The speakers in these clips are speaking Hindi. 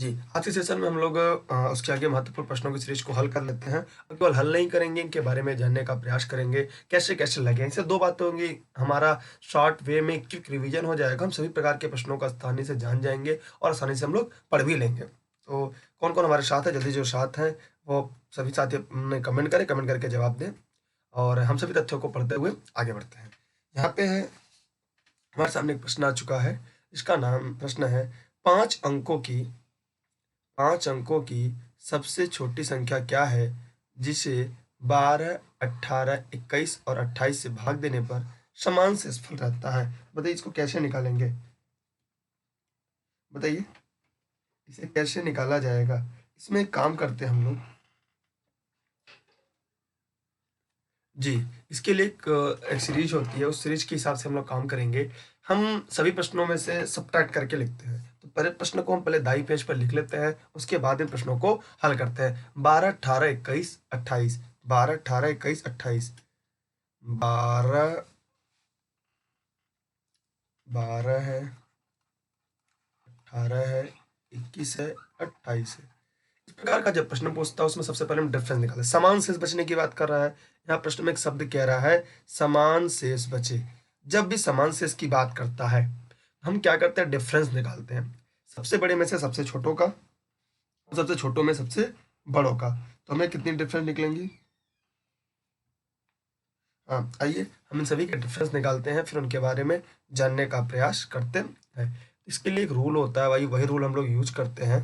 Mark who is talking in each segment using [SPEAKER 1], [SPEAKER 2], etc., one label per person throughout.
[SPEAKER 1] जी, आज के सेशन में हम लोग उसके आगे महत्वपूर्ण प्रश्नों की सीरीज को हल कर लेते हैं और केवल हल नहीं करेंगे, इनके बारे में जानने का प्रयास करेंगे, कैसे-कैसे लगे। इससे 2 बातें होंगी, हमारा शॉर्ट वे में क्विक रिवीजन हो जाएगा, हम सभी प्रकार के प्रश्नों को आसानी से जान जाएँगे और आसानी से हम लोग पढ़ भी लेंगे। तो कौन-कौन हमारे साथ है, जल्दी जो साथ हैं, वो सभी साथी अपने कमेंट करें, कमेंट करके जवाब दें और हम सभी तथ्यों को पढ़ते हुए आगे बढ़ते हैं। यहाँ पे है हमारे सामने एक प्रश्न आ चुका है, इसका नाम प्रश्न है 5 अंकों की सबसे छोटी संख्या क्या है जिसे 12, 18, 21 और 28 से भाग देने पर समान शेषफल रहता है। बताइए इसको कैसे निकालेंगे? बताइए इसे कैसे निकाला जाएगा? इसमें एक काम करते हैं हम लोग। जी, इसके लिए एक सीरीज होती है, उस सीरीज के हिसाब से हम लोग काम करेंगे। हम सभी प्रश्नों में से सब्ट्रैक्ट करके लिखते हैं। तो पहले प्रश्न को हम पहले दाईं पेज पर लिख लेते हैं, उसके बाद इन प्रश्नों को हल करते हैं। 12, 18, 21, 28, 12, 18, 21, 28, 12 12 है, 18 है, 21 है, 28 है। इस प्रकार का जब प्रश्न पूछता है उसमें सबसे पहले हम डिफरेंस निकालें। समान शेष बचने की बात कर रहा है। यहाँ प्रश्न में एक शब्द कह रहा है समान शेष बचे। जब भी समान शेष की बात करता है हम क्या करते हैं? डिफरेंस निकालते हैं, सबसे बड़े में से सबसे छोटों का और सबसे छोटों में सबसे बड़ों का। तो हमें कितनी डिफरेंस निकलेंगी? हाँ, आइए हम इन सभी के डिफरेंस निकालते हैं, फिर उनके बारे में जानने का प्रयास करते हैं। इसके लिए एक रूल होता है, वही रूल हम लोग यूज करते हैं।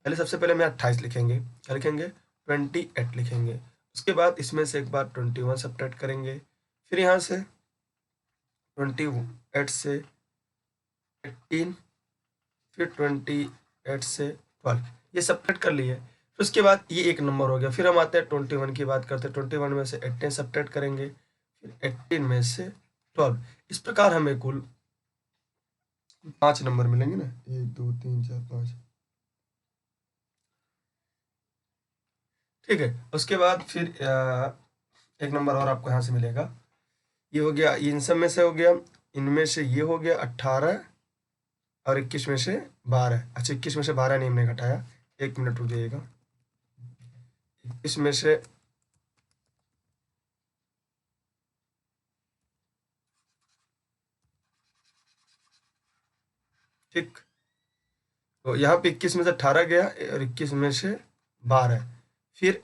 [SPEAKER 1] पहले सबसे पहले मैं 28 लिखेंगे, क्या लिखेंगे? 28 लिखेंगे। उसके बाद इसमें से एक बार 21 सब्ट्रैक्ट करेंगे, फिर यहाँ से 28 से 18, फिर 28 से 12, ये सब्ट्रैक्ट कर लिए। फिर उसके बाद ये एक नंबर हो गया। फिर हम आते हैं 21 की बात करते हैं। 21 में से 18 सब्ट्रैक्ट करेंगे, फिर 18 में से 12। इस प्रकार हमें कुल 5 नंबर मिलेंगे ना, 1 2 3 4 5। ठीक है, उसके बाद फिर एक नंबर और आपको यहाँ से मिलेगा। ये हो गया, इन सब में से हो गया, इनमें से ये हो गया 18 और 21 में से 12। अच्छा, 21 में से 12 नहीं हमने घटाया, 1 मिनट रुक जाइएगा। 21 में से ठीक, तो यहाँ पे 21 में से 18 गया और 21 में से 12, फिर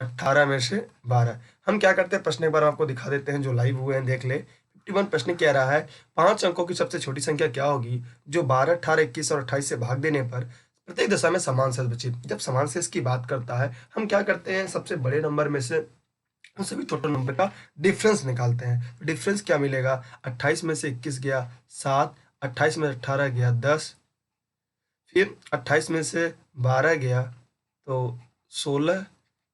[SPEAKER 1] 18 में से 12। हम क्या करते हैं, प्रश्न एक बार आपको दिखा देते हैं, जो लाइव हुए हैं देख ले। 51 प्रश्न कह रहा है 5 अंकों की सबसे छोटी संख्या क्या होगी जो 12, 18, 21 और 28 से भाग देने पर प्रत्येक दशा में समान शेष बचे। जब समान शेष की बात करता है हम क्या करते हैं, सबसे बड़े नंबर में से उन सभी छोटे नंबर का डिफरेंस निकालते हैं। डिफरेंस क्या मिलेगा? 28 में से 21 गया 7, 28 में से 18 गया 10, फिर 28 में से 12 गया तो 16,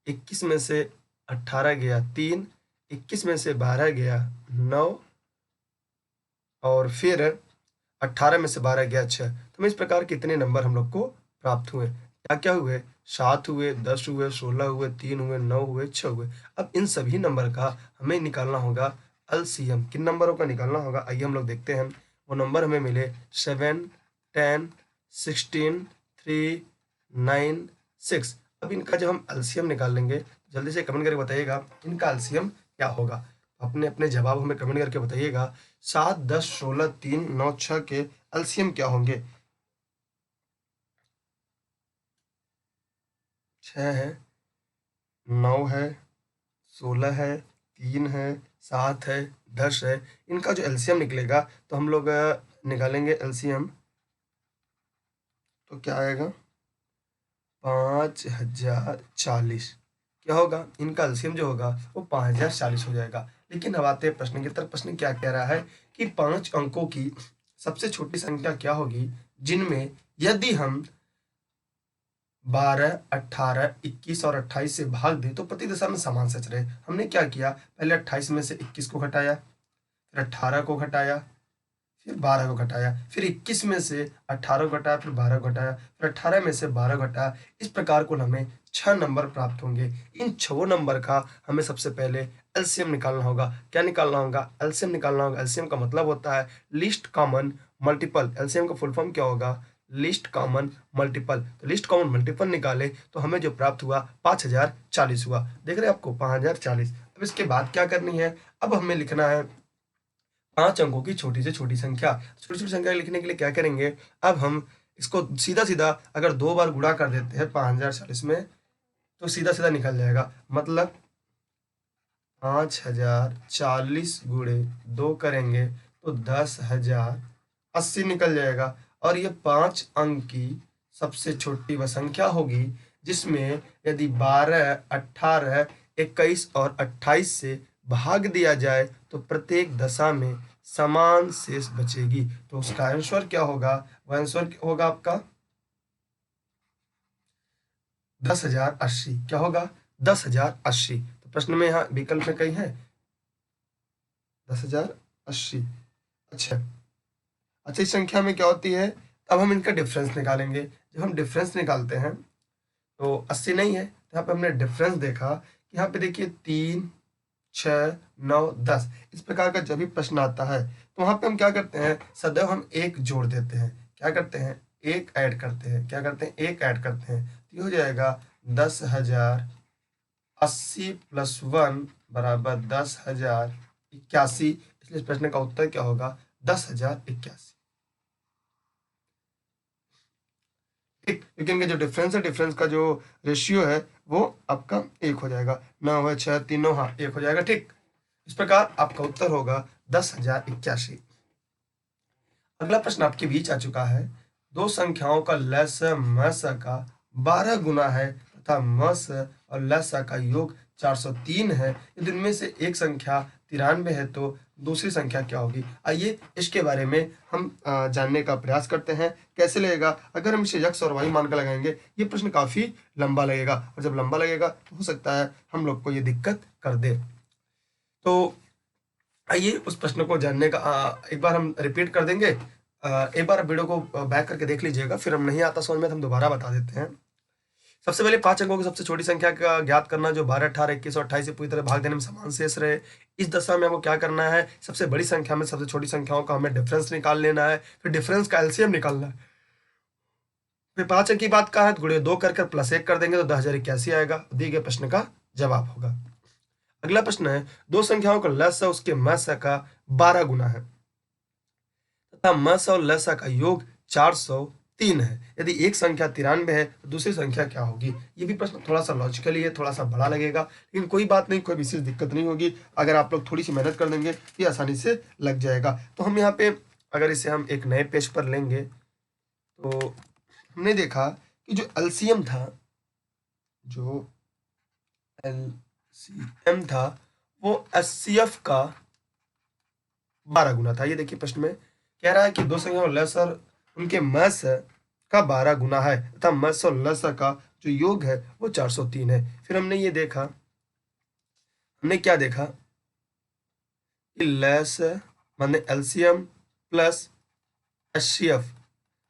[SPEAKER 1] 21 में से 18 गया 3, 21 में से 12 गया 9 और फिर 18 में से 12 गया 6। तो इस प्रकार कितने नंबर हम लोग को प्राप्त हुए? क्या क्या हुए? 7 हुए, 10 हुए, 16 हुए, 3 हुए, 9 हुए, 6 हुए। अब इन सभी नंबर का हमें निकालना होगा एलसीएम। किन नंबरों का निकालना होगा? आइए हम लोग देखते हैं। वो नंबर हमें मिले 7, 10, 16, 3, 9, 6। अब इनका जब हम एलसीएम निकालेंगे, जल्दी से कमेंट करके बताइएगा इनका एलसीएम क्या होगा। अपने अपने जवाब हमें कमेंट करके बताइएगा। 7, 10, 16, 3, 9, 6 के एलसीएम क्या होंगे? 6 है, 9 है, 16 है, 3 है, 7 है, 10 है। इनका जो एलसीएम निकलेगा तो हम लोग निकालेंगे एलसीएम, तो क्या आएगा? 5040। क्या होगा? इनका एलसीएम जो होगा वो 5040 हो जाएगा। लेकिन अब आते हैं प्रश्न की तरफ। प्रश्न क्या कह रहा है कि 5 अंकों की सबसे छोटी संख्या क्या होगी जिनमें यदि हम 12, 18, 21 और 28 से भाग दें तो प्रति दशा में समान सच रहे। हमने क्या किया, पहले 28 में से 21 को घटाया, फिर 18 को घटाया, फिर 12 को घटाया, फिर 21 में से 18 को घटाया, फिर 12 को घटाया, फिर 18 में से 12 को घटाया। इस प्रकार कुल हमें 6 नंबर प्राप्त होंगे। इन 6 नंबर का हमें सबसे पहले एलसीएम निकालना होगा। क्या निकालना होगा? एलसीएम निकालना होगा। एलसीएम का मतलब होता है लीस्ट कॉमन मल्टीपल। एलसीएम का फुल फॉर्म क्या होगा? Least common multiple. तो लीस्ट कॉमन मल्टीपल निकाले तो हमें जो प्राप्त हुआ 5040 हुआ। देख रहे हैं आपको 5040। अब इसके बाद क्या करनी है, अब हमें लिखना है 5 अंकों की छोटी से छोटी संख्या। छोटी छोटी संख्या लिखने के लिए क्या करेंगे, अब हम इसको सीधा सीधा अगर 2 बार गुणा कर देते हैं 5040 में तो सीधा सीधा निकल जाएगा। मतलब 5040 गुणे 2 करेंगे तो 10,080 निकल जाएगा। और ये 5 अंक की सबसे छोटी वह संख्या होगी जिसमें यदि 12, 18, 21 और 28 से भाग दिया जाए तो प्रत्येक दशा में समान शेष बचेगी। तो उसका आंसर क्या होगा, वह आंसर होगा आपका 10,080। क्या होगा, 10,080। तो प्रश्न में यहाँ विकल्प में कहीं है 10,080। अच्छा, इस संख्या में क्या होती है, अब हम इनका डिफरेंस निकालेंगे। जब हम डिफरेंस निकालते हैं तो 80 नहीं है, तो यहाँ पे हमने डिफरेंस देखा कि यहाँ पे देखिए 3, 6, 9, 10 इस प्रकार का जब भी प्रश्न आता है तो वहां पे हम क्या करते हैं, सदैव हम एक जोड़ देते हैं। क्या करते हैं, एक ऐड करते हैं। क्या करते हैं, एक ऐड करते हैं। तो ये हो जाएगा 10,080 प्लस 1 बराबर 10,081। इसलिए इस प्रश्न का उत्तर क्या होगा, 10,081। ठीक, क्योंकि इनका जो डिफरेंस है, डिफरेंस का जो रेशियो है वो आपका 1 हो जाएगा। 9 है 6 तीनों, हाँ 1 हो जाएगा। ठीक, इस प्रकार आपका उत्तर होगा 10,081। अगला प्रश्न आपके बीच आ चुका है। दो संख्याओं का लस मस का 12 गुना है तथा मस और लस का योग 403 है। यदि इनमें से एक संख्या 93 है तो दूसरी संख्या क्या होगी। आइए इसके बारे में हम जानने का प्रयास करते हैं। कैसे लगेगा, अगर हम इसे यक्स और वाई मान कर लगाएंगे ये प्रश्न काफी लंबा लगेगा, और जब लंबा लगेगा तो हो सकता है हम लोग को ये दिक्कत कर दे। तो आइए उस प्रश्न को जानने का एक बार हम रिपीट कर देंगे। एक बार वीडियो को बैक करके देख लीजिएगा, फिर हम नहीं आता समझ में तो हम दोबारा बता देते हैं। सबसे पहले 5 अंकों की सबसे छोटी संख्या का ज्ञात करना जो 12, 18, 21 और 28 से पूरी तरह भाग देने में समान शेष रहे। इस दशा में आपको क्या करना है, सबसे बड़ी संख्या में सबसे छोटी संख्याओं का हमें डिफरेंस निकाल लेना है, फिर डिफरेंस का एलसीएम निकालना है। फिर 5 अंक की बात का है तो गुणे 2 कर प्लस 1 कर देंगे तो 10,081 आएगा। दिए गए प्रश्न का जवाब होगा। अगला प्रश्न है, दो संख्याओं का लस उसके मस का 12 गुना है तथा मस और लस का योग 403 है। यदि एक संख्या 93 है तो दूसरी संख्या क्या होगी। ये भी प्रश्न थोड़ा सा लॉजिकली है, थोड़ा सा बड़ा लगेगा, लेकिन कोई बात नहीं, कोई विशेष दिक्कत नहीं होगी। अगर आप लोग थोड़ी सी मेहनत कर देंगे तो ये आसानी से लग जाएगा। तो हम यहाँ पे अगर इसे हम एक नए पेज पर लेंगे तो हमने देखा कि जो एलसीएम था, जो एलसीएम था वो एचसीएफ का 12 गुना था। ये देखिए प्रश्न में कह रहा है कि दो संख्या और लस और उनके मस का 12 गुना है तथा मस और लस का जो योग है वो 403 है। फिर हमने ये देखा, हमने क्या देखा कि लस माने एलसीएम प्लस एचसीएफ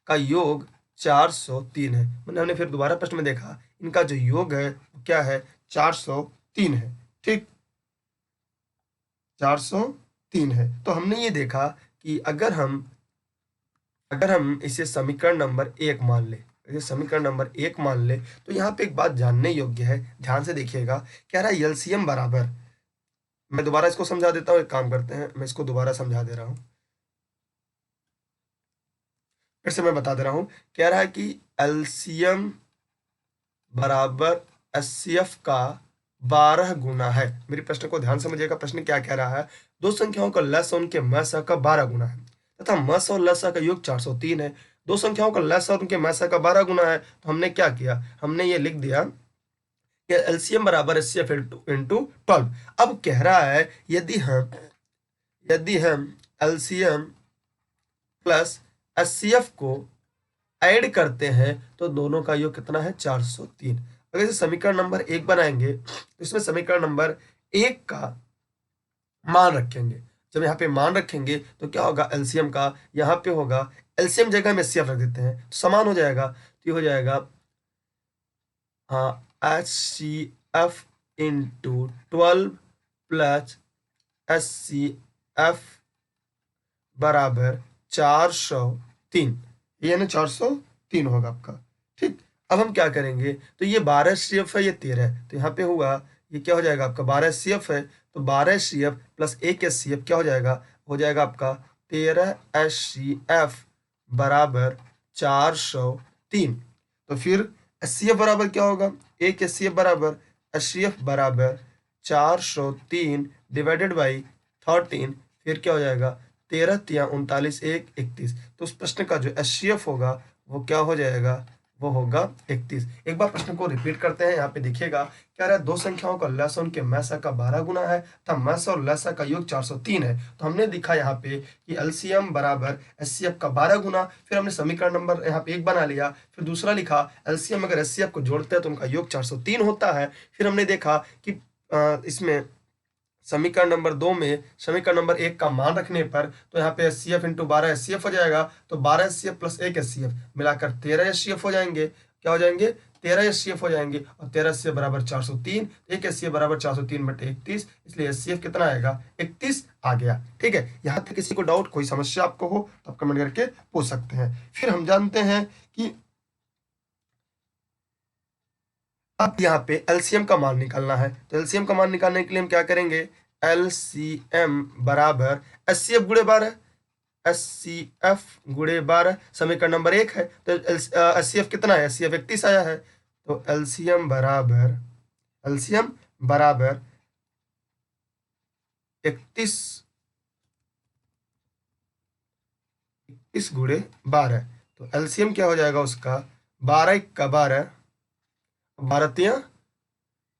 [SPEAKER 1] का योग 403 है। मैंने हमने फिर दोबारा प्रश्न में देखा इनका जो योग है वो क्या है, 403 है। ठीक, 403 है। तो हमने ये देखा कि अगर हम इसे समीकरण नंबर 1 मान ले, इसे समीकरण नंबर 1 मान ले तो यहाँ पे एक बात जानने योग्य है, ध्यान से देखिएगा। कह रहा है एलसीएम बराबर, मैं दोबारा इसको समझा देता हूँ, एक काम करते हैं मैं इसको दोबारा समझा दे रहा हूँ, फिर से मैं बता दे रहा हूँ। कह रहा है कि एलसीएम बराबर एचसीएफ का 12 गुना है। मेरे प्रश्न को ध्यान समझिएगा, प्रश्न क्या कह रहा है, दो संख्याओं का लस उनके मस का 12 गुना है तथा मस और लस का योग 403 है। दो संख्याओं का लस और उनके मस का 12 गुना है, तो हमने क्या किया, हमने ये लिख दिया कि एलसीएम बराबर एचसीएफ इंटू 12। अब कह रहा है यदि हम एलसीएम प्लस एचसीएफ को ऐड करते हैं तो दोनों का योग कितना है, 403। अगर इसे समीकरण नंबर 1 बनाएंगे तो इसमें समीकरण नंबर 1 का मान रखेंगे। जब यहाँ पे मान रखेंगे तो क्या होगा, एलसीएम का यहाँ पे होगा, एलसीएम जगह में एचसीएफ रख देते हैं तो समान हो जाएगा। तो ये हो जाएगा HCF इंटू 12 प्लस HCF बराबर 403। ये ना 403। 3 होगा आपका। ठीक, अब हम क्या करेंगे, तो ये 12 CF है, ये 13 है, तो यहाँ पे हुआ ये क्या हो जाएगा आपका 12 CF है, तो 12 CF प्लस 1 SCF क्या हो जाएगा आपका 13 SCF बराबर 403। तो फिर SCF बराबर क्या होगा, 1 SCF बराबर SCF बराबर 403 डिवाइडेड बाई 13, फिर क्या हो जाएगा 13 तिया 39 1 31। तो उस प्रश्न का जो SCF होगा वो क्या हो जाएगा, वो होगा 31। एक बार प्रश्न को रिपीट करते हैं, यहाँ पे देखिएगा क्या रहा है, दो संख्याओं का लसागु उनके मैसा का 12 गुना है तथा मैसा और लसा का योग 403 है। तो हमने दिखा यहाँ पे कि एलसीएम बराबर एचसीएफ का 12 गुना, फिर हमने समीकरण नंबर यहाँ पे 1 बना लिया, फिर दूसरा लिखा एलसीएम अगर एचसीएफ को जोड़ते हैं तो उनका योग 403 होता है। फिर हमने देखा कि इसमें समीकरण नंबर 2 में समीकरण नंबर 1 का मान रखने पर तो यहाँ पे SCF इंटू 12 SCF हो जाएगा, तो 12 SCF प्लस 1 SCF मिलाकर 13 SCF हो जाएंगे। क्या हो जाएंगे, 13 SCF हो जाएंगे, और 13 SCF बराबर 403, 1 SCF बराबर 403 बटे 31, इसलिए SCF कितना आएगा 31 आ गया। ठीक है, यहाँ पे किसी को डाउट कोई समस्या आपको हो तो आप कमेंट करके पूछ सकते हैं। फिर हम जानते हैं कि अब यहाँ पे एलसीएम का मान निकालना है, तो एलसीएम का मान निकालने के लिए हम क्या करेंगे, एलसीएम बराबर एचसीएफ गुणे 12, एचसीएफ गुणे 12 समीकरण नंबर 1 है, तो एचसीएफ कितना है, एचसीएफ 31 आया है, तो एलसीएम बराबर 31 गुणे 12, तो एलसीएम क्या हो जाएगा उसका 12 का 12, 12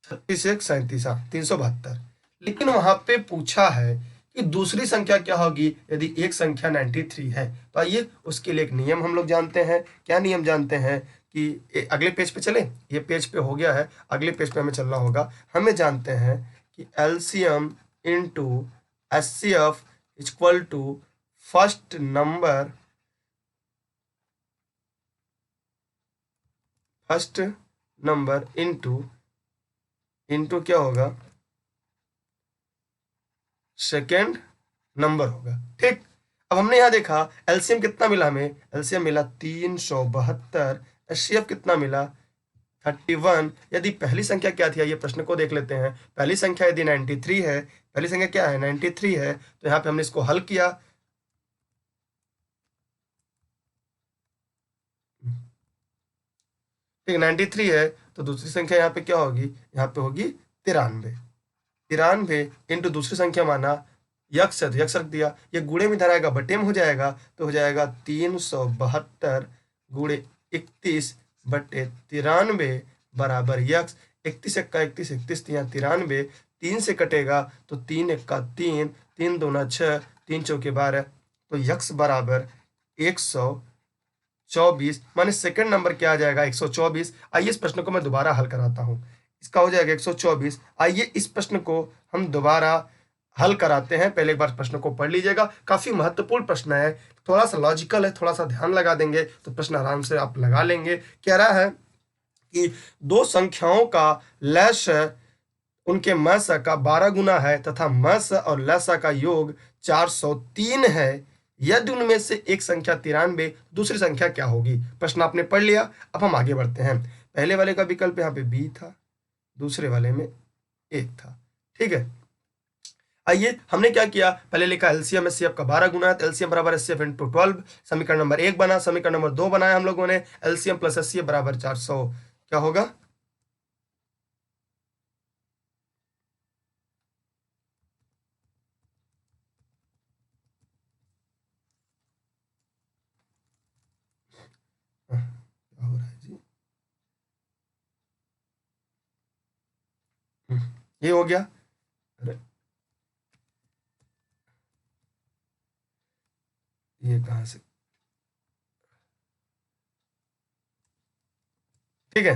[SPEAKER 1] 36 1 37 372। लेकिन वहां पे पूछा है कि दूसरी संख्या क्या होगी यदि एक संख्या 93 है। तो आइए उसके लिए एक नियम हम लोग जानते हैं। क्या नियम जानते हैं कि अगले पेज पे चले, ये पेज पे हो गया है, अगले पेज पे हमें चलना होगा। हमें जानते हैं कि LCM into HCF equal to first number into क्या होगा, सेकेंड नंबर होगा। ठीक, अब हमने यहां देखा एलसीएम कितना मिला, हमें एलसीएम मिला 372, एचसीएफ कितना मिला 31। यदि पहली संख्या क्या थी, ये प्रश्न को देख लेते हैं। पहली संख्या यदि 93 है, पहली संख्या क्या है 93 है, तो यहाँ पे हमने इसको हल किया, ठीक 93 है, तो दूसरी संख्या यहाँ पे क्या होगी, यहाँ पे होगी 93। 93 इंटू दूसरी संख्या माना यक्स है तो यक्स रख दिया, ये गुणे में धराएगा बटे में हो जाएगा, तो हो जाएगा 372 गुणे 31 बटे 93 बराबर यक्स। 31 एक्का 31, 31 तिया 93, 3 से कटेगा तो 3 एक्का 3, 3 दूना 6, 3 चौके 12, तो यक्स बराबर 124, माने सेकंड नंबर क्या आ जाएगा 124। आइए इस प्रश्न को मैं दोबारा हल कराता हूँ, इसका हो जाएगा 124। आइए इस प्रश्न को हम दोबारा हल कराते हैं। पहले एक बार प्रश्न को पढ़ लीजिएगा, काफी महत्वपूर्ण प्रश्न है, थोड़ा सा लॉजिकल है, थोड़ा सा ध्यान लगा देंगे तो प्रश्न आराम से आप लगा लेंगे। कह रहा है कि दो संख्याओं का लस्य उनके मस का 12 गुना है तथा मस और लसा का योग 403 है। यदि उनमें से एक संख्या 93, दूसरी संख्या क्या होगी। प्रश्न आपने पढ़ लिया, अब हम आगे बढ़ते हैं। पहले वाले का विकल्प यहाँ पे बी था, दूसरे वाले में 1 था। ठीक है, आइए हमने क्या किया, पहले लिखा एलसीएम एचसीएफ का 12 गुना है, तो एलसीएम बराबर एचसीएफ इंटू 12, समीकरण नंबर 1 बना। समीकरण नंबर 2 बनाया हम लोगों ने, एलसीएम प्लस एचसीएफ बराबर 400, क्या होगा क्या हो रहा है जी, ये हो गया। अरे ये कहां से, ठीक है,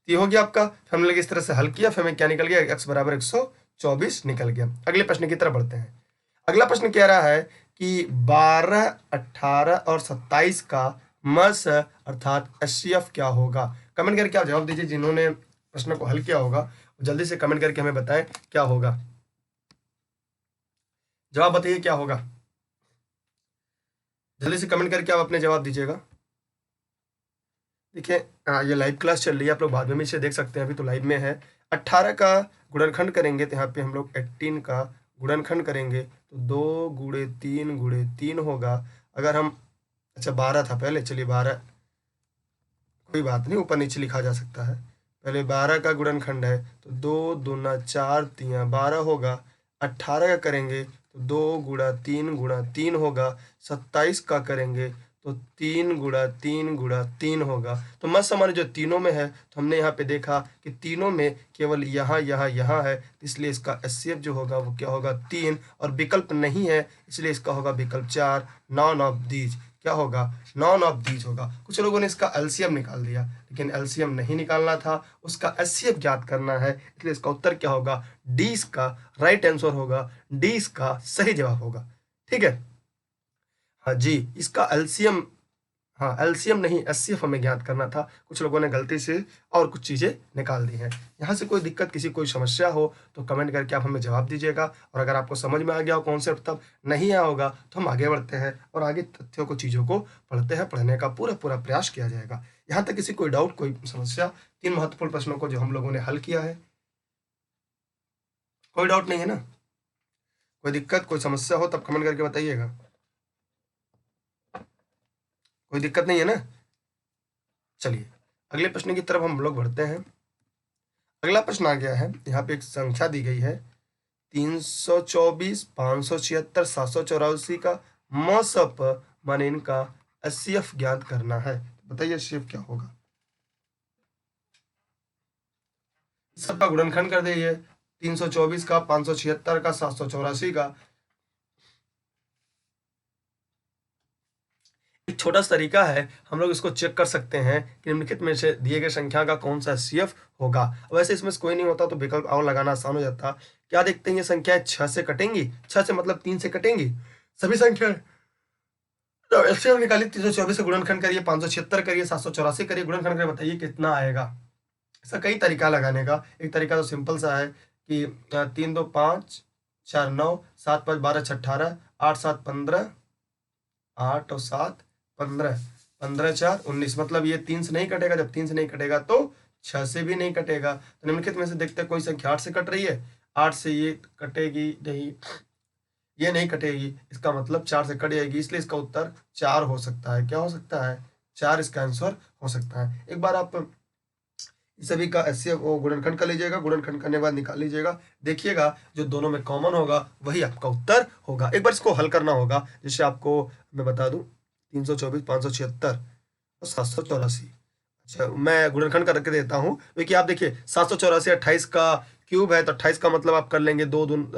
[SPEAKER 1] ये हो गया आपका। फिर हमने इस तरह से हल किया, फिर हमें क्या निकल गया, x बराबर 124 निकल गया। अगले प्रश्न की तरफ बढ़ते हैं। अगला प्रश्न कह रहा है कि 12, 18 और 27 का मस अर्थात एचसीएफ क्या होगा। कमेंट करके आप जवाब दीजिए, जिन्होंने प्रश्न को हल किया होगा जल्दी से कमेंट करके हमें बताएं क्या होगा। जवाब बताइए क्या होगा, जल्दी से कमेंट करके आप अपने जवाब दीजिएगा। देखिए ये लाइव क्लास चल रही है, आप लोग बाद में भी इसे देख सकते हैं, अभी तो लाइव में है। 18 का गुणनखंड करेंगे तो यहाँ पे हम लोग 18 का गुणनखंड करेंगे तो 2 गुणे 3 होगा। अगर हम, अच्छा 12 था पहले, चलिए 12, कोई बात नहीं, ऊपर नीचे लिखा जा सकता है। पहले 12 का गुणनखंड है तो 2 दूना 4 तिया 12 होगा। 18 का करेंगे तो 2 गुणा 3 होगा। 27 का करेंगे तो 3 गुणा 3 होगा। तो मत समझ जो तीनों में है, तो हमने यहाँ पे देखा कि तीनों में केवल यहाँ है, इसलिए इसका एचसीएफ जो होगा वो क्या होगा 3, और विकल्प नहीं है इसलिए इसका होगा विकल्प 4, नॉन ऑफ दीज। क्या होगा, नॉन ऑफ दीज होगा। कुछ लोगों ने इसका एलसीएम निकाल दिया, लेकिन एलसीएम नहीं निकालना था, उसका एचसीएफ ज्ञात करना है, इसलिए इसका उत्तर क्या होगा, डी इसका राइट आंसर होगा, डी इसका सही जवाब होगा। ठीक है, हाँ जी, इसका एलसीएम, हाँ एलसीएम नहीं एचसीएफ हमें ज्ञात करना था, कुछ लोगों ने गलती से और कुछ चीजें निकाल दी हैं। यहाँ से कोई दिक्कत, किसी कोई समस्या हो तो कमेंट करके आप हमें जवाब दीजिएगा, और अगर आपको समझ में आ गया हो कॉन्सेप्ट, तब नहीं आया होगा तो हम आगे बढ़ते हैं और आगे तथ्यों को, चीजों को पढ़ते हैं, पढ़ने का पूरा पूरा प्रयास किया जाएगा। यहाँ तक किसी कोई डाउट, कोई समस्या, 3 महत्वपूर्ण प्रश्नों को जो हम लोगों ने हल किया है, कोई डाउट नहीं है ना, कोई दिक्कत कोई समस्या हो तब कमेंट करके बताइएगा, कोई दिक्कत नहीं है ना। चलिए अगले प्रश्न की तरफ हम लोग बढ़ते हैं। अगला प्रश्न आ गया है, यहाँ पे एक संख्या दी गई है 324, 576, 784 का मसप माने इनका एचसीएफ ज्ञात करना है। बताइए एचसीएफ क्या होगा। सबका गुणनखंड कर दीजिए, 324 का, 576 का, 784 का। एक छोटा सा तरीका है, हम लोग इसको चेक कर सकते हैं कि निम्नलिखित में से दिए गए संख्या का कौन सा एचसीएफ होगा। वैसे इसमें से कोई नहीं होता तो विकल्प और लगाना आसान हो जाता। क्या देखते हैं, ये संख्याएं 6 से कटेंगी, 6 से मतलब 3 से कटेंगी सभी संख्या। तो एलसीएम निकालिए, 324 से गुणनखंड करिए, 576 करिए, 784 करिए, गुणनखंड करिए, बताइए कितना आएगा। इसका कई तरीका लगाने का। एक तरीका तो सिंपल सा है कि 3 2 5 4 9 7 5 12 6 18 8 7 15, 8 और 7 15, 15 4 19, मतलब ये 3 से नहीं कटेगा। जब 3 से नहीं कटेगा तो 6 से भी नहीं कटेगा। तो निम्नलिखित में से देखते हैं कोई संख्या 8 से कट रही है, 8 से ये कटेगी नहीं, ये नहीं कटेगी, इसका मतलब 4 से कट जाएगी, इसलिए इसका उत्तर 4 हो सकता है। क्या हो सकता है, 4 इसका आंसर हो सकता है। एक बार आप सभी का एचसीएफ गुणनखंड कर लीजिएगा, गुणनखंड करने के बाद निकाल लीजिएगा, देखिएगा जो दोनों में कॉमन होगा वही आपका उत्तर होगा। एक बार इसको हल करना होगा, जैसे आपको मैं बता दूं 324, 576 और 784। अच्छा मैं गुणनखंड करके देता हूँ, क्योंकि आप देखिए 784 28 का क्यूब है, तो 28 का मतलब आप कर लेंगे 2 दून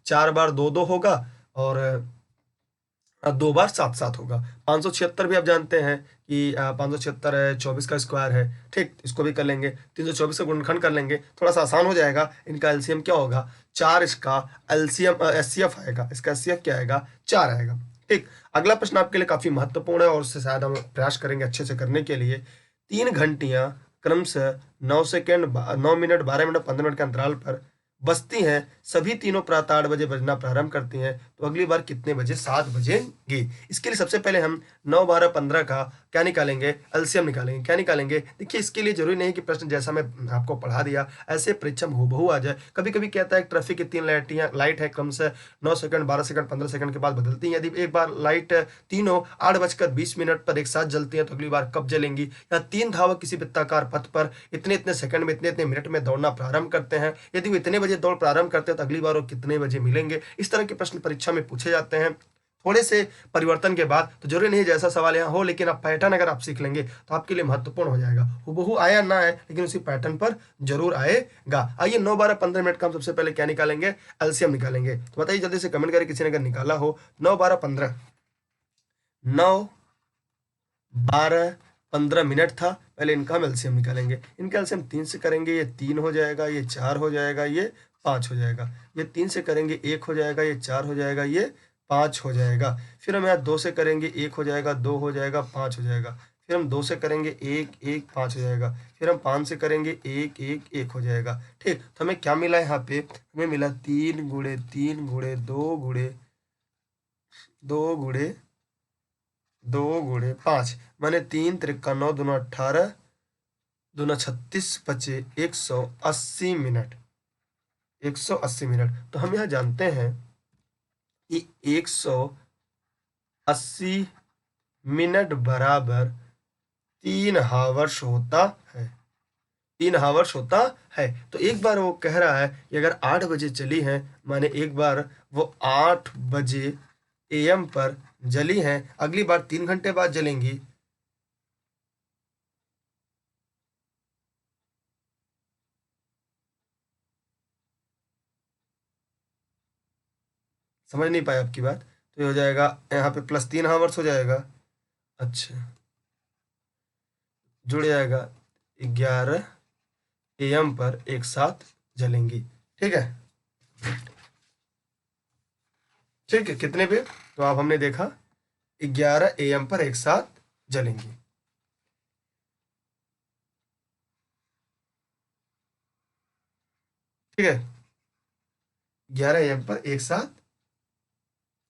[SPEAKER 1] 4 बार 2 2 होगा, और 2 बार 7 7 होगा। 576 भी आप जानते हैं कि 576 है, 24 का स्क्वायर है। ठीक, इसको भी कर लेंगे, 324 का गुणनखंड कर लेंगे, थोड़ा सा आसान हो जाएगा। इनका एलसीएम क्या होगा, 4 इसका एलसीएम एचसीएफ आएगा, इसका एचसीएफ क्या आएगा, 4 आएगा। ठीक, अगला प्रश्न आपके लिए काफी महत्वपूर्ण है और उससे शायद हम प्रयास करेंगे अच्छे से करने के लिए। 3 घंटियां क्रमशः 9 सेकेंड 9 मिनट 12 मिनट 15 मिनट के अंतराल पर बजती हैं, सभी तीनों प्रातः 8 बजे बजना प्रारंभ करती हैं, तो अगली बार कितने बजे 7 बजेंगी। इसके लिए सबसे पहले हम 9 12 15 का क्या निकालेंगे, एलसीएम निकालेंगे। क्या निकालेंगे, देखिए इसके लिए जरूरी नहीं कि प्रश्न जैसा मैं आपको पढ़ा दिया ऐसे परीक्षा में हूबहू आ जाए। कभी कभी कहता है ट्रैफिक की 3 लाइट है, क्रमशः 9 सेकंड 12 सेकंड 15 सेकंड के बाद बदलती हैं। यदि एक बार लाइट तीनों 8:20 पर एक साथ जलती हैं तो अगली बार कब जलेंगी। या 3 धावक किसी वृत्ताकार पथ पर इतने इतने सेकंड में इतने इतने मिनट में दौड़ना प्रारंभ करते हैं, यदि वो इतने बजे दौड़ प्रारंभ करते हैं तो अगली बार वो कितने बजे मिलेंगे। इस तरह के प्रश्न परीक्षा में पूछे जाते हैं। थोड़े से परिवर्तन के बाद, तो जरूरी नहीं जैसा सवाल यहाँ हो, लेकिन आप पैटर्न अगर आप सीख लेंगे तो आपके लिए महत्वपूर्ण हो जाएगा। हूबहू आया ना आए, लेकिन उसी पैटर्न पर जरूर आएगा। आइए 9 12 15 मिनट का हम सबसे पहले क्या निकालेंगे, एलसीएम निकालेंगे। तो बताइए जल्दी से कमेंट करें किसी ने अगर निकाला हो। 9 12 15, 9 12 15 मिनट था, पहले इनका हम एलसीएम निकालेंगे। इनका एलसीएम 3 से करेंगे, ये 3 हो जाएगा, ये 4 हो जाएगा, ये 5 हो जाएगा। ये 3 से करेंगे 1 हो जाएगा, ये 4 हो जाएगा, ये 5 हो जाएगा। फिर हम यहाँ 2 से करेंगे 1 हो जाएगा, 2 हो जाएगा, 5 हो जाएगा। फिर हम 2 से करेंगे 1 1 5 हो जाएगा। फिर हम 5 से करेंगे 1 1 1 हो जाएगा। ठीक, तो हमें क्या मिला यहाँ पे, हमें मिला 3 गुणे 3 गुणे 2 गुणे 2 गुणे 2 × 5 माने 3 त्रिका 9 दूना 18 दूना 36 बचे 180 मिनट। 180 मिनट। तो हम यहाँ जानते हैं कि 180 मिनट बराबर 3 हावर्स होता है। 3 हावर्स होता है। तो एक बार वो कह रहा है कि अगर 8 बजे चली हैं माने एक बार वो 8 बजे AM पर जली हैं, अगली बार 3 घंटे बाद जलेंगी। समझ नहीं पाए आपकी बात। तो ये हो जाएगा यहाँ पे +3 हावर्स हो जाएगा। अच्छा, जुड़ जाएगा 11 AM पर एक साथ जलेंगी। ठीक है, ठीक है। कितने पे? तो अब हमने देखा 11 AM पर एक साथ जलेंगी। ठीक है, 11 AM पर एक साथ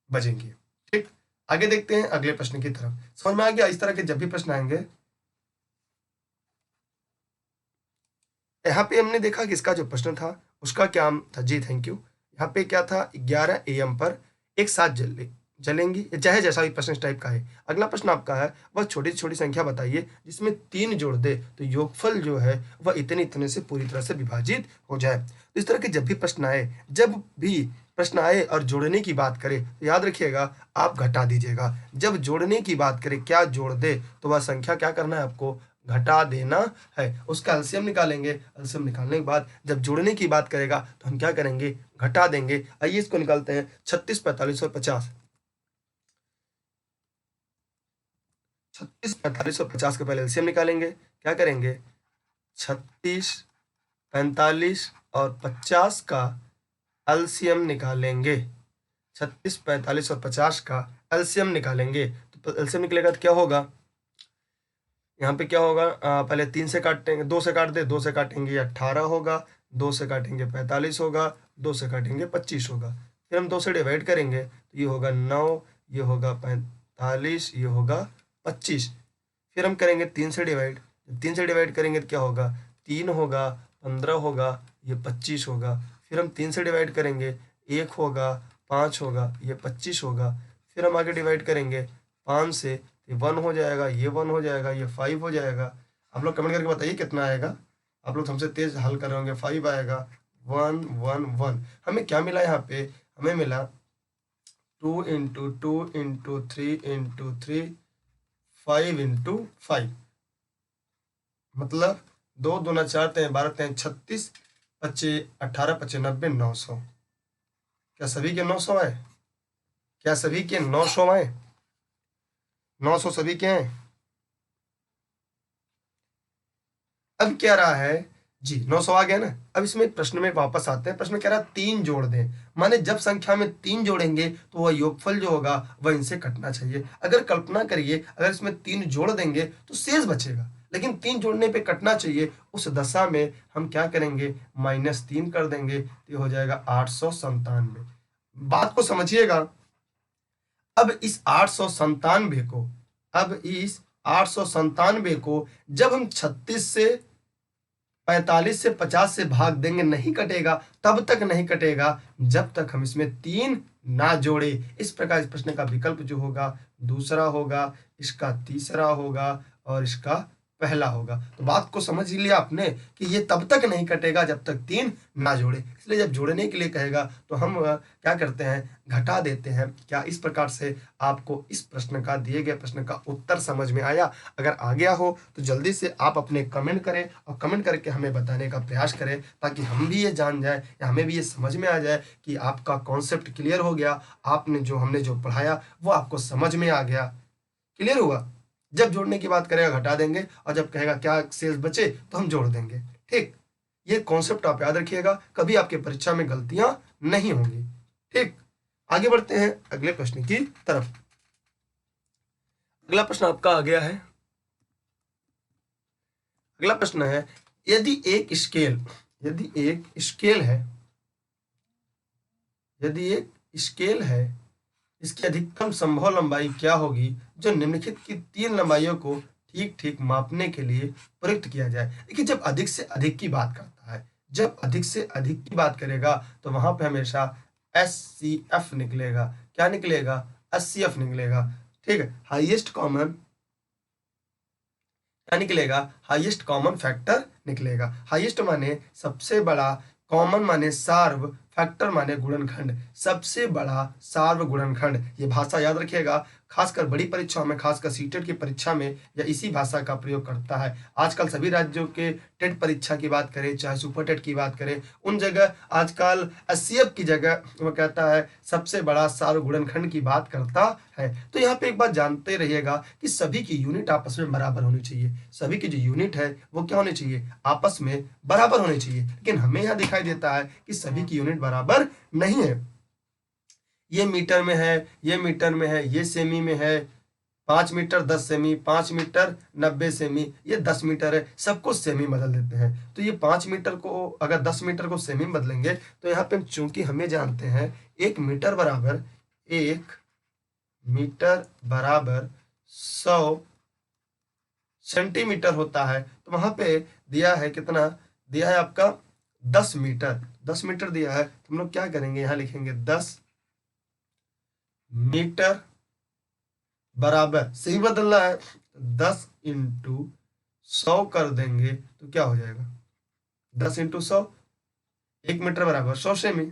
[SPEAKER 1] बजेंगी। ठीक, आगे देखते हैं अगले प्रश्न की तरफ। समझ में आ गया? इस तरह के जब भी प्रश्न आएंगे, यहाँ पे हमने देखा कि इसका जो प्रश्न था उसका क्या था जी, थैंक यू। यहाँ पे क्या था, 11 AM पर एक साथ जलेंगी, चाहे जैसा भी प्रश्न इस टाइप का है। अगला प्रश्न आपका है वह छोटी छोटी संख्या बताइए जिसमें 3 जोड़ दे तो योगफल जो है वह इतने इतने से पूरी तरह से विभाजित हो जाए। तो इस तरह के जब भी प्रश्न आए, जब भी प्रश्न आए और जोड़ने की बात करें तो याद रखिएगा आप घटा दीजिएगा। जब जोड़ने की बात करें, क्या जोड़ दे, तो वह संख्या क्या करना है आपको, घटा देना है। उसका एलसीएम निकालेंगे। एलसीएम निकालने के बाद जब जोड़ने की बात करेगा तो हम क्या करेंगे, घटा देंगे। आइए इसको निकालते हैं। 36, 45 और 50। 36, 45 और 50 के पहले एलसीएम निकालेंगे। क्या करेंगे, 36, 45 और 50 का एलसीएम निकालेंगे। 36, 45 और 50 का एलसीएम निकालेंगे। तो एलसीएम निकलेगा तो क्या होगा, यहाँ पे क्या होगा, पहले 3 से काटेंगे, 2 से काट दे, 2 से काटेंगे 18 होगा, 2 से काटेंगे 45 होगा, 2 से काटेंगे 25 होगा। फिर हम 2 से डिवाइड करेंगे तो ये होगा 9, ये होगा 45, ये होगा 25। फिर हम करेंगे 3 से डिवाइड। 3 से डिवाइड करेंगे तो क्या होगा, 3 होगा, 15 होगा, ये 25 होगा। फिर हम 3 से डिवाइड करेंगे, 1 होगा, 5 होगा, ये 25 होगा। फिर हम आगे डिवाइड करेंगे 5 से, ये 1 हो जाएगा, ये 1 हो जाएगा, ये 5 हो जाएगा। आप लोग कमेंट करके बताइए कितना आएगा। आप लोग हमसे तेज हल कर रहे होंगे। 5 आएगा, 1 1 1। हमें क्या मिला यहाँ पे, हमें मिला 2 × 2 × 3 × 3 5 × 5, मतलब 2 दूना 4 3 12 3 36 25 18 25 90 900। क्या सभी के 900 आए? क्या सभी के 900 आए? 900 सभी के हैं। अब क्या रहा है जी, 900 आ गया ना। अब इसमें प्रश्न में वापस आते हैं। प्रश्न में कह रहा है 3 जोड़ दें, माने जब संख्या में 3 जोड़ेंगे तो वह योगफल जो होगा वह इनसे कटना चाहिए। अगर कल्पना करिए, अगर इसमें 3 जोड़ देंगे तो शेष बचेगा, लेकिन 3 जोड़ने पे कटना चाहिए। उस दशा में हम क्या करेंगे, -3 कर देंगे तो ये हो जाएगा 897। बात को समझिएगा। अब इस 897 को, अब इस 897 को जब हम 36 से 45 से 50 से भाग देंगे, नहीं कटेगा। तब तक नहीं कटेगा जब तक हम इसमें 3 ना जोड़े। इस प्रकार इस प्रश्न का विकल्प जो होगा दूसरा होगा, इसका तीसरा होगा और इसका पहला होगा। तो बात को समझ लिया आपने कि ये तब तक नहीं कटेगा जब तक 3 ना जोड़े। इसलिए जब जोड़ने के लिए कहेगा तो हम क्या करते हैं, घटा देते हैं। क्या इस प्रकार से आपको इस प्रश्न का, दिए गए प्रश्न का उत्तर समझ में आया? अगर आ गया हो तो जल्दी से आप अपने कमेंट करें और कमेंट करके हमें बताने का प्रयास करें, ताकि हम भी ये जान जाए या हमें भी ये समझ में आ जाए कि आपका कॉन्सेप्ट क्लियर हो गया। आपने जो, हमने जो पढ़ाया वो आपको समझ में आ गया। क्लियर हुआ? जब जोड़ने की बात करेगा घटा देंगे और जब कहेगा क्या शेष बचे तो हम जोड़ देंगे। ठीक, ये कॉन्सेप्ट आप याद रखिएगा, कभी आपके परीक्षा में गलतियां नहीं होंगी। ठीक, आगे बढ़ते हैं अगले प्रश्न की तरफ। अगला प्रश्न आपका आ गया है। अगला प्रश्न है, यदि एक स्केल, यदि एक स्केल है, यदि एक स्केल है इसकी अधिकतम संभव लंबाई क्या होगी जो निम्नलिखित की 3 लंबाइयों को ठीक ठीक मापने के लिए प्रयुक्त किया जाए। देखिए, जब अधिक से अधिक की बात करता है, जब अधिक से अधिक की बात करेगा तो वहां पे हमेशा SCF निकलेगा। क्या निकलेगा? SCF निकलेगा। ठीक है, हाईएस्ट कॉमन क्या निकलेगा? हाईएस्ट कॉमन फैक्टर निकलेगा। हाईएस्ट माने सबसे बड़ा, कॉमन माने सार्व, फैक्टर माने गुणनखंड, सबसे बड़ा सार्व गुणनखंड। ये भाषा याद रखिएगा, खासकर बड़ी परीक्षाओं में, खासकर सीटेट की परीक्षा में यह इसी भाषा का प्रयोग करता है। आजकल सभी राज्यों के टेट परीक्षा की बात करें, चाहे सुपर टेट की बात करें, उन जगह आजकल SCF की जगह वो कहता है सबसे बड़ा सार्व गुणनखंड की बात करता है। तो यहाँ पे एक बात जानते रहिएगा कि सभी की यूनिट आपस में बराबर होनी चाहिए। सभी की जो यूनिट है वो क्या होनी चाहिए? आपस में बराबर होनी चाहिए। लेकिन हमें यहाँ दिखाई देता है कि सभी की यूनिट बराबर नहीं है। ये मीटर में है, ये मीटर में है, ये सेमी में है। 5 मीटर 10 सेमी, 5 मीटर 90 सेमी, ये 10 मीटर है। सबको सेमी बदल देते हैं। तो ये 5 मीटर को अगर 10 मीटर को सेमी बदलेंगे तो यहाँ पे चूंकि हमें जानते हैं 1 मीटर बराबर 100 सेंटीमीटर होता है। तो वहां पे दिया है कितना? दिया है आपका 10 मीटर। 10 मीटर दिया है तो हम लोग क्या करेंगे? यहाँ लिखेंगे 10 मीटर बराबर, सही बदलना है, 10 इंटू 100 कर देंगे तो क्या हो जाएगा? 10 इंटू 100, 1 मीटर बराबर 100 सेमी।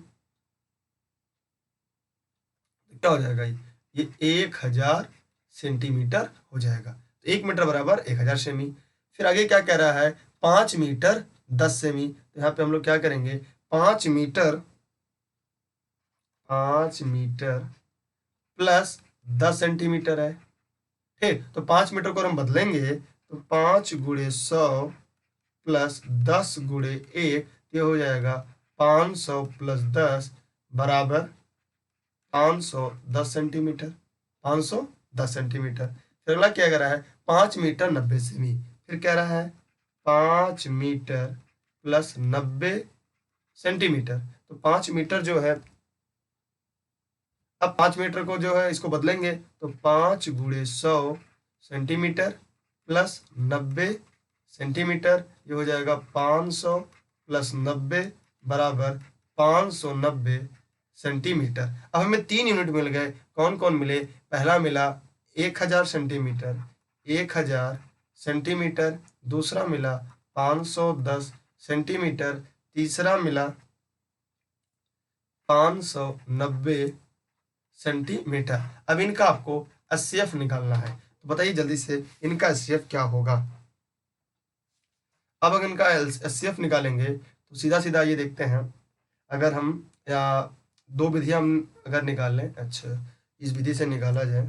[SPEAKER 1] क्या हो जाएगा? ये 1000 सेंटीमीटर हो जाएगा। तो 1 मीटर बराबर 1000 सेमी। फिर आगे क्या कह रहा है? 5 मीटर 10 सेमी। तो यहाँ पे हम लोग क्या करेंगे? 5 मीटर प्लस 10 सेंटीमीटर है। ठीक, तो 5 मीटर को हम बदलेंगे तो 5 गुणे 100 प्लस 10 गुणे 1, ये हो जाएगा 500 प्लस 10 बराबर 510 सेंटीमीटर। 510 सेंटीमीटर। फिर अगला क्या कह रहा है? 5 मीटर 90 सेमी। फिर कह रहा है 5 मीटर प्लस 90 सेंटीमीटर। तो 5 मीटर जो है, अब 5 मीटर को जो है इसको बदलेंगे तो 5 गुणे 100 सेंटीमीटर प्लस 90 सेंटीमीटर, ये हो जाएगा 500 प्लस 90 बराबर 590 सेंटीमीटर। अब हमें 3 यूनिट मिल गए। कौन कौन मिले? पहला मिला 1000 सेंटीमीटर, 1000 सेंटीमीटर। दूसरा मिला 510 सेंटीमीटर। तीसरा मिला 590 सेंटीमीटर। अब इनका आपको SCF निकालना है। तो बताइए जल्दी से इनका SCF क्या होगा? अब अगर इनका SCF निकालेंगे तो सीधा सीधा ये देखते हैं, अगर हम या दो विधियां हम अगर निकाल लें, अच्छा इस विधि से निकाला जाए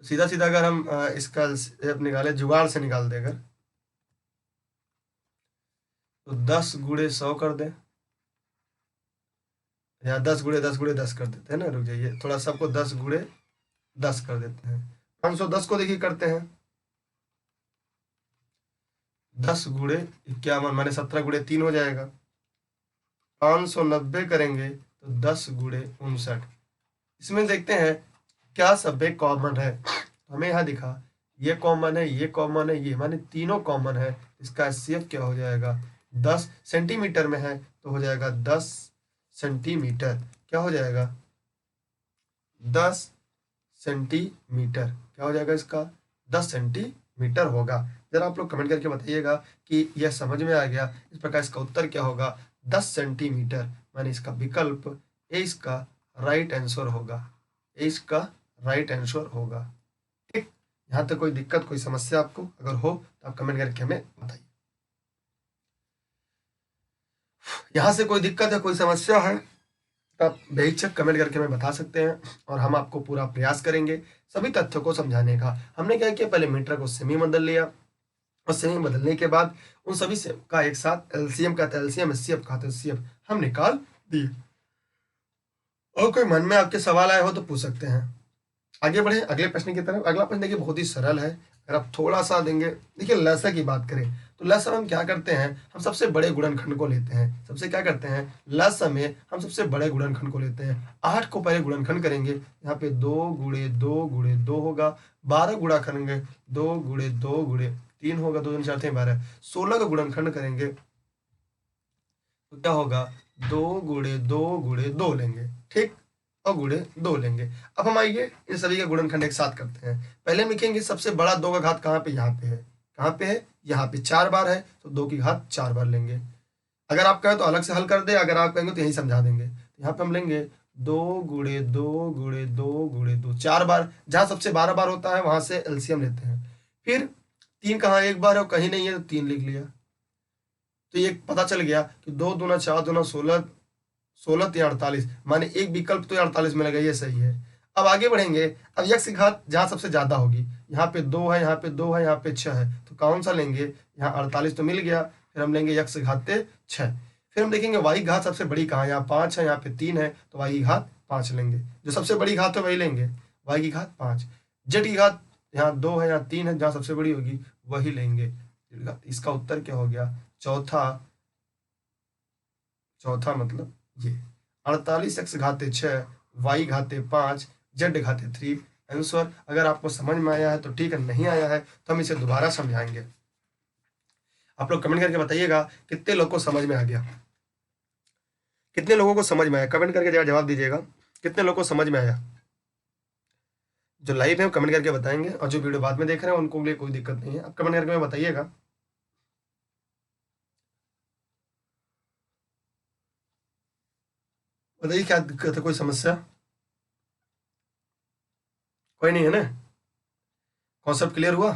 [SPEAKER 1] तो सीधा सीधा अगर हम इसका SCF निकाले, जुगाड़ से निकाल दे अगर, तो 10 गुणे 100 कर दें, या 10 गुणे 10 गुणे 10 कर देते हैं ना। रुक जाइए, थोड़ा सबको 10 गुणे 10 कर देते हैं। 510 को देखिए करते हैं, 10 गुणे 51 माने 17 गुणे 3 हो जाएगा। 590 करेंगे तो 10 गुणे 59। इसमें देखते हैं क्या सब एक कॉमन है। हमें यहाँ दिखा ये कॉमन है, ये कॉमन है, ये माने तीनों कॉमन है। इसका SCF क्या हो जाएगा? 10 सेंटीमीटर में है तो हो जाएगा 10 सेंटीमीटर। क्या हो जाएगा? 10 सेंटीमीटर। क्या हो जाएगा इसका? 10 सेंटीमीटर होगा। जरा आप लोग कमेंट करके बताइएगा कि यह समझ में आ गया। इस प्रकार इसका उत्तर क्या होगा? 10 सेंटीमीटर। माने इसका विकल्प ए इसका राइट आंसर होगा। ए इसका राइट आंसर होगा। ठीक, यहाँ तक कोई दिक्कत, कोई समस्या आपको अगर हो तो आप कमेंट करके हमें बताइए। यहाँ से कोई दिक्कत है, कोई समस्या है तो आप बेहिचक कमेंट करके हमें बता सकते हैं और हम आपको पूरा प्रयास करेंगे सभी तथ्यों को समझाने का। हमने क्या किया? पहले मीटर को सेमी बदल लिया और सेमी बदलने के बाद उन सभी से का एक साथ LCM का LCM, SCF का SCF हम निकाल दिए। और कोई मन में आपके सवाल आए हो तो पूछ सकते हैं। आगे बढ़े अगले प्रश्न की तरफ। अगला प्रश्न देखिए बहुत ही सरल है। अगर आप थोड़ा सा देंगे, देखिए लसा की बात करें तो लस में हम क्या करते हैं, हम सबसे बड़े गुणनखंड को लेते हैं। सबसे क्या करते हैं, लस में हम सबसे बड़े गुणनखंड को लेते हैं। 8 को पहले गुणनखंड करेंगे, यहाँ पे 2 गुणे 2 गुणे 2 होगा। 12 गुणा करेंगे, 2 गुणे 2 गुणे 3 होगा, 2 दूनी 4 थे 12। 16 का गुणनखंड करेंगे तो क्या होगा, 2 गुणे 2 गुणे 2 लेंगे, ठीक, और गुणे 2 लेंगे। अब हम आइए इन सभी का गुणनखंड एक साथ करते हैं। पहले हम लिखेंगे सबसे बड़ा 2 का घात कहाँ पे, यहाँ पे है। कहाँ पे है, यहाँ पे 4 बार है, तो 2 की घात 4 बार लेंगे। अगर आप कहें तो अलग से हल कर दे, अगर आप कहेंगे तो यही समझा देंगे। तो यहाँ पे हम लेंगे 2 गुणे 2 गुणे 2 गुणे 2, 4 बार। जहाँ सबसे 12 बार होता है वहां से एलसीएम लेते हैं। फिर 3 कहाँ एक बार है और कहीं नहीं है, तो 3 लिख लिया। तो ये पता चल गया कि 2 दूना 4 दूना 16, 16 3 48, माने एक विकल्प तो 48 में लगा, ये सही है। अब आगे बढ़ेंगे। अब यक्ष की घात जहाँ सबसे ज्यादा होगी, यहाँ पे 2 है, यहाँ पे 2 है, यहाँ पे 6 है, तो कौन सा लेंगे, यहाँ 48 तो मिल गया। फिर हम लेंगे यक्ष घाते 6। फिर हम देखेंगे वाई घात सबसे बड़ी कहाँ है, यहाँ 5 है, यहाँ पे 3 है, तो वाई की घात 5 लेंगे। जो सबसे बड़ी घात है वही लेंगे, वाई की घात 5। जेड की घात यहाँ 2 है, यहाँ 3 है, जहाँ सबसे बड़ी होगी वही लेंगे। इसका उत्तर क्या हो गया, चौथा। चौथा मतलब ये 48 एक्स घाते 6, वाई घाते 5, जेड घाते 3 आंसर। अगर आपको समझ में आया है तो ठीक है, नहीं आया है तो हम इसे दोबारा समझाएंगे। आप लोग कमेंट करके बताइएगा कितने लोग को समझ में आ गया, कितने लोगों को समझ में आया, कमेंट करके जवाब दीजिएगा कितने लोगों को समझ में आया। जो लाइव है वो कमेंट करके बताएंगे, और जो वीडियो बाद में देख रहे हैं उनको लिए कोई दिक्कत नहीं है, आप कमेंट करके बताइएगा। बताइए क्या दिक्कत है, कोई समस्या, कोई नहीं है ना, कॉन्सेप्ट क्लियर हुआ,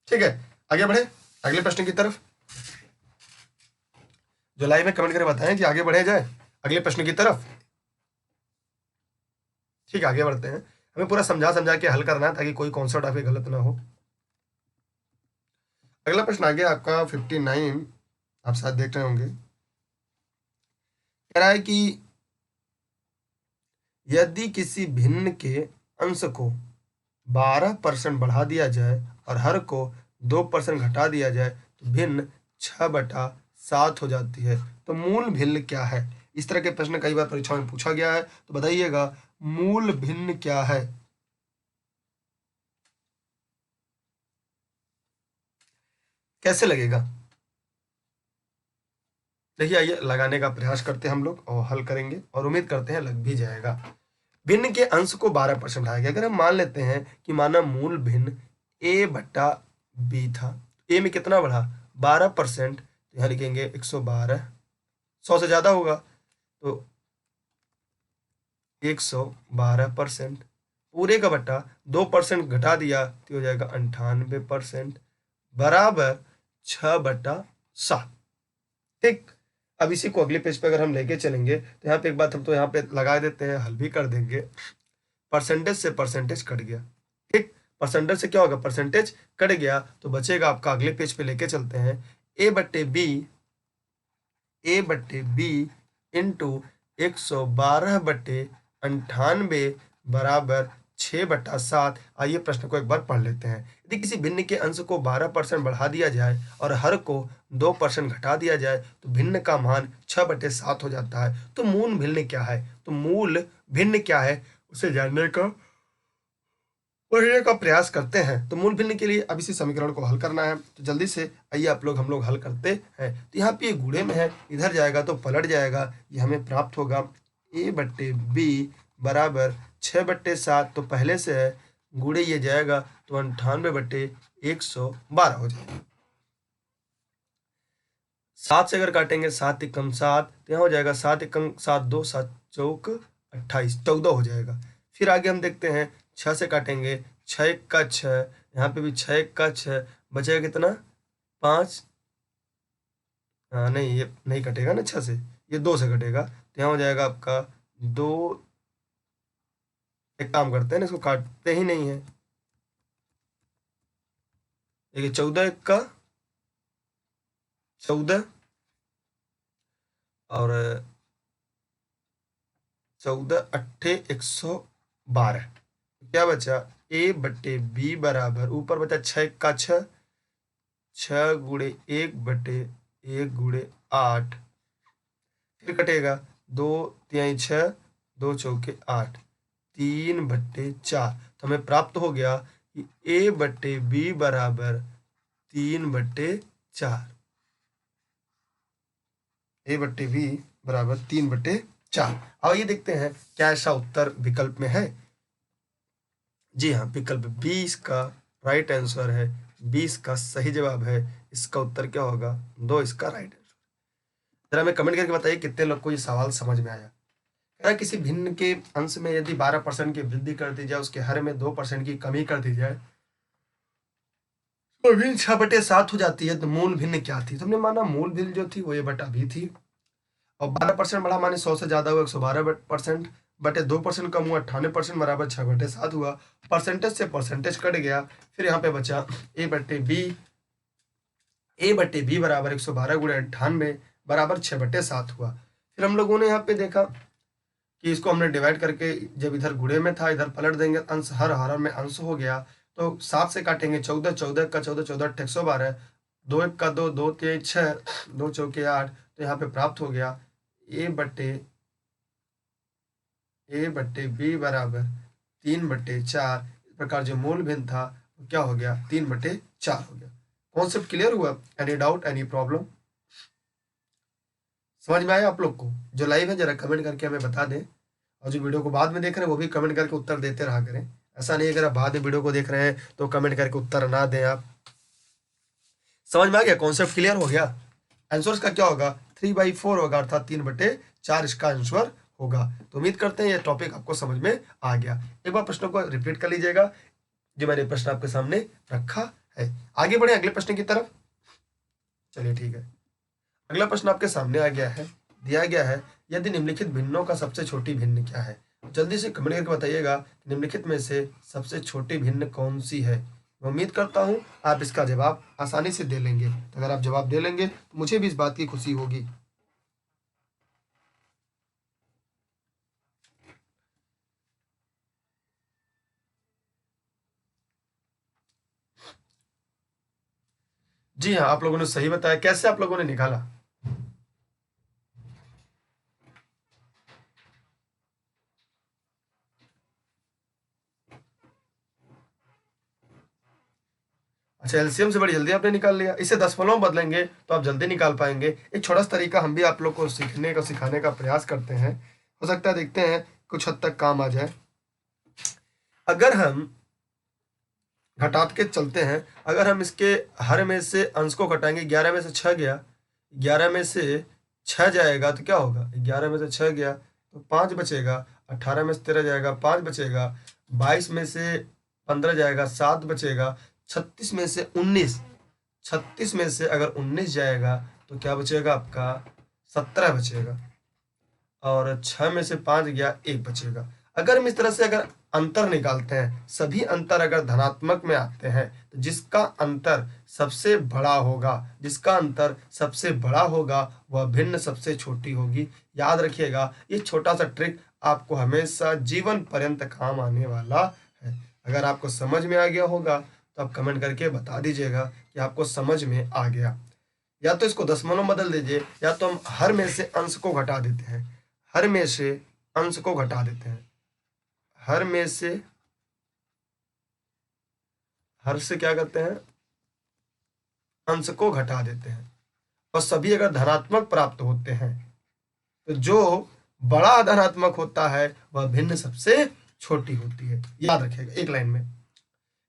[SPEAKER 1] ठीक है। आगे बढ़े अगले प्रश्न की तरफ। जो लाइव में कमेंट करके बताएं कि आगे बढ़े जाए अगले प्रश्न की तरफ। ठीक है, आगे बढ़ते हैं। हमें पूरा समझा समझा के हल करना है ताकि कोई कॉन्सेप्ट आपके गलत ना हो। अगला प्रश्न आ गया आपका 59, आप शायद देख रहे होंगे। कह रहा है कि यदि किसी भिन्न के अंश को 12% बढ़ा दिया जाए और हर को 2% घटा दिया जाए तो भिन्न 6/7 हो जाती है, तो मूल भिन्न क्या है। इस तरह के प्रश्न कई बार परीक्षा में पूछा गया है, तो बताइएगा मूल भिन्न क्या है। कैसे लगेगा, देखिए आइए लगाने का प्रयास करते हैं हम लोग और हल करेंगे, और उम्मीद करते हैं लग भी जाएगा। भिन्न के अंश को 12% बढ़ाया गया। अगर हम मान लेते हैं कि माना मूल भिन्न a/b था, a में कितना बढ़ा 12%, तो यहाँ लिखेंगे 112, 100 से ज्यादा होगा तो 112%, पूरे का बट्टा 2% घटा दिया तो हो जाएगा 98%, बराबर 6/7। ठीक, अब इसी को अगले पेज पे अगर हम लेके चलेंगे तो यहाँ पे एक बात हम तो यहाँ पे लगा देते हैं, हल भी कर देंगे। परसेंटेज से परसेंटेज कट गया, ठीक, परसेंटेज से क्या होगा, परसेंटेज कट गया, तो बचेगा आपका, अगले पेज पे लेके चलते हैं, a/b इंटू 112/98 बराबर 6/7। आइए प्रश्न को एक बार पढ़ लेते हैं। यदि किसी भिन्न के अंश को 12% बढ़ा दिया जाए और हर को 2% घटा दिया जाए तो भिन्न का मान 6/7 हो जाता है, तो मूल भिन्न क्या है। तो मूल भिन्न क्या है उसे जानने का पढ़ने का प्रयास करते हैं। तो मूल भिन्न के लिए अब इसी समीकरण को हल करना है, तो जल्दी से आइए हम लोग हल करते हैं। तो यहाँ पे ये गुणे में है, इधर जाएगा तो पलट जाएगा, ये हमें प्राप्त होगा a/b बराबर 6/7, तो पहले से है, गुणे ये जाएगा तो 98/112 हो जाएगा। 7 से अगर काटेंगे 7 एकम 7, तो यहाँ हो जाएगा 7 एकम 7 2 7 चौक 28, 14 हो जाएगा। फिर आगे हम देखते हैं 6 से काटेंगे, 6 1 का 6, यहाँ पे भी 6 1 का 6, बचेगा कितना 5, हाँ नहीं ये नहीं कटेगा ना 6 से, ये 2 से कटेगा, तो यहाँ हो जाएगा आपका 2। एक काम करते हैं ना, इसको काटते ही नहीं है, देखिए 14 1 का 14 और 14 8 112, क्या बचा ए बटे बी बराबर ऊपर बचा 6 का 6, 6 गुणे 1/1/8, फिर कटेगा 2 तिहाई 6, 2 चौके 8, 3/4। तो हमें प्राप्त हो गया कि ए बटे बी बराबर 3/4। ए बटे बी बराबर 3/4। अब ये देखते हैं क्या ऐसा उत्तर विकल्प में है। जी हाँ, विकल्प 20 का राइट आंसर है, 20 का सही जवाब है। इसका उत्तर क्या होगा? 2 इसका राइट आंसर। जरा हमें कमेंट करके बताइए कितने लोग को ये सवाल समझ में आया। कह रहा किसी भिन्न के अंश में यदि 12% की वृद्धि कर दी जाए, उसके हर में 2% की कमी कर दी जाए तो भिन्न 6/7 हो जाती है। तो मूल भिन्न क्या थी? तो हमने माना मूल भिन्न जो थी वो ये बटा बी थी, और 12% बढ़ा माने 100 से ज्यादा हुआ 112% बटे 2% कम हुआ 98% बराबर 6/7 हुआ। परसेंटेज से परसेंटेज कट गया, फिर यहाँ पे बचा ए बटे बी बराबर 112 गुणे 98 बराबर 6/7 हुआ। फिर हम लोगों ने यहाँ पे देखा कि इसको हमने डिवाइड करके, जब इधर गुणे में था इधर पलट देंगे, अंश हर में अंश हो गया। तो 7 से काटेंगे 14, 14 का 14, 14 112, 2 1 का 2, 2 3 6, 2 चौके 8। तो यहाँ पे प्राप्त हो गया ए बटे बी बराबर 3/4। इस प्रकार जो मूल भिन्न था वो क्या हो गया? 3/4 हो गया। कॉन्सेप्ट क्लियर हुआ? Any doubt, any problem? समझ में आया आप लोग को? जो लाइव है जरा कमेंट करके हमें बता दें, और जो वीडियो को बाद में देख रहे हैं वो भी कमेंट करके उत्तर देते रहा करें। ऐसा नहीं अगर आप बाद में वीडियो को देख रहे हैं तो कमेंट करके उत्तर ना दें आप। समझ में आ गया? कॉन्सेप्ट क्लियर हो गया? आंसर का क्या होगा? 3/4 होगा, अर्थात 3/4 इसका आंसर होगा। तो उम्मीद करते हैं ये टॉपिक आपको समझ में आ गया। एक बार प्रश्नों को रिपीट कर लीजिएगा जो मैंने प्रश्न आपके सामने रखा है। आगे बढ़े अगले प्रश्न की तरफ। चलिए ठीक है, अगला प्रश्न आपके सामने आ गया है, दिया गया है यदि निम्नलिखित भिन्नों का सबसे छोटी भिन्न क्या है? जल्दी से कमेंट करके बताइएगा निम्नलिखित में से सबसे छोटी भिन्न कौन सी है। मैं उम्मीद करता हूं आप इसका जवाब आसानी से दे लेंगे। तो अगर आप जवाब दे लेंगे तो मुझे भी इस बात की खुशी होगी। जी हाँ, आप लोगों ने सही बताया। कैसे आप लोगों ने निकाला? अच्छा, एलसीएम से बड़ी जल्दी आपने निकाल लिया। इसे दशमलव में बदलेंगे तो आप जल्दी निकाल पाएंगे। एक छोटा सा तरीका हम भी आप लोग को सिखाने का प्रयास करते हैं, हो सकता है देखते हैं कुछ हद तक काम आ जाए। अगर हम घटात के चलते हैं, अगर हम इसके हर में से अंश को घटाएंगे, 11 में से 6 गया, 11 में से 6 जाएगा तो क्या होगा? 11 में से 6 गया तो 5 बचेगा, 18 में से 13 जाएगा 5 बचेगा, 22 में से 15 जाएगा 7 बचेगा, 36 में से 19, 36 में से अगर 19 जाएगा तो क्या बचेगा आपका? 17 बचेगा, और 6 में से 5 गया 1 बचेगा। अगर हम इस तरह से अगर अंतर निकालते हैं, सभी अंतर अगर धनात्मक में आते हैं तो जिसका अंतर सबसे बड़ा होगा वह भिन्न सबसे छोटी होगी। याद रखिएगा, ये छोटा सा ट्रिक आपको हमेशा जीवन पर्यंत काम आने वाला है। अगर आपको समझ में आ गया होगा तो आप कमेंट करके बता दीजिएगा कि आपको समझ में आ गया। या तो इसको दशमलव में बदल दीजिए, या तो हम हर में से अंश को घटा देते हैं, हर में से अंश को घटा देते हैं, हर में से हर से क्या करते हैं? अंश को घटा देते हैं, और सभी अगर धनात्मक प्राप्त होते हैं तो जो बड़ा धनात्मक होता है वह भिन्न सबसे छोटी होती है। याद रखिएगा एक लाइन में,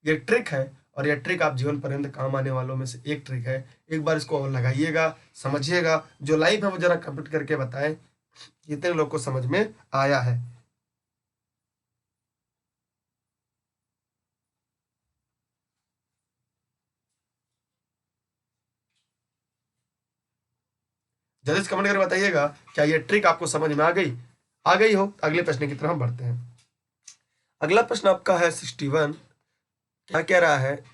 [SPEAKER 1] ये ट्रिक है, और यह ट्रिक आप जीवन पर्यंत काम आने वालों में से एक ट्रिक है। एक बार इसको और लगाइएगा, समझिएगा। जो लाइव है वो जरा कमेंट करके बताएं कितने लोग को समझ में आया है। जल्दी से कमेंट करके बताइएगा क्या ये ट्रिक आपको समझ में आ गई हो। अगले प्रश्न की तरफ हम बढ़ते हैं। अगला प्रश्न आपका है 61। क्या कह रहा है?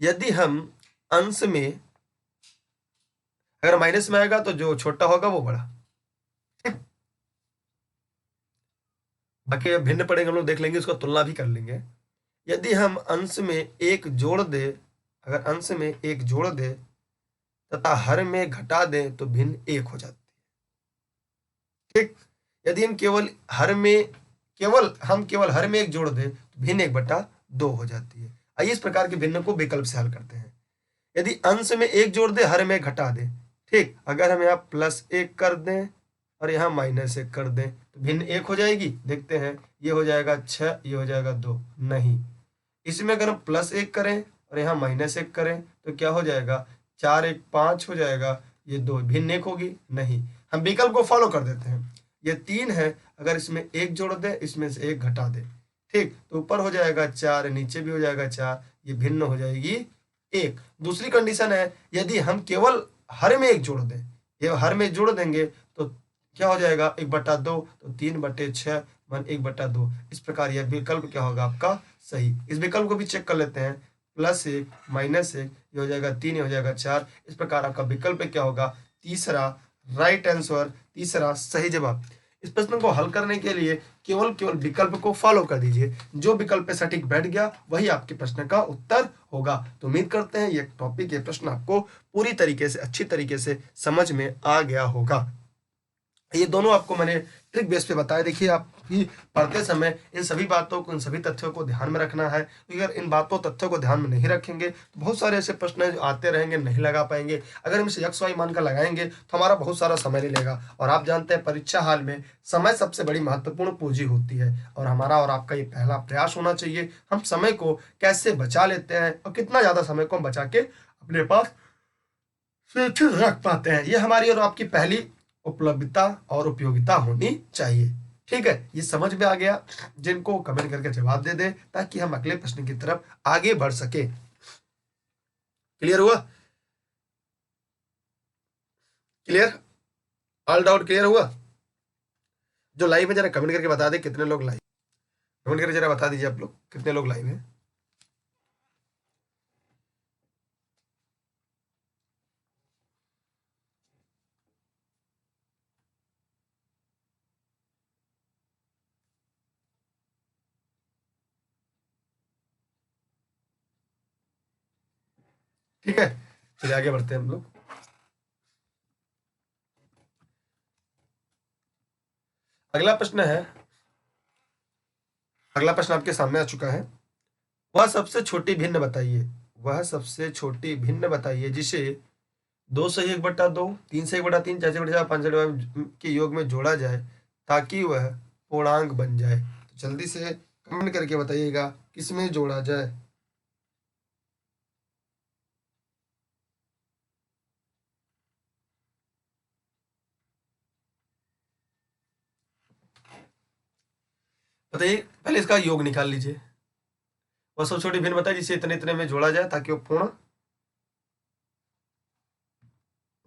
[SPEAKER 1] यदि हम अंश में अगर माइनस में आएगा तो जो छोटा होगा वो बड़ा। बाकी भिन्न पड़ेंगे, हम लोग देख लेंगे, उसका तुलना भी कर लेंगे। यदि हम अंश में एक जोड़ दे, अगर अंश में एक जोड़ दे तथा हर में घटा दें तो भिन्न एक हो जाती है। ठीक, यदि हम केवल हर में एक जोड़ दें तो भिन्न 1/2 हो जाती है। आइए इस प्रकार के भिन्न को विकल्प से हल करते हैं। यदि अंश में एक जोड़ दे, हर में घटा दे, ठीक, अगर हम यहाँ +1 कर दें और यहाँ -1 कर दें तो भिन्न 1 हो जाएगी। देखते हैं, ये हो जाएगा 6, ये हो जाएगा 2। नहीं, इसमें अगर हम +1 करें और यहाँ -1 करें तो क्या हो जाएगा, 4 1 5 हो जाएगा, ये 2 भिन्न 1 होगी। नहीं, हम विकल्प को फॉलो कर देते हैं। ये 3 है, अगर इसमें 1 जोड़ दे, इसमें से 1 घटा दे, ठीक, तो ऊपर हो जाएगा 4, नीचे भी हो जाएगा 4, ये भिन्न हो जाएगी 1। दूसरी कंडीशन है, यदि हम केवल हर में 1 जोड़ दें, ये हर में जोड़ देंगे तो क्या हो जाएगा, 1/2, तो 3/6 मन 1/2। इस प्रकार यह विकल्प क्या होगा आपका, सही। इस विकल्प को भी चेक कर लेते हैं, +1 -1, ये हो जाएगा 3, ये हो जाएगा 4। इस प्रकार आपका विकल्प क्या होगा, तीसरा राइट आंसर, तीसरा सही जवाब। इस प्रश्न को हल करने के लिए केवल विकल्प को फॉलो कर दीजिए, जो विकल्प पे सटीक बैठ गया वही आपके प्रश्न का उत्तर होगा। तो उम्मीद करते हैं ये टॉपिक, ये प्रश्न आपको पूरी तरीके से, अच्छी तरीके से समझ में आ गया होगा। ये दोनों आपको मैंने ट्रिक बेस पे बताया। देखिए, आप भी पढ़ते समय इन सभी बातों को, इन सभी तथ्यों को ध्यान में रखना है। तो अगर इन बातों तथ्यों को ध्यान में नहीं रखेंगे तो बहुत सारे ऐसे प्रश्न हैं जो आते रहेंगे, नहीं लगा पाएंगे। अगर हम इसे x y मान कर लगाएंगे तो हमारा बहुत सारा समय नहीं लेगा। और आप जानते हैं, परीक्षा हाल में समय सबसे बड़ी महत्वपूर्ण पूंजी होती है। और हमारा और आपका ये पहला प्रयास होना चाहिए, हम समय को कैसे बचा लेते हैं और कितना ज़्यादा समय को हम बचा के अपने पास सुरक्षित रख पाते हैं। ये हमारी और आपकी पहली उपलब्धता और उपयोगिता होनी चाहिए। ठीक है, ये समझ में आ गया? जिनको कमेंट करके जवाब दे दे ताकि हम अगले प्रश्न की तरफ आगे बढ़ सके। क्लियर हुआ? क्लियर? ऑल डाउट क्लियर हुआ? जो लाइव है जरा कमेंट करके बता दे कितने लोग लाइव, कमेंट करके जरा बता दीजिए आप लोग कितने लोग लाइव हैं। ठीक है, चलिए आगे बढ़ते हैं हम लोग। अगला प्रश्न है, अगला प्रश्न आपके सामने आ चुका है। वह सबसे छोटी भिन्न बताइए, वह सबसे छोटी भिन्न बताइए जिसे 2 से 1/2, 3 से 1/3, 4 से 1/4, 5 के योग में जोड़ा जाए ताकि वह पूर्णांक बन जाए। तो जल्दी से कमेंट करके बताइएगा किसमें जोड़ा जाए। बताइए, पहले इसका योग निकाल लीजिए। वह सबसे छोटी भिन्न बताइए जिसे इतने इतने में जोड़ा जाए ताकि वो पूर्ण,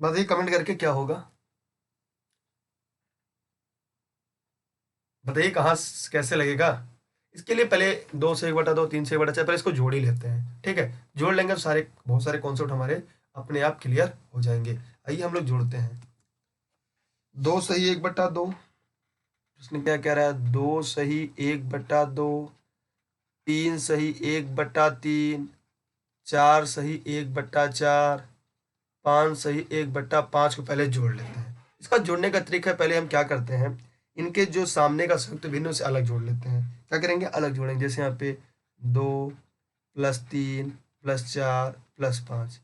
[SPEAKER 1] बताइए कमेंट करके क्या होगा, बताइए कहाँ कैसे लगेगा। इसके लिए पहले 2 से 1/2, 3 से 1/4, पहले इसको जोड़ ही लेते हैं। ठीक है, जोड़ लेंगे तो सारे बहुत सारे कॉन्सेप्ट हमारे अपने आप क्लियर हो जाएंगे। आइए हम लोग जोड़ते हैं। 2 सही 1/2, उसने क्या कह रहा है, 2 सही 1/2, 3 सही 1/3, 4 सही 1/4, 5 सही 1/5 को पहले जोड़ लेते हैं। इसका जोड़ने का तरीका है, पहले हम क्या करते हैं, इनके जो सामने का संयुक्त भिन्न से अलग जोड़ लेते हैं। क्या करेंगे, अलग जोड़ेंगे। जैसे यहाँ पे 2 + 3 + 4 + 5,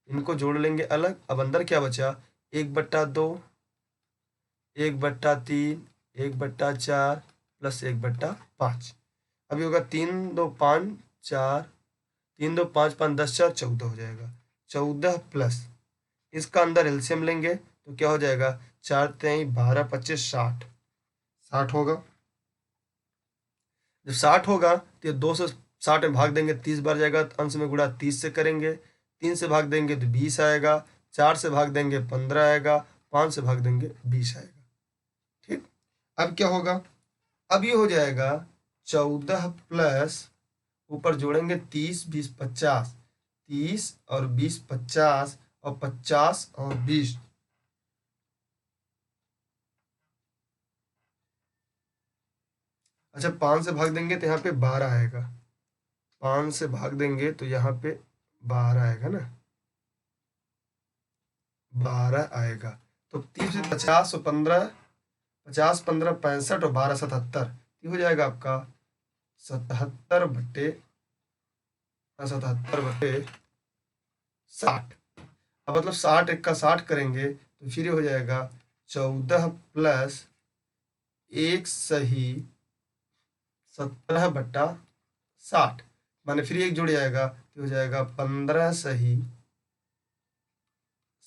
[SPEAKER 1] इनको जोड़ लेंगे अलग। अब अंदर क्या बचा, 1/2, 1/3, 1/4 + 1/5। अभी होगा 3 2 5 4, 3 2 5 5 10 4 14 हो जाएगा। 14 प्लस इसका अंदर एलसीएम लेंगे तो क्या हो जाएगा, 4 3 12 25 60, 60 होगा। जब 60 होगा तो ये 2 से 60 में भाग देंगे, 30 बार जाएगा, तो अंश में गुणा 30 से करेंगे। 3 से भाग देंगे तो 20 आएगा, 4 से भाग देंगे 15 आएगा, 5 से भाग देंगे 20 आएगा। ठीक, अब क्या होगा, अब ये हो जाएगा 14 प्लस, ऊपर जोड़ेंगे 30 20 50, 30 और 20 50, और 50 और 20, अच्छा 5 से भाग देंगे तो यहाँ पे 12 आएगा। 5 से भाग देंगे तो यहाँ पे 12 आएगा ना, 12 आएगा। तो 30 से 50 और 15, 50 15 65 और 12 77, ये हो जाएगा आपका 77 बटे 60। अब मतलब 60 एक का 60 करेंगे तो फिर ये हो जाएगा 14 प्लस 1 सही 17/60, माने फिर एक जुड़ जाएगा तो हो जाएगा 15 सही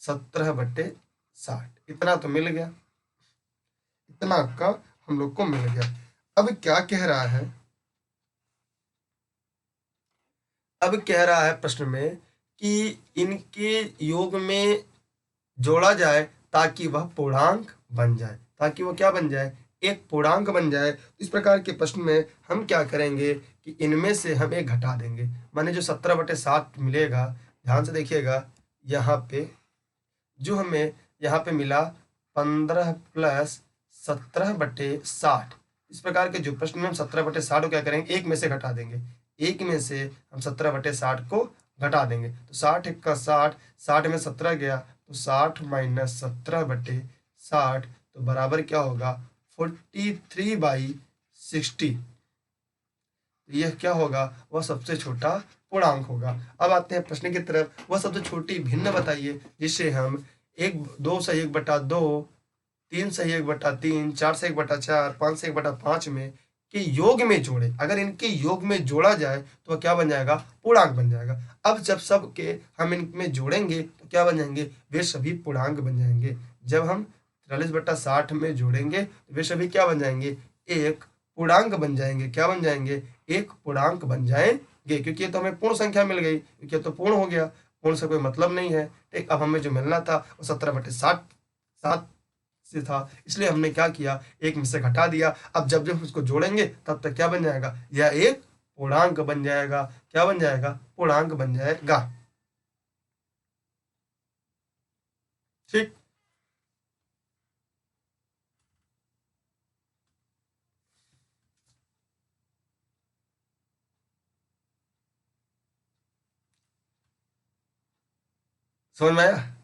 [SPEAKER 1] 17/60। इतना तो मिल गया, इतना का हम लोग को मिल गया। अब क्या कह रहा है, अब कह रहा है प्रश्न में कि इनके योग में जोड़ा जाए ताकि वह पूर्णांक बन जाए, ताकि वह क्या बन जाए, एक पूर्णांक बन जाए। इस प्रकार के प्रश्न में हम क्या करेंगे कि इनमें से हम एक घटा देंगे, माने जो 17/60 मिलेगा, ध्यान से देखिएगा, यहाँ पे जो हमें यहाँ पे मिला 15 प्लस 17/60। इस प्रकार के जो प्रश्न में हम 17/60 को क्या करेंगे, एक में से घटा देंगे, एक में से हम 17/60 को घटा देंगे। तो 60 एक का 60, 60 में 17 गया तो 60 माइनस 17/60, तो बराबर क्या होगा 43/60। यह क्या होगा, वह सबसे छोटा पूर्णांक होगा। अब आते हैं प्रश्न की तरफ, वह सबसे छोटी भिन्न बताइए जिससे हम 2 से 1/2, 3 से 1/3, 4 से 1/4, 5 से 1/5 में के योग में जोड़े। अगर इनके योग में जोड़ा जाए तो वह क्या बन जाएगा, पूर्णांक बन जाएगा। अब जब सब के हम इनमें जोड़ेंगे तो क्या बन जाएंगे, वे सभी पूर्णांक बन जाएंगे। जब हम 43/60 में जोड़ेंगे तो वे सभी क्या बन जाएंगे, एक पूर्णांक बन जाएंगे। क्या बन जाएंगे, एक पूर्णांक बन जाएंगे, क्योंकि ये तो हमें पूर्ण संख्या मिल गई, क्योंकि ये तो पूर्ण हो गया, पूर्ण से कोई मतलब नहीं है। ठीक, अब हमें जो मिलना था वो 17/60 से था, इसलिए हमने क्या किया, एक में से घटा दिया। अब जब जब उसको जोड़ेंगे तब तक क्या बन जाएगा, यह एक पूर्णांक बन जाएगा। क्या बन जाएगा, पूर्णांक बन जाएगा। ठीक, समझ में आया।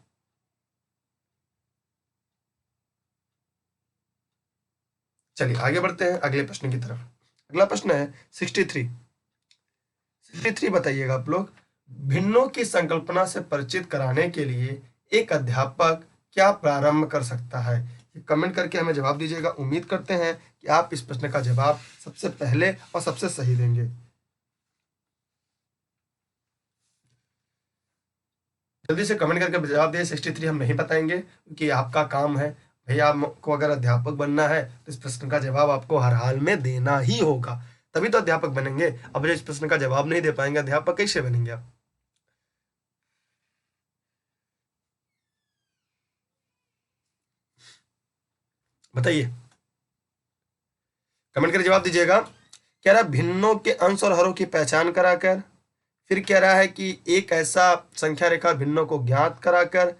[SPEAKER 1] चलिए आगे बढ़ते हैं अगले प्रश्न की तरफ। अगला प्रश्न है 63 बताइएगा आप लोग, भिन्नों की संकल्पना से परिचित कराने के लिए एक अध्यापक क्या प्रारंभ कर सकता है। कमेंट करके हमें जवाब दीजिएगा। उम्मीद करते हैं कि आप इस प्रश्न का जवाब सबसे पहले और सबसे सही देंगे। जल्दी से कमेंट करके जवाब दिए। 63 हम नहीं बताएंगे क्योंकि आपका काम है भैया, आपको अगर अध्यापक बनना है तो इस प्रश्न का जवाब आपको हर हाल में देना ही होगा, तभी तो अध्यापक बनेंगे। अब जो इस प्रश्न का जवाब नहीं दे पाएंगे, अध्यापक कैसे बनेंगे आप। बताइए, कमेंट करके जवाब दीजिएगा। कह रहा है भिन्नों के अंश और हरों की पहचान कराकर, फिर कह रहा है कि एक ऐसा संख्या रेखा भिन्नों को ज्ञात कराकर,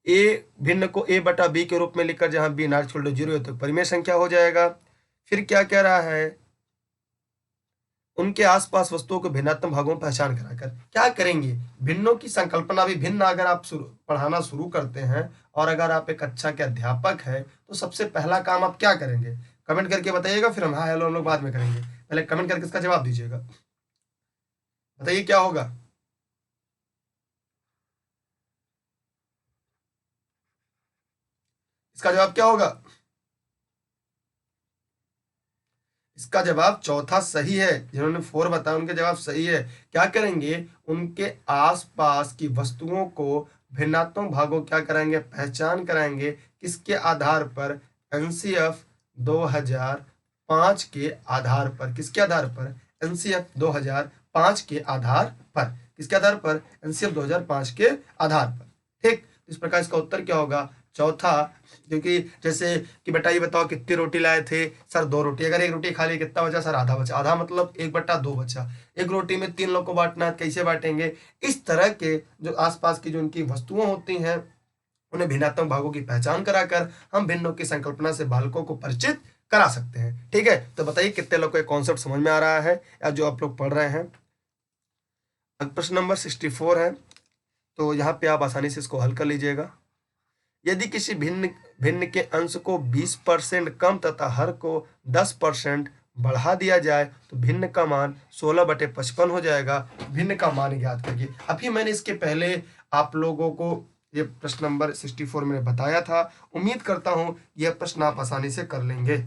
[SPEAKER 1] ए भिन्न को a/b के रूप में लिखकर जहां b ≠ 0 तो परिमेय संख्या हो जाएगा। फिर क्या कह रहा है, उनके आसपास वस्तुओं के भिन्नात्मक भागों में पहचान कराकर। क्या करेंगे, भिन्नों की संकल्पना भी भिन्न अगर आप पढ़ाना शुरू करते हैं और अगर आप एक अच्छा के अध्यापक है तो सबसे पहला काम आप क्या करेंगे, कमेंट करके बताइएगा। फिर हम हाँ हेलो हम लोग बाद में करेंगे, पहले कमेंट करके इसका जवाब दीजिएगा। बताइए क्या होगा। इसका जवाब क्या होगा, इसका जवाब चौथा सही है। जिन्होंने 4 बताया उनके जवाब सही है। क्या करेंगे, उनके आसपास की वस्तुओं को भिन्नात्मक भागों क्या कराएंगे, पहचान कराएंगे। किसके आधार पर, एनसीएफ 2005 के आधार पर। किसके आधार पर, एनसीएफ 2005 के आधार पर। किसके आधार पर, एनसीएफ 2005 के आधार पर। ठीक, इस प्रकार इसका उत्तर क्या होगा, चौथा। क्योंकि जैसे कि बेटा ये बताओ कितनी रोटी लाए थे, सर 2 रोटी। अगर एक रोटी खा ली कितना बचा, सर आधा बचा। आधा मतलब 1/2 बचा। एक रोटी में 3 लोग को बांटना है, कैसे बांटेंगे। इस तरह के जो आसपास की जो उनकी वस्तुएं होती हैं उन्हें भिन्नात्मक भागों की पहचान कराकर हम भिन्नों की संकल्पना से बालकों को परिचित करा सकते हैं। ठीक है, तो बताइए कितने लोग को एक कॉन्सेप्ट समझ में आ रहा है या जो आप लोग पढ़ रहे हैं। प्रश्न नंबर 64 है, तो यहाँ पे आप आसानी से इसको हल कर लीजिएगा। यदि किसी भिन्न भिन्न के अंश को 20% कम तथा हर को 10% बढ़ा दिया जाए तो भिन्न का मान 16/55 हो जाएगा। भिन्न का मान ज्ञात करिए। अभी मैंने इसके पहले आप लोगों को ये प्रश्न नंबर 64 मैंने बताया था। उम्मीद करता हूं यह प्रश्न आप आसानी से कर लेंगे।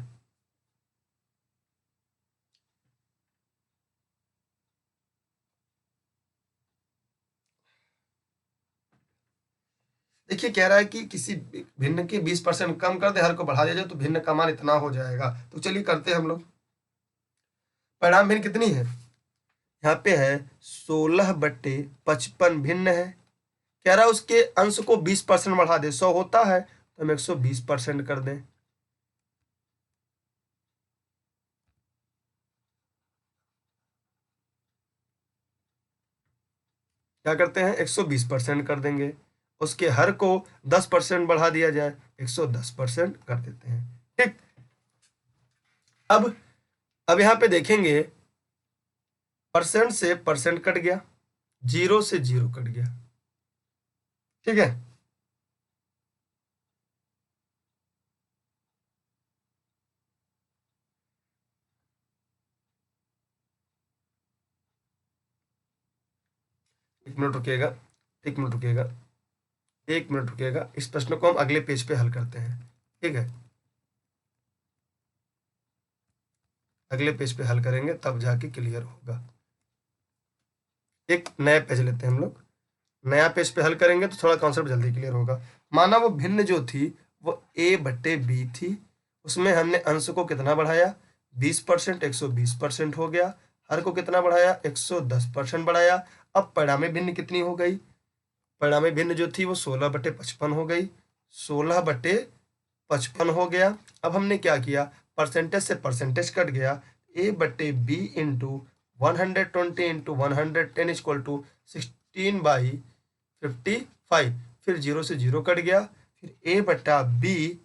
[SPEAKER 1] देखिए कह रहा है कि किसी भिन्न के 20% कम कर दे, हर को बढ़ा दिया जाए तो भिन्न का मान इतना हो जाएगा। तो चलिए करते हैं हम लोग। परिणाम भिन्न कितनी है? यहाँ पे है 16/55 भिन्न है। कह रहा है उसके अंश को 20% बढ़ा दे। 100 होता है तो हम 120% कर दें। क्या करते हैं? 120% कर देंगे। उसके हर को 10% बढ़ा दिया जाए, 110% कर देते हैं। ठीक। अब यहां पे देखेंगे, परसेंट से परसेंट कट गया, 0 से 0 कट गया। ठीक है। एक मिनट रुकिएगा, एक मिनट रुकिएगा, एक मिनट रुकिएगा। इस प्रश्न को हम अगले पेज पे हल करते हैं। ठीक है, अगले पेज पे हल करेंगे तब जाके क्लियर होगा। एक नया पेज लेते हैं हम लोग। नया पेज पे हल करेंगे तो थोड़ा कॉन्सेप्ट जल्दी क्लियर होगा। माना वो भिन्न जो थी वो a/b थी। उसमें हमने अंश को कितना बढ़ाया? 20%, 120% हो गया। हर को कितना बढ़ाया? 110% बढ़ाया। अब परिणामी भिन्न कितनी हो गई? परिणामी भिन्न जो थी वो 16/55 हो गई। 16/55 हो गया। अब हमने क्या किया? परसेंटेज से परसेंटेज कट गया। a/b into 120 into 110 equal to 16/55। फिर 0 से 0 कट गया। फिर a/b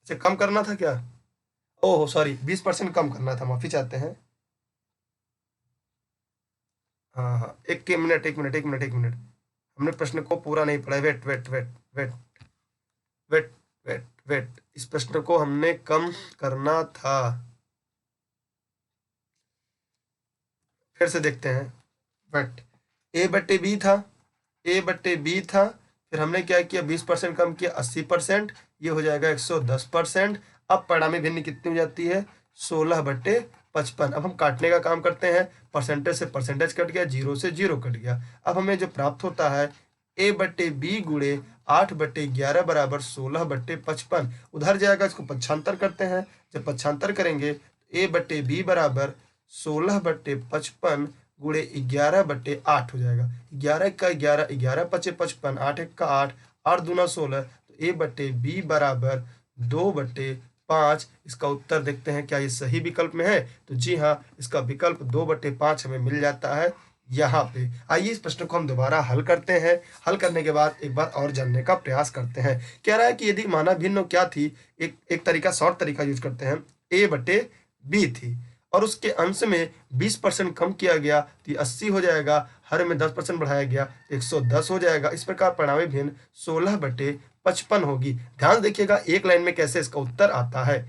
[SPEAKER 1] से कम करना था क्या? ओह सॉरी, 20% कम करना था, माफी चाहते हैं। हाँ हाँ, एक मिनट, एक मिनट, एक मिनट, एक मिनट। हमने प्रश्न को पूरा नहीं पढ़ा। Wait wait wait wait wait wait wait, इस प्रश्न को हमने कम करना था। फिर से देखते हैं। वेट, a/b था, a/b था। फिर हमने क्या किया? 20% कम किया, 80%। ये हो जाएगा 110%। अब परिणामी भिन्न कितनी हो जाती है? 16/55। अब हम काटने का काम करते हैं। परसेंटेज से परसेंटेज कट गया, 0 से 0 कट गया। अब हमें जो प्राप्त होता है a/b गुणे 8/11 बराबर 16/55। उधर जाएगा, इसको पक्षांतर करते हैं। जब पक्षांतर करेंगे a/b बराबर 16/55 गुणे 11/8 हो जाएगा। 11 का 11, 11×5=55, 8 का 8, 8 दूना 16। तो a/b बराबर 2/5। इसका उत्तर देखते हैं क्या ये सही विकल्प में है? तो जी हाँ, इसका विकल्प 2/5 हमें मिल जाता है यहाँ पे। आइए इस प्रश्न को हम दोबारा हल करते हैं। हल करने के बाद एक बार और जानने का प्रयास करते हैं। कह रहा है कि यदि माना भिन्न क्या थी, एक तरीका, शॉर्ट तरीका यूज करते हैं। a/b थी और उसके अंश में 20% कम किया गया तो 80 हो जाएगा। हर में 10% बढ़ाया गया, 110 हो जाएगा। इस प्रकार परिणामी भिन्न 16/55 होगी। ध्यान देखिएगा एक लाइन में कैसे इसका उत्तर आता है।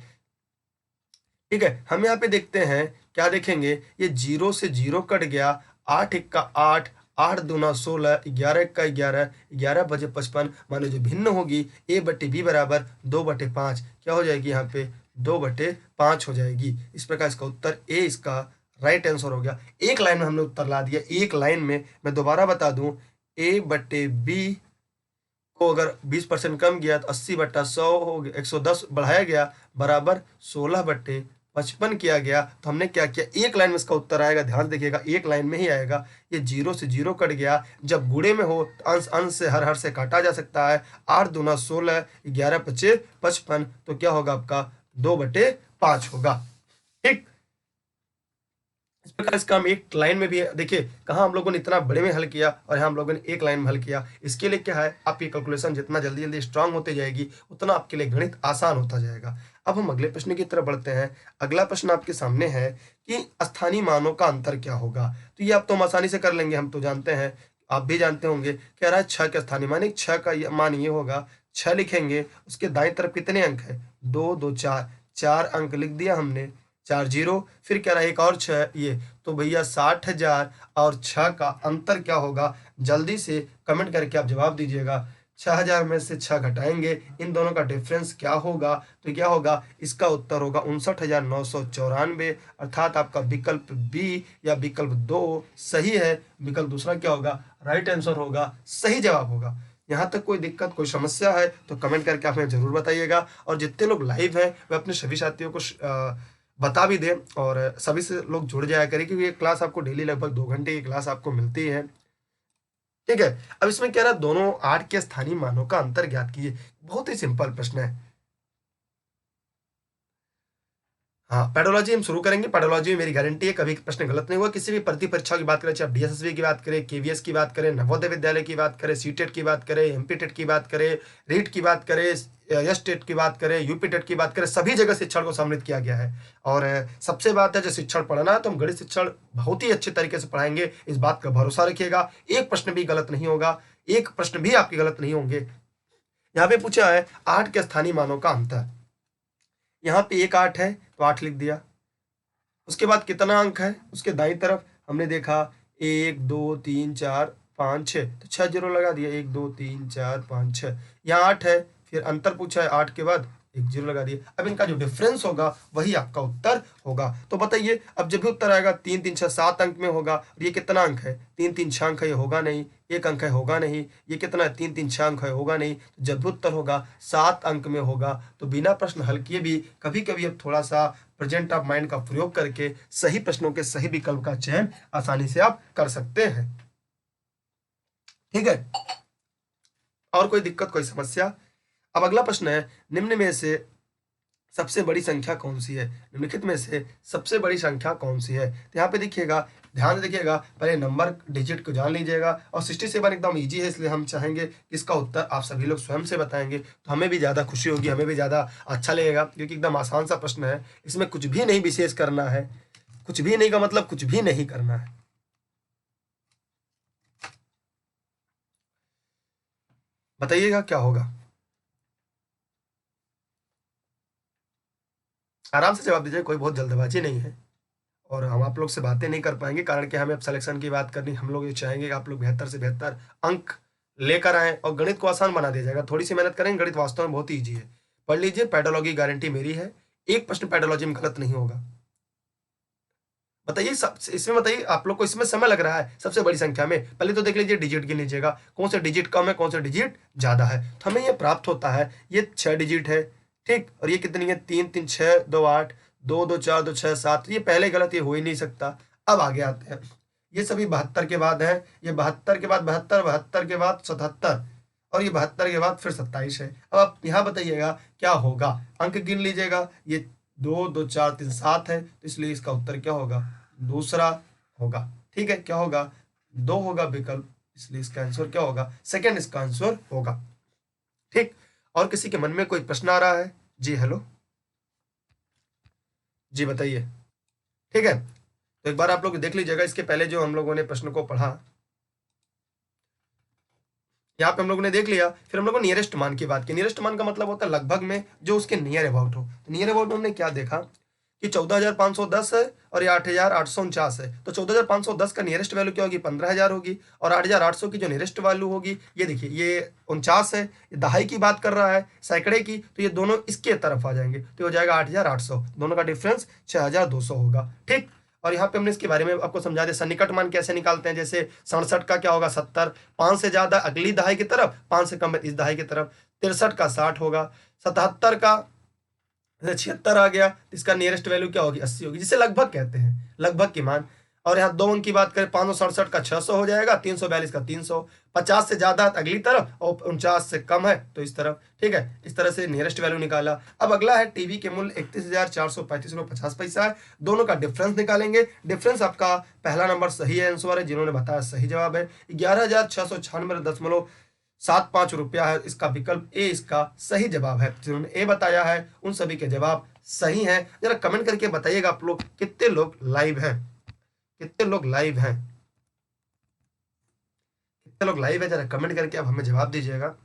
[SPEAKER 1] ठीक है, हम यहाँ पे देखते हैं, क्या देखेंगे? ये 0 से 0 कट गया। 8 का 8, 8 दूना 16, 11 का 11, 11×55। माने जो भिन्न होगी a/b बराबर 2/5। क्या हो जाएगी यहाँ पे? 2/5 हो जाएगी। इस प्रकार इसका उत्तर ए, इसका राइट आंसर हो गया। एक लाइन में हमने उत्तर ला दिया। एक लाइन में मैं दोबारा बता दूं, a/b को अगर 20% कम गया तो 80/100 हो गया, 110 बढ़ाया गया बराबर 16/55 किया गया। तो हमने क्या किया? एक लाइन में इसका उत्तर आएगा। ध्यान देखिएगा, एक लाइन में ही आएगा। ये 0 से 0 कट गया। जब गुणे में हो तो अंश अंश से हर से काटा जा सकता है। 8 दूना 16, 11×5=55। तो क्या होगा आपका? 2/5 होगा। ठीक, इसका हम एक लाइन में भी देखिए, कहाँ हम लोगों ने इतना बड़े में हल किया और यहाँ हम लोगों ने एक लाइन में हल किया। इसके लिए क्या है, आपकी कैलकुलेशन जितना जल्दी जल्दी स्ट्रांग होती जाएगी उतना आपके लिए गणित आसान होता जाएगा। अब हम अगले प्रश्न की तरफ बढ़ते हैं। अगला प्रश्न आपके सामने है कि स्थानीय मानों का अंतर क्या होगा। तो ये आप तो हम आसानी से कर लेंगे, हम तो जानते हैं, आप भी जानते होंगे। कह रहा है 6 के स्थानीय मान, 6 का मान ये होगा, 6 लिखेंगे, उसके दाएं तरफ कितने अंक है, 2 2 4, 4 अंक लिख दिया हमने, 4 जीरो। फिर कह रहा है एक और 6 ये, तो भैया 60,000 और 6 का अंतर क्या होगा, जल्दी से कमेंट करके आप जवाब दीजिएगा। 6,000 में से 6 घटाएंगे, इन दोनों का डिफरेंस क्या होगा, तो क्या होगा, इसका उत्तर होगा 59,994। अर्थात आपका विकल्प बी या विकल्प 2 सही है। विकल्प दूसरा क्या होगा, राइट आंसर होगा, सही जवाब होगा। यहाँ तक कोई दिक्कत, कोई समस्या है तो कमेंट करके आप हमें जरूर बताइएगा। और जितने लोग लाइव हैं वे अपने सभी साथियों को बता भी दें और सभी से लोग जुड़ जाया करें, क्योंकि ये क्लास आपको डेली लगभग 2 घंटे की क्लास आपको मिलती है। ठीक है, अब इसमें कह रहा है दोनों 8 के स्थानीय मानों का अंतर ज्ञात कीजिए। बहुत ही सिंपल प्रश्न है। हाँ, पेडोलॉजी हम शुरू करेंगे। पेडोलॉजी में मेरी गारंटी है कभी प्रश्न गलत नहीं हुआ। किसी भी भर्ती परीक्षा की बात करें, चाहे डीएसएसबी की बात करें, केवीएस की बात करें, नवोदय विद्यालय की बात करें, सीटेट की बात करें, एमपी टेट की बात करें, रीट की बात करें, एस टेट की बात करें, यूपी टेट की बात करें, सभी जगह शिक्षण को सम्मिलित किया गया है। और सबसे बात है, जो शिक्षण पढ़ना है तो हम गणित शिक्षण बहुत ही अच्छे तरीके से पढ़ाएंगे, इस बात का भरोसा रखिएगा। एक प्रश्न भी गलत नहीं होगा, एक प्रश्न भी आपके गलत नहीं होंगे। यहाँ पे पूछा है 8 के स्थानीय मानों का अंतर। यहाँ पे एक 8 है तो 8 लिख दिया। उसके बाद कितना अंक है, उसके दाईं तरफ हमने देखा 1 2 3 4 5 6, तो 6 जीरो लगा दिया, 1 2 3 4 5 6। यहाँ 8 है, फिर अंतर पूछा है, 8 के बाद 1 जीरो लगा दिया। अब इनका जो डिफरेंस होगा वही आपका उत्तर होगा। तो बताइए, अब जब भी उत्तर आएगा 3 3 6 7 अंक में होगा। और ये कितना अंक है, 3 3 6 अंक है, ये होगा नहीं। 1 अंक है, होगा नहीं। ये कितना है, 3 3 6 अंक है, होगा नहीं। तो जब भी उत्तर होगा 7 अंक में होगा। तो बिना प्रश्न हल किए भी कभी कभी अब थोड़ा सा प्रेजेंट ऑफ माइंड का प्रयोग करके सही प्रश्नों के सही विकल्प का चयन आसानी से आप कर सकते हैं। ठीक है, और कोई दिक्कत, कोई समस्या। अब अगला प्रश्न है, निम्न में से सबसे बड़ी संख्या कौन सी है, निम्नलिखित में से सबसे बड़ी संख्या कौन सी है। तो यहाँ पे देखिएगा, ध्यान से देखिएगा, पहले नंबर डिजिट को जान लीजिएगा। और 67 एकदम इजी है, इसलिए हम चाहेंगे कि इसका उत्तर आप सभी लोग स्वयं से बताएंगे तो हमें भी ज़्यादा खुशी होगी, हमें भी ज़्यादा अच्छा लगेगा, क्योंकि एकदम आसान सा प्रश्न है। इसमें कुछ भी नहीं विशेष करना है, कुछ भी नहीं का मतलब कुछ भी नहीं करना है। बताइएगा क्या होगा, आराम से जवाब दीजिए, कोई बहुत जल्दबाजी नहीं है। और हम आप लोग से बातें नहीं कर पाएंगे, कारण कि हमें अब सिलेक्शन की बात करनी, हम लोग ये चाहेंगे कि आप लोग बेहतर से बेहतर अंक लेकर आएँ और गणित को आसान बना दिया जाएगा। थोड़ी सी मेहनत करेंगे, गणित वास्तव में बहुत ईजी है। पढ़ लीजिए, पेडोलॉजी गारंटी मेरी है, एक प्रश्न पेडोलॉजी में गलत नहीं होगा। बताइए, सब इसमें बताइए, आप लोग को इसमें समय लग रहा है सबसे बड़ी संख्या में, पहले तो देख लीजिए, डिजिट गिन लीजिएगा, कौन सा डिजिट कम है, कौन सा डिजिट ज्यादा है। तो हमें ये प्राप्त होता है, ये 6 डिजिट है, ठीक। और ये कितनी है, 3 3 6 2 8 2 2 4 2 6 7। ये पहले गलत, ये हो ही नहीं सकता। अब आगे आते हैं, ये सभी 72 के बाद है, ये 72 के बाद 72, 72 के बाद 77, और ये 72 के बाद फिर 27 है। अब आप यहाँ बताइएगा क्या होगा, अंक गिन लीजिएगा, ये 2 2 4 3 7 है, तो इसलिए इसका उत्तर क्या होगा, दूसरा होगा। ठीक है, क्या होगा, 2 होगा विकल्प, इसलिए इसका आंसर क्या होगा, सेकंड इसका आंसर होगा। ठीक, और किसी के मन में कोई प्रश्न आ रहा है? जी हेलो, जी बताइए। ठीक है, तो एक बार आप लोग देख लीजिएगा, इसके पहले जो हम लोगों ने प्रश्न को पढ़ा, यहाँ पे हम लोगों ने देख लिया। फिर हम लोगों ने नियरेस्ट मान की बात की। नियरेस्ट मान का मतलब होता है लगभग में, जो उसके नियर अबाउट हो। तो नियर अबाउट में हमने क्या देखा कि 14,510 है और ये 8,849 है। तो 14,510 का नियरेस्ट वैल्यू क्या होगी, 15,000 होगी। और 8,800 की जो नियरेस्ट वैल्यू होगी, ये देखिए, ये 49 है, ये दहाई की बात कर रहा है, सैकड़े की, तो ये दोनों इसके तरफ आ जाएंगे, तो हो जाएगा 8,800। दोनों का डिफरेंस 6,200 होगा। ठीक, और यहाँ पे हमने इसके बारे में आपको समझा दिया, सन्निकट मान कैसे निकालते हैं। जैसे 67 का क्या होगा, 70, 5 से ज्यादा अगली दहाई की तरफ, 5 से कम इस दहाई की तरफ। 63 का 60 होगा, 77 का 76 आ गया, तो इसका नियरेस्ट वैल्यू क्या होगी, 80 होगी, जिसे लगभग कहते हैं, लगभग की मान। और यहाँ 2 अंक की बात करें, 567 का 600 हो जाएगा, 342 का 300, 50 से ज्यादा है तो अगली तरफ और 49 से कम है तो इस तरफ। ठीक है, इस तरह से नियरेस्ट वैल्यू निकाला। अब अगला है टीवी के मूल्य 31,435 रुपये 50 पैसा है, दोनों का डिफरेंस निकालेंगे। डिफरेंस आपका पहला नंबर सही है, आंसर है, जिन्होंने बताया सही जवाब है 11,696.75 रुपया है इसका विकल्प ए इसका सही जवाब है। जिन्होंने ए बताया है उन सभी के जवाब सही हैं। जरा कमेंट करके बताइएगा आप लोग कितने लोग लाइव हैं, कितने लोग लाइव हैं, कितने लोग लाइव है, जरा कमेंट करके आप हमें जवाब दीजिएगा।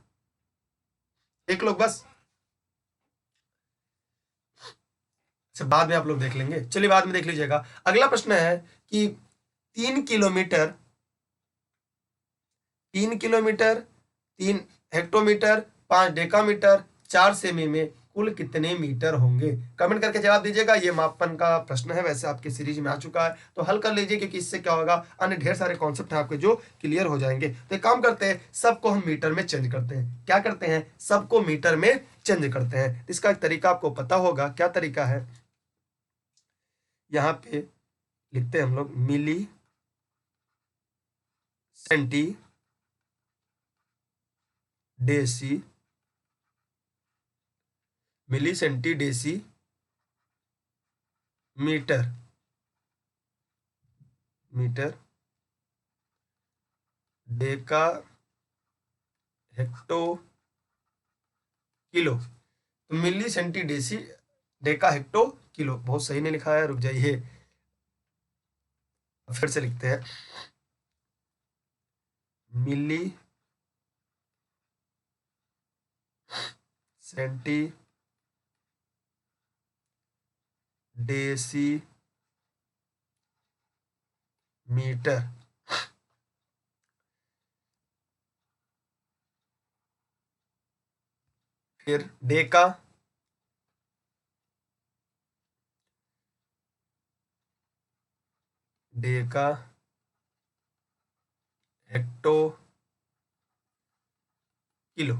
[SPEAKER 1] एक लोग बस, अच्छा बाद में आप लोग देख लेंगे, चलिए बाद में देख लीजिएगा। अगला प्रश्न है कि 3 किलोमीटर 3 हेक्टोमीटर 5 डेकामीटर 4 सेमी में कुल कितने मीटर होंगे? कमेंट करके जवाब दीजिएगा। ये मापन का प्रश्न है, वैसे आपके सीरीज में आ चुका है तो हल कर लीजिए, क्योंकि इससे क्या होगा, अन्य ढेर सारे कॉन्सेप्ट हैं आपके जो क्लियर हो जाएंगे। तो एक काम करते हैं, सबको हम मीटर में चेंज करते हैं। क्या करते हैं? सबको मीटर में चेंज करते हैं। इसका एक तरीका आपको पता होगा, क्या तरीका है? यहाँ पे लिखते हैं हम लोग milli centi deci, milli centi deci metre, metre deca hecto kilo. तो milli centi deci deca hecto kilo, बहुत सही ने लिखा है, रुक जाइए फिर से लिखते हैं। मिली सेंटी डेसी मीटर, फिर डेका डेका हेक्टो किलो।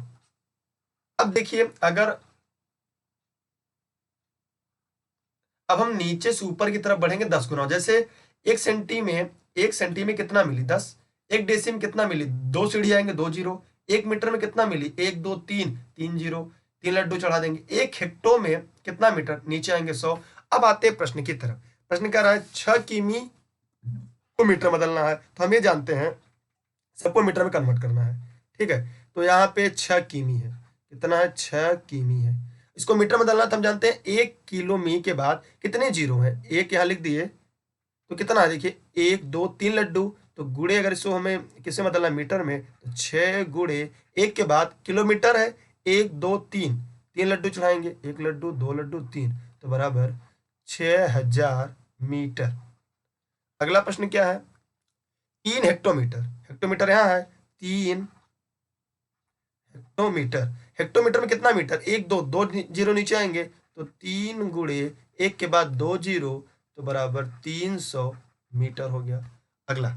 [SPEAKER 1] अब देखिए, अगर अब हम नीचे से ऊपर की तरफ बढ़ेंगे 10 गुना, जैसे 1 सेंटी में कितना मिली 10, 1 डेसी में कितना मिली 2 सीढ़ी आएंगे 2 जीरो, 1 मीटर में कितना मिली 1 2 3 3 जीरो, 3 लड्डू चढ़ा देंगे। 1 हेक्टो में कितना मीटर, नीचे आएंगे 100। अब आते हैं प्रश्न की तरफ। प्रश्न कह रहा है 6 किमी को मीटर बदलना है, तो हम ये जानते हैं सबको मीटर में कन्वर्ट करना है। ठीक है, तो यहाँ पे 6 किमी है, कितना है 6 किमी है, इसको मीटर में बदलना तो हम जानते हैं 1 किलो मी के बाद कितने जीरो हैं, एक यहाँ लिख दिए तो कितना है, देखिए 1 2 3 लड्डू, तो गुड़े अगर इसको हमें किससे बदलना है मीटर में, तो 6 गुड़े 1 के बाद किलोमीटर है 1 2 3, 3 लड्डू चढ़ाएंगे, 1 लड्डू 2 लड्डू 3, तो बराबर 6000 मीटर। अगला प्रश्न क्या है, 3 हेक्टोमीटर, हेक्टोमीटर यहाँ है 3 हेक्टोमीटर, हेक्टोमीटर में कितना मीटर, 1 2 2 जीरो नीचे आएंगे, तो 3 गुड़े 1 के बाद 2 जीरो, तो बराबर 300 मीटर हो गया। अगला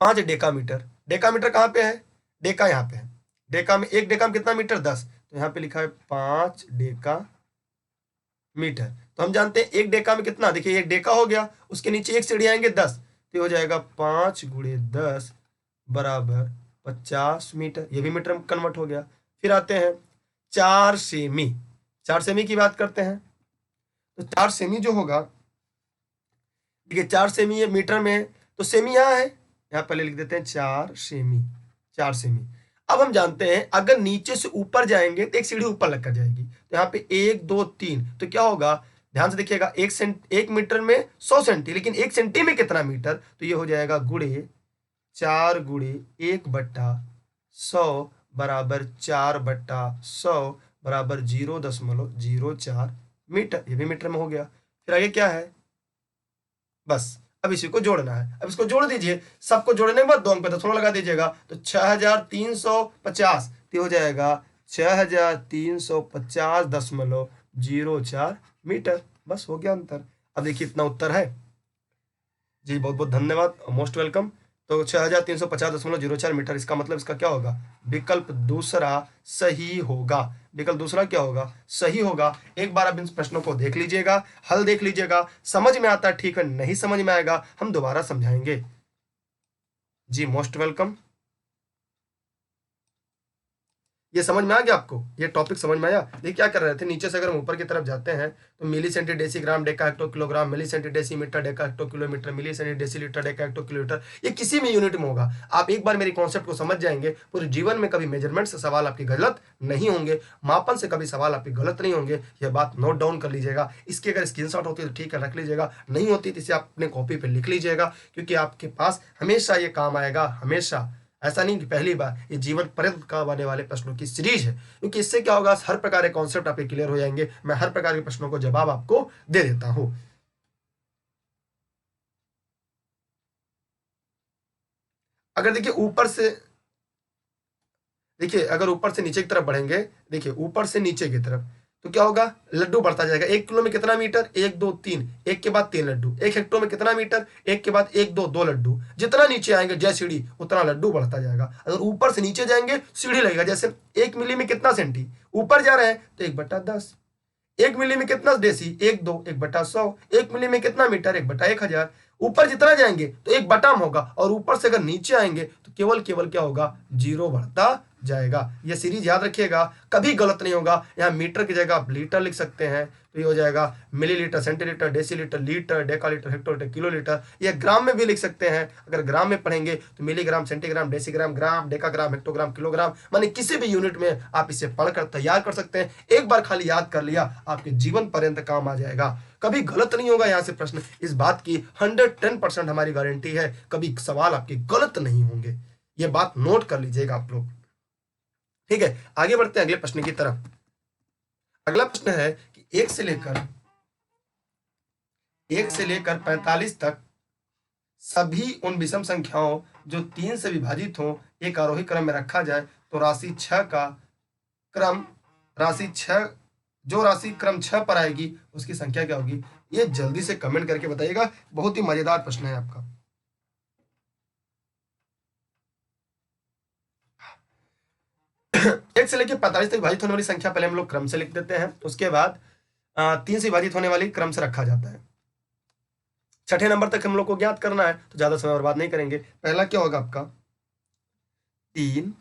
[SPEAKER 1] 5 डेकामीटर, डेकामीटर कहाँ पे है, डेका यहाँ पे है, डेका में 1 डेका में कितना मीटर 10, तो यहाँ पे लिखा है 5 डेका मीटर। तो हम जानते हैं 1 डेका में कितना, देखिए 1 डेका हो गया, उसके नीचे 1 सीढ़ी आएंगे 10, तो हो जाएगा 5 गुड़े 10 बराबर 50 मीटर, ये भी मीटर में कन्वर्ट हो गया। फिर आते हैं 4 सेमी, 4 सेमी की बात करते हैं, तो 4 सेमी जो होगा, देखिए 4 सेमी है मीटर में, तो सेमी यहाँ है, यहाँ पहले लिख देते हैं 4 सेमी, 4 सेमी। अब हम जानते हैं अगर नीचे से ऊपर जाएंगे तो एक सीढ़ी ऊपर लग कर जाएगी, तो यहाँ पे 1 2 3, तो क्या होगा, ध्यान से देखिएगा, 1 मीटर में 100 सेंटी, लेकिन 1 सेंटी में कितना मीटर, तो ये हो जाएगा गुड़े 4 गुड़े 1/100 बराबर 4/100 बराबर 0.04 मीटर, ये भी मीटर में हो गया। फिर आगे क्या है, बस अब इसी को जोड़ना है, अब इसको जोड़ दीजिए, सबको जोड़ने के बाद 2 अंक पे दशमलव लगा दीजिएगा, तो 6350 हो जाएगा 6350.04 मीटर, बस हो गया अंतर। अब देखिए इतना उत्तर है जी, बहुत बहुत धन्यवाद, मोस्ट वेलकम। तो 6350.04 मीटर, इसका मतलब इसका क्या होगा, विकल्प दूसरा सही होगा। विकल्प दूसरा क्या होगा, सही होगा। एक बार आप इन प्रश्नों को देख लीजिएगा, हल देख लीजिएगा, समझ में आता है ठीक है, नहीं समझ में आएगा हम दोबारा समझाएंगे। जी मोस्ट वेलकम। ये समझ में आ गया आपको, ये टॉपिक समझ में आया। देखिए क्या कर रहे थे, नीचे से अगर हम ऊपर की तरफ जाते हैं तो milli centi decigram deca hecto kilogram, milli centi decimetre deca hecto kilometre, milli centi decilitre deca hecto kilometre, ये किसी भी यूनिट में होगा। आप एक बार मेरी कॉन्सेप्ट को समझ जाएंगे, पूरे जीवन में कभी मेजरमेंट से सवाल आपके गलत नहीं होंगे, मापन से कभी सवाल आपके गलत नहीं होंगे। यह बात नोट डाउन कर लीजिएगा। इसकी अगर स्क्रीनशॉट होती है तो ठीक है रख लीजिएगा, नहीं होती तो इसे आप अपने कॉपी पर लिख लीजिएगा, क्योंकि आपके पास हमेशा ये काम आएगा, हमेशा। ऐसा नहीं कि पहली बार, ये जीवन पर्यंत काम आने वाले प्रश्नों की सीरीज है, क्योंकि इससे क्या होगा, हर प्रकार के कॉन्सेप्ट आपके क्लियर हो जाएंगे। मैं हर प्रकार के प्रश्नों को जवाब आपको दे देता हूं। अगर देखिए ऊपर से, देखिए अगर ऊपर से नीचे की तरफ बढ़ेंगे, देखिए ऊपर से नीचे की तरफ, तो क्या होगा, लड्डू बढ़ता जाएगा। 1 किलो में कितना मीटर, 1 2 3, एक के बाद 3 लड्डू। 1 हेक्टो में कितना मीटर, एक के बाद 1 2 2 लड्डू। जितना नीचे आएंगे जय सीढ़ी, उतना लड्डू बढ़ता जाएगा। अगर ऊपर से नीचे जाएंगे सीढ़ी लगेगा, जैसे 1 मिली में कितना सेंटी, ऊपर जा रहे हैं तो 1/10। 1 मिली में कितना डेसी, 1 2, 1/100। 1 मिली में कितना मीटर, 1/1000। ऊपर जितना जाएंगे तो 1/m होगा, और ऊपर से अगर नीचे आएंगे तो केवल केवल क्या होगा, 0 बढ़ता जाएगा। ये सीरीज याद रखिएगा, कभी गलत नहीं होगा। यहाँ मीटर की जगह आप लीटर लिख सकते हैं, तो ये हो जाएगा millilitre, centilitre, decilitre, litre, decalitre, hectolitre, kilolitre. ये ग्राम में भी लिख सकते हैं, अगर ग्राम में पढ़ेंगे तो मिलीग्राम, सेंटीग्राम, डेसीग्राम, ग्राम, डेकाग्राम, हेक्टोग्राम, किलोग्राम, माने किसी भी यूनिट में आप इसे पढ़कर तैयार कर सकते हैं। एक बार खाली याद कर लिया, आपके जीवन पर्यंत काम आ जाएगा, कभी गलत नहीं होगा यहाँ से प्रश्न। इस बात की 110% हमारी गारंटी है, कभी सवाल आपके गलत नहीं होंगे। ये बात नोट कर लीजिएगा आप लोग, ठीक है। आगे बढ़ते हैं अगले प्रश्न की तरफ। अगला प्रश्न है कि 1 से लेकर 45 तक सभी उन विषम संख्याओं जो 3 से विभाजित हो एक आरोही क्रम में रखा जाए तो राशि 6 का क्रम, राशि 6, जो राशि क्रम 6 पर आएगी उसकी संख्या क्या होगी। ये जल्दी से कमेंट करके बताइएगा, बहुत ही मजेदार प्रश्न है आपका। एक से लेकर 45 तक विभाजित होने वाली संख्या पहले हम लोग क्रम से लिख देते हैं, उसके बाद 3 से विभाजित होने वाली क्रम से रखा जाता है। छठे नंबर तक हम लोग को ज्ञात करना है, तो ज्यादा समय बर्बाद नहीं करेंगे। पहला क्या होगा आपका, 3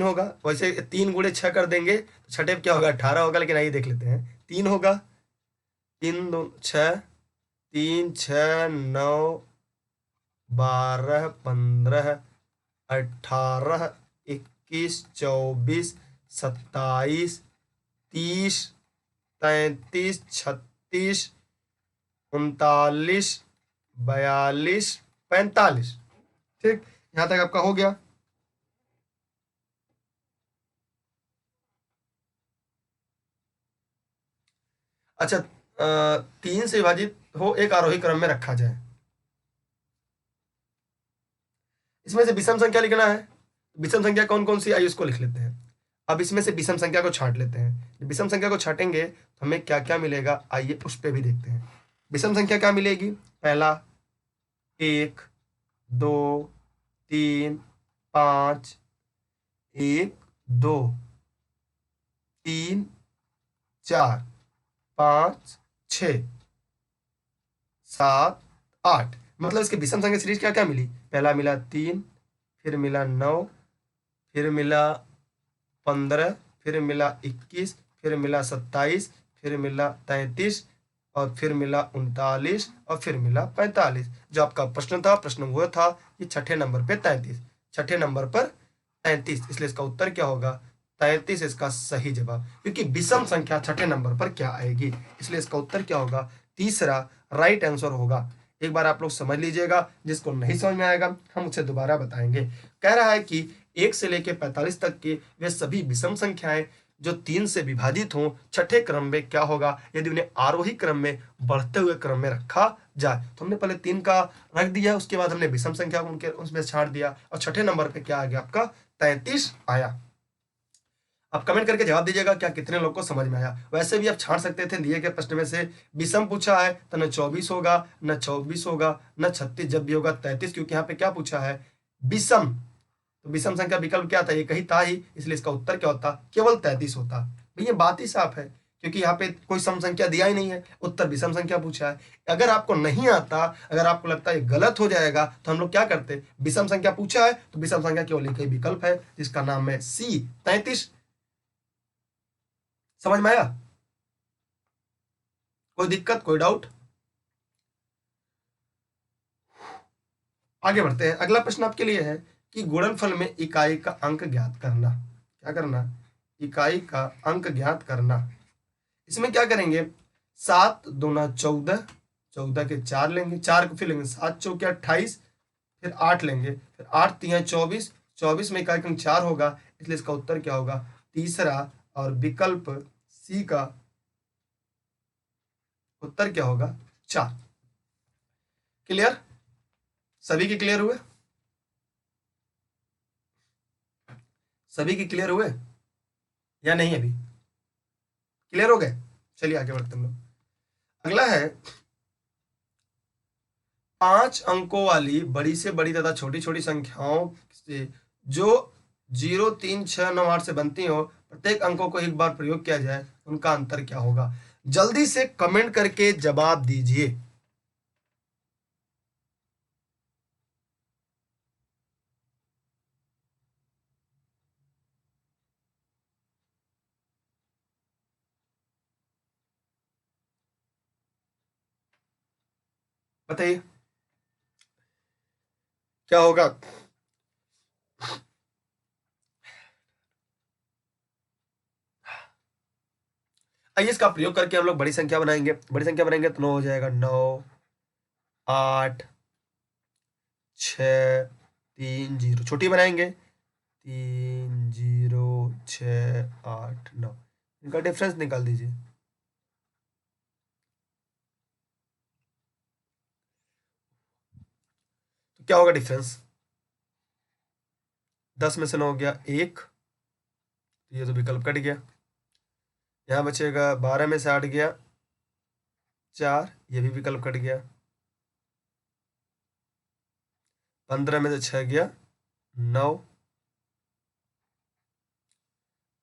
[SPEAKER 1] होगा। वैसे 3 गुणे 6 कर देंगे तो छठे क्या होगा, 18 होगा, लेकिन आइए देख लेते हैं। 3 होगा, 3 2 6, 3 6 9 12 15 18 21 24 27 30 33 36 39 42 45। ठीक, यहां तक आपका हो गया। अच्छा, 3 से विभाजित हो एक आरोही क्रम में रखा जाए, इसमें से विषम संख्या लिखना है। विषम संख्या कौन कौन सी आई उसको लिख लेते हैं। अब इसमें से विषम संख्या को छांट लेते हैं। विषम संख्या को छाटेंगे तो हमें क्या क्या मिलेगा, आइए उस पर भी देखते हैं। विषम संख्या क्या मिलेगी, पहला 1 2 3 5, 1 2 3 4 5 6 7 8, मतलब इसके विषम संख्या सीरीज क्या क्या मिली, पहला मिला 3, फिर मिला 9, फिर मिला 15, फिर मिला 21, फिर मिला 27, फिर मिला 33, और फिर मिला 39, और फिर मिला 45। जो आपका प्रश्न था, प्रश्न वो था ये छठे नंबर पे 33, छठे नंबर पर 33, इसलिए इसका उत्तर क्या होगा, 33 इसका सही जवाब, क्योंकि विषम संख्या छठे नंबर पर क्या आएगी, इसलिए इसका उत्तर क्या होगा, तीसरा राइट आंसर होगा। एक बार आप लोग समझ लीजिएगा, जिसको नहीं समझ में आएगा हम उसे दोबारा बताएंगे। कह रहा है कि 1 से लेकर 45 तक की वे सभी विषम संख्याएं जो 3 से विभाजित हों छठे क्रम में क्या होगा, यदि उन्हें आरोही क्रम में बढ़ते हुए क्रम में रखा जाए। तो हमने पहले 3 का रख दिया, उसके बाद हमने विषम संख्या उनके उसमें छाड़ दिया, और छठे नंबर पे क्या आ गया आपका 33 आया। आप कमेंट करके जवाब दीजिएगा क्या कितने लोग को समझ में आया। वैसे भी आप छांट सकते थे, दिए गए प्रश्न में से विषम पूछा है तो न 24 होगा, न 24 होगा, न 36, जब भी होगा 33, क्योंकि यहाँ पे क्या पूछा है, विषम। तो विषम संख्या विकल्प क्या था, एक ही था ही, इसलिए इसका उत्तर क्या होता, केवल 33 होता। भैया बात ही साफ है, क्योंकि यहाँ पे कोई सम संख्या दिया ही नहीं है, उत्तर विषम संख्या पूछा है। अगर आपको नहीं आता, अगर आपको लगता है ये गलत हो जाएगा, तो हम लोग क्या करते, विषम संख्या पूछा है तो विषम संख्या केवल एक ही विकल्प है, जिसका नाम है सी 33। समझ में आया, कोई दिक्कत, कोई डाउट? आगे बढ़ते हैं। अगला प्रश्न आपके लिए है कि गुणनफल में इकाई का अंक ज्ञात करना। क्या करना, इकाई का अंक ज्ञात करना। इसमें क्या करेंगे, 7 दूना 14, 14 के 4 लेंगे, 4 को फिर लेंगे, 7 चौके 28, फिर 8 लेंगे, फिर 8 तिया 24, 24 में इकाई का अंक 4 होगा, इसलिए इसका उत्तर क्या होगा, तीसरा, और विकल्प सी का उत्तर क्या होगा, 4। क्लियर, सभी के क्लियर हुए, सभी के क्लियर हुए या नहीं, अभी क्लियर हो गए? चलिए आगे बढ़ते हम लोग। अगला है 5 अंकों वाली बड़ी से बड़ी तथा छोटी छोटी संख्याओं से जो 0, 3, 6, 9, 8 से बनती हो, प्रत्येक अंकों को एक बार प्रयोग किया जाए, उनका अंतर क्या होगा। जल्दी से कमेंट करके जवाब दीजिए। बताइए क्या होगा। आइए इसका प्रयोग करके हम लोग बड़ी संख्या बनाएंगे। बड़ी संख्या बनाएंगे तो 9 हो जाएगा, 9, 8, 6, 3, 0। छोटी बनाएंगे 3, 0, 6, 8, 9। इनका डिफरेंस निकाल दीजिए। तो क्या होगा डिफरेंस, 10 में से 9 गया 1, ये तो विकल्प कट गया। यहाँ बचेगा 12 में से 8 गया 4, ये भी विकल्प कट गया। 15 में से 6 गया 9,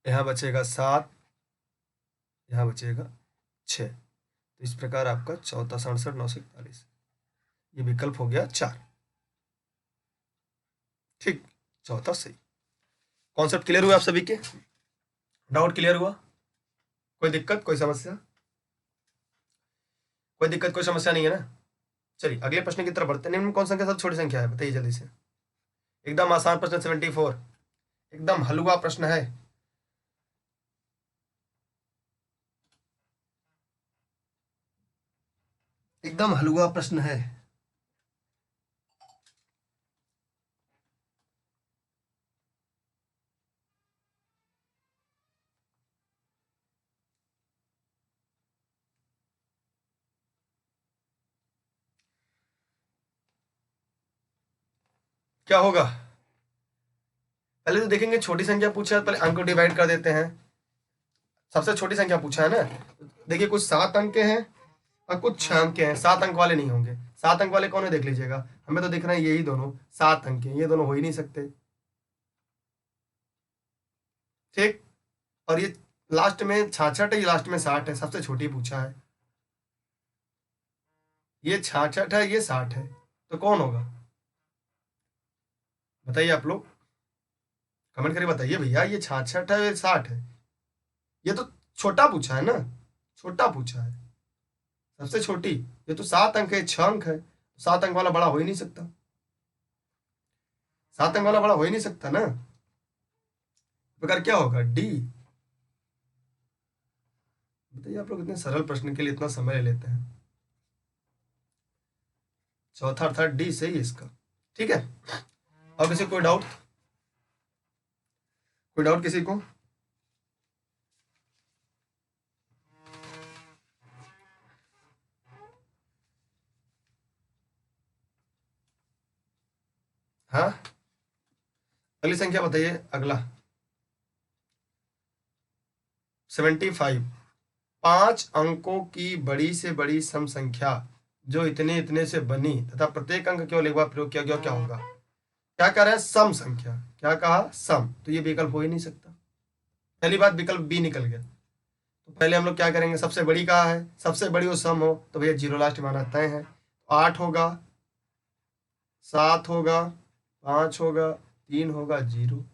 [SPEAKER 1] यहाँ बचेगा 7, यहाँ बचेगा 6। तो इस प्रकार आपका 14, 67, 9 से 41, ये विकल्प हो गया 4। ठीक, चौथा सही। कॉन्सेप्ट क्लियर हुआ आप सभी के, डाउट क्लियर हुआ, कोई दिक्कत, कोई समस्या? कोई दिक्कत, कोई समस्या नहीं है ना। चलिए अगले प्रश्न की तरफ बढ़ते हैं। निम्न में कौन संख्या सबसे छोटी संख्या है, बताइए जल्दी से। एकदम आसान प्रश्न, 74, एकदम हलवा प्रश्न है। एकदम हलवा प्रश्न है। क्या होगा, पहले तो देखेंगे छोटी संख्या पूछा है, पहले अंक को डिवाइड कर देते हैं। सबसे छोटी संख्या पूछा है ना, देखिए कुछ 7 अंक के हैं और कुछ 6 अंक के हैं। 7 अंक वाले नहीं होंगे। 7 अंक वाले कौन है देख लीजिएगा, हमें तो दिख रहे हैं यही दोनों 7 अंक के, ये दोनों हो ही नहीं सकते। ठीक, और ये लास्ट में 66 है, ये लास्ट में 60 है, सबसे छोटी पूछा है। ये 66 है, ये 60 है, तो कौन होगा बताइए आप लोग, कमेंट करके बताइए भैया, ये 66 है, ये 60 है। ये तो छोटा पूछा है ना, छोटा पूछा है, सबसे छोटी। ये तो 7 अंक है, 6 अंक है, 7 अंक वाला बड़ा हो ही नहीं सकता, 7 अंक वाला बड़ा हो ही नहीं सकता ना। प्रकार क्या होगा, डी। बताइए आप लोग, इतने सरल प्रश्न के लिए इतना समय ले लेते हैं। चौथा अर्थात डी सही है इसका। ठीक है, और किसी कोई डाउट, कोई डाउट किसी को? हाँ, अगली संख्या बताइए, अगला। 75 5 अंकों की बड़ी से बड़ी सम संख्या जो इतने इतने से बनी तथा प्रत्येक अंक केवल एक बार प्रयोग किया गया, क्या होगा? क्या कह रहा है? सम संख्या। क्या कहा? सम। तो ये विकल्प हो ही नहीं सकता। पहली बात, विकल्प बी निकल गया। तो पहले हम लोग क्या करेंगे? सबसे बड़ी कहा है, सबसे बड़ी वो सम हो तो भैया जीरो लास्ट माना तय है। 8 होगा, 7 होगा, 5 होगा, 3 होगा, 0।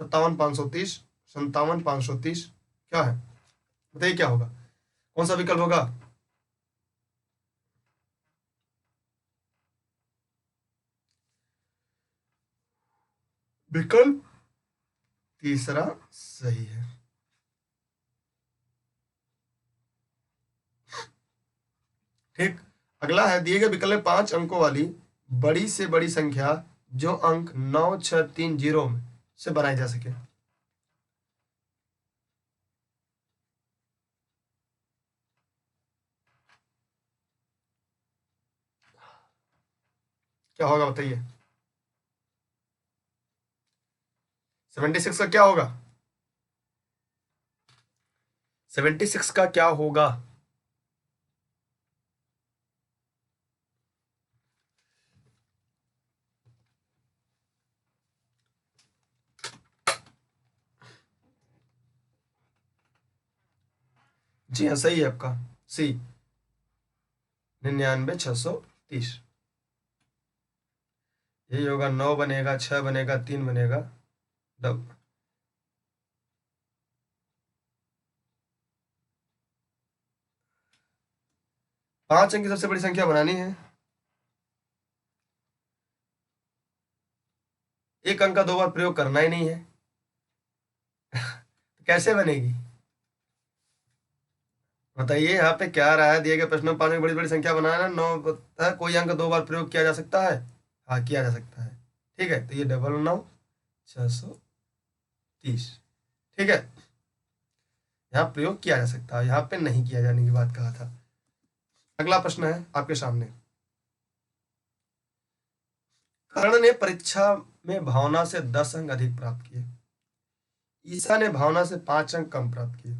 [SPEAKER 1] 57,530, 57,530 क्या है? बताइए क्या होगा? कौन सा विकल्प होगा? विकल्प तीसरा सही है। ठीक। अगला है, दिए गए विकल्प में 5 अंकों वाली बड़ी से बड़ी संख्या जो अंक 9630 में से बनाई जा सके। क्या होगा बताइए? 76 का क्या होगा? 76 का क्या होगा? जी हाँ, सही है आपका, सी, 99,630। यही होगा। 9 बनेगा, 6 बनेगा, 3 बनेगा, डब 5 अंक की सबसे बड़ी संख्या बनानी है। एक अंक का 2 बार प्रयोग करना ही नहीं है। तो कैसे बनेगी बताइए? यहाँ पे क्या रहा है? दिए गए प्रश्न में 5 अंक बड़ी बड़ी संख्या बनाना, 9 है, कोई अंक 2 बार प्रयोग किया जा सकता है? हाँ, किया जा सकता है। ठीक है, तो ये 99,630। ठीक है, यहाँ प्रयोग किया जा सकता है, यहाँ पे नहीं किया जाने की बात कहा था। अगला प्रश्न है आपके सामने। कर्ण ने परीक्षा में भावना से 10 अंक अधिक प्राप्त किए। ईसा ने भावना से 5 अंक कम प्राप्त किए।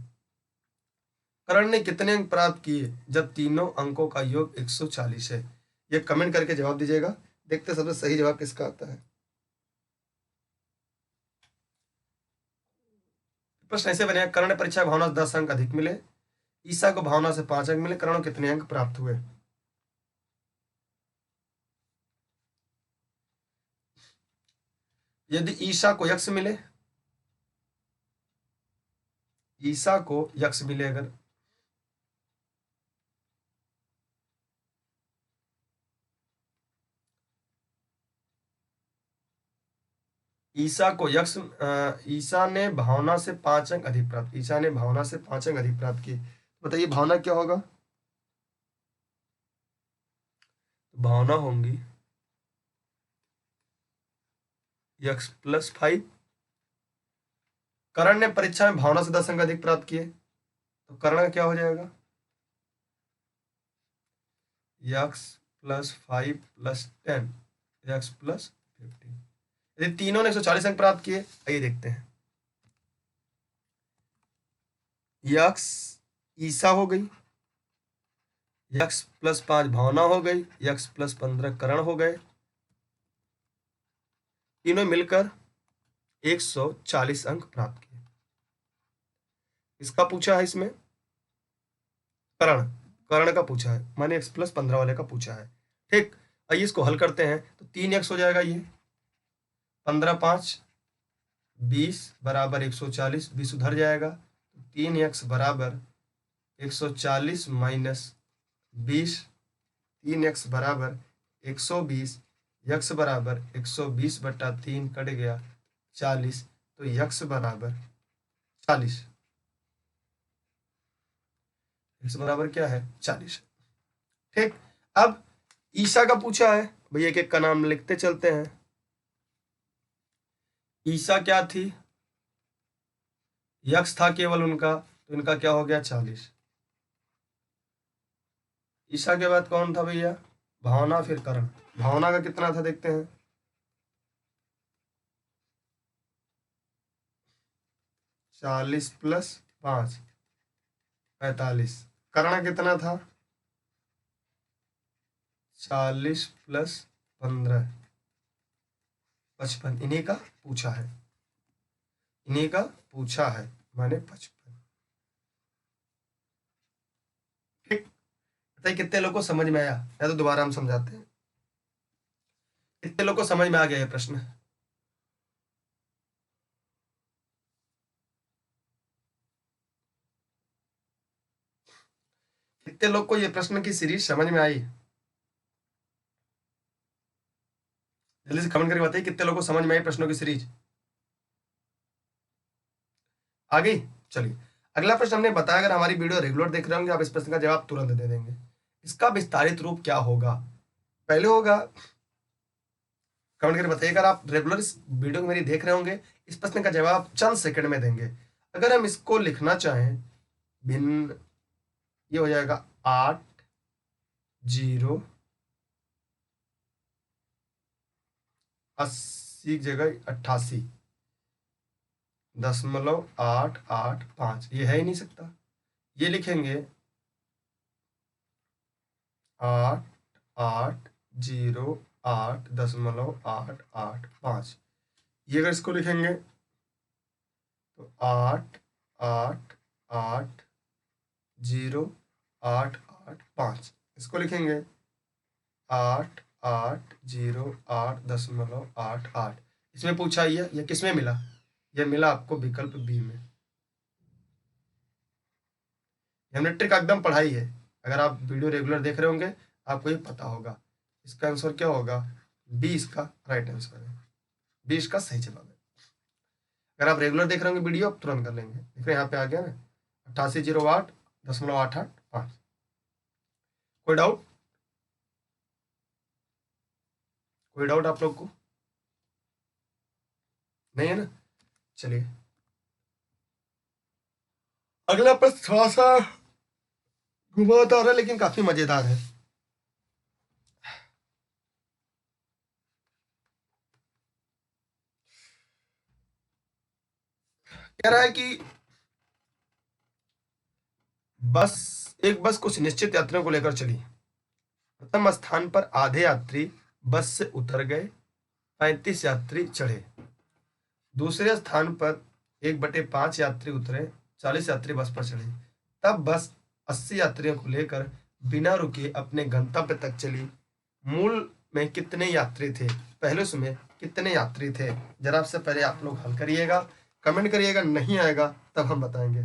[SPEAKER 1] कर्ण ने कितने अंक प्राप्त किए जब तीनों अंकों का योग 140 है? ये कमेंट करके जवाब दीजिएगा। देखते सबसे सही जवाब किसका आता है। प्रश्न ऐसे बनेगा, कर्ण ने परीक्षा में भावना से 10 अंक अधिक मिले, ईसा को भावना से 5 अंक मिले, कर्ण को कितने अंक प्राप्त हुए? यदि ईसा को यक्ष मिले, ईसा को यक्ष मिले अगर, ईसा को यक्ष ईसा ने भावना से 5 अंक अधिक प्राप्त, ईसा ने भावना से 5 अंक अधिक प्राप्त किए। बताइए भावना क्या होगा? भावना होंगी यक्स प्लस 5। कर्ण ने परीक्षा में भावना से 10 अंक अधिक प्राप्त किए, तो कर्ण का क्या हो जाएगा? X plus 5 plus 10, x plus 15। यदि तीनों ने 140 अंक प्राप्त किए, आइए देखते हैं। यक्स ईसा हो गई, यक्स प्लस 5 भावना हो गई, यक्स प्लस 15 कर्ण हो गए, तीनों मिलकर 140 अंक प्राप्त किए। इसका पूछा है इसमें, कर्ण, कर्ण का पूछा है, माने एक्स प्लस 15 वाले का पूछा है। ठीक, आइए इसको हल करते हैं। तो 3x हो जाएगा, ये 15 5 20 बराबर 140, 20 उधर जाएगा, तो 3x बराबर 140 माइनस 20, 3x बराबर 120, यक्स बराबर 120/3 कट गया 40, तो यक्स बराबर 40, एक्स बराबर क्या है? 40। ठीक, अब ईसा का पूछा है, भैया एक एक का नाम लिखते चलते हैं। ईसा क्या थी? यक्स था केवल उनका, तो इनका क्या हो गया? 40। ईसा के बाद कौन था भैया? भावना, फिर कर्ण। भावना का कितना था देखते हैं। 40 प्लस 5, 45। कर्ण कितना था? 40 प्लस 15, 55। इन्हीं का पूछा है, इन्हीं का पूछा है, माने 55। ठीक, बताइए कितने लोग को समझ में आया, या तो दोबारा हम समझाते हैं। कितने लोग को समझ में आ गया ये प्रश्न? कितने लोग को ये प्रश्न की सीरीज समझ में आई? जल्दी से कमेंट करके बताइए कितने लोग को समझ में आई प्रश्नों की सीरीज। आ गई? चलिए, अगला प्रश्न हमने बताया, अगर हमारी वीडियो रेगुलर देख रहे होंगे आप इस प्रश्न का जवाब तुरंत दे देंगे। इसका विस्तारित रूप क्या होगा? पहले होगा, कमेंट करके बताइए, अगर आप रेगुलर इस वीडियो को मेरी देख रहे होंगे, इस प्रश्न का जवाब चंद सेकंड में देंगे। अगर हम इसको लिखना चाहें भिन्न, ये हो जाएगा 8 0 80 की जगह 88.885, ये है ही नहीं सकता। ये लिखेंगे 8808.885। ये अगर इसको लिखेंगे तो 8808.885। इसको लिखेंगे 8808.88। इसमें पूछा ये किस में मिला? ये मिला आपको विकल्प बी में। हमने ट्रिक एकदम पढ़ाई है, अगर आप वीडियो रेगुलर देख रहे होंगे आपको ये पता होगा। इसका आंसर क्या होगा? बी इसका राइट आंसर है, बी इसका सही जवाब है। अगर आप रेगुलर देख रहे होंगे वीडियो, आप तुरंत कर लेंगे। देख रहे हैं यहाँ पे आ गया ना, 8808.885। कोई डाउट? कोई डाउट आप लोग को नहीं है ना? चलिए, अगला प्रश्न थोड़ा सा घुमावदार है लेकिन काफी मजेदार है। कह रहा है कि एक बस कुछ निश्चित यात्रियों को लेकर चली। प्रथम स्थान पर आधे यात्री बस से उतर गए, 35 यात्री चढ़े। दूसरे स्थान पर 1/5 यात्री उतरे, 40 यात्री बस पर चढ़े। तब बस 80 यात्रियों को लेकर बिना रुके अपने गंतव्य तक चली। मूल में कितने यात्री थे? पहले उसमें कितने यात्री थे? जरा से पहले आप लोग हल करिएगा, कमेंट करिएगा, नहीं आएगा तब हम बताएंगे।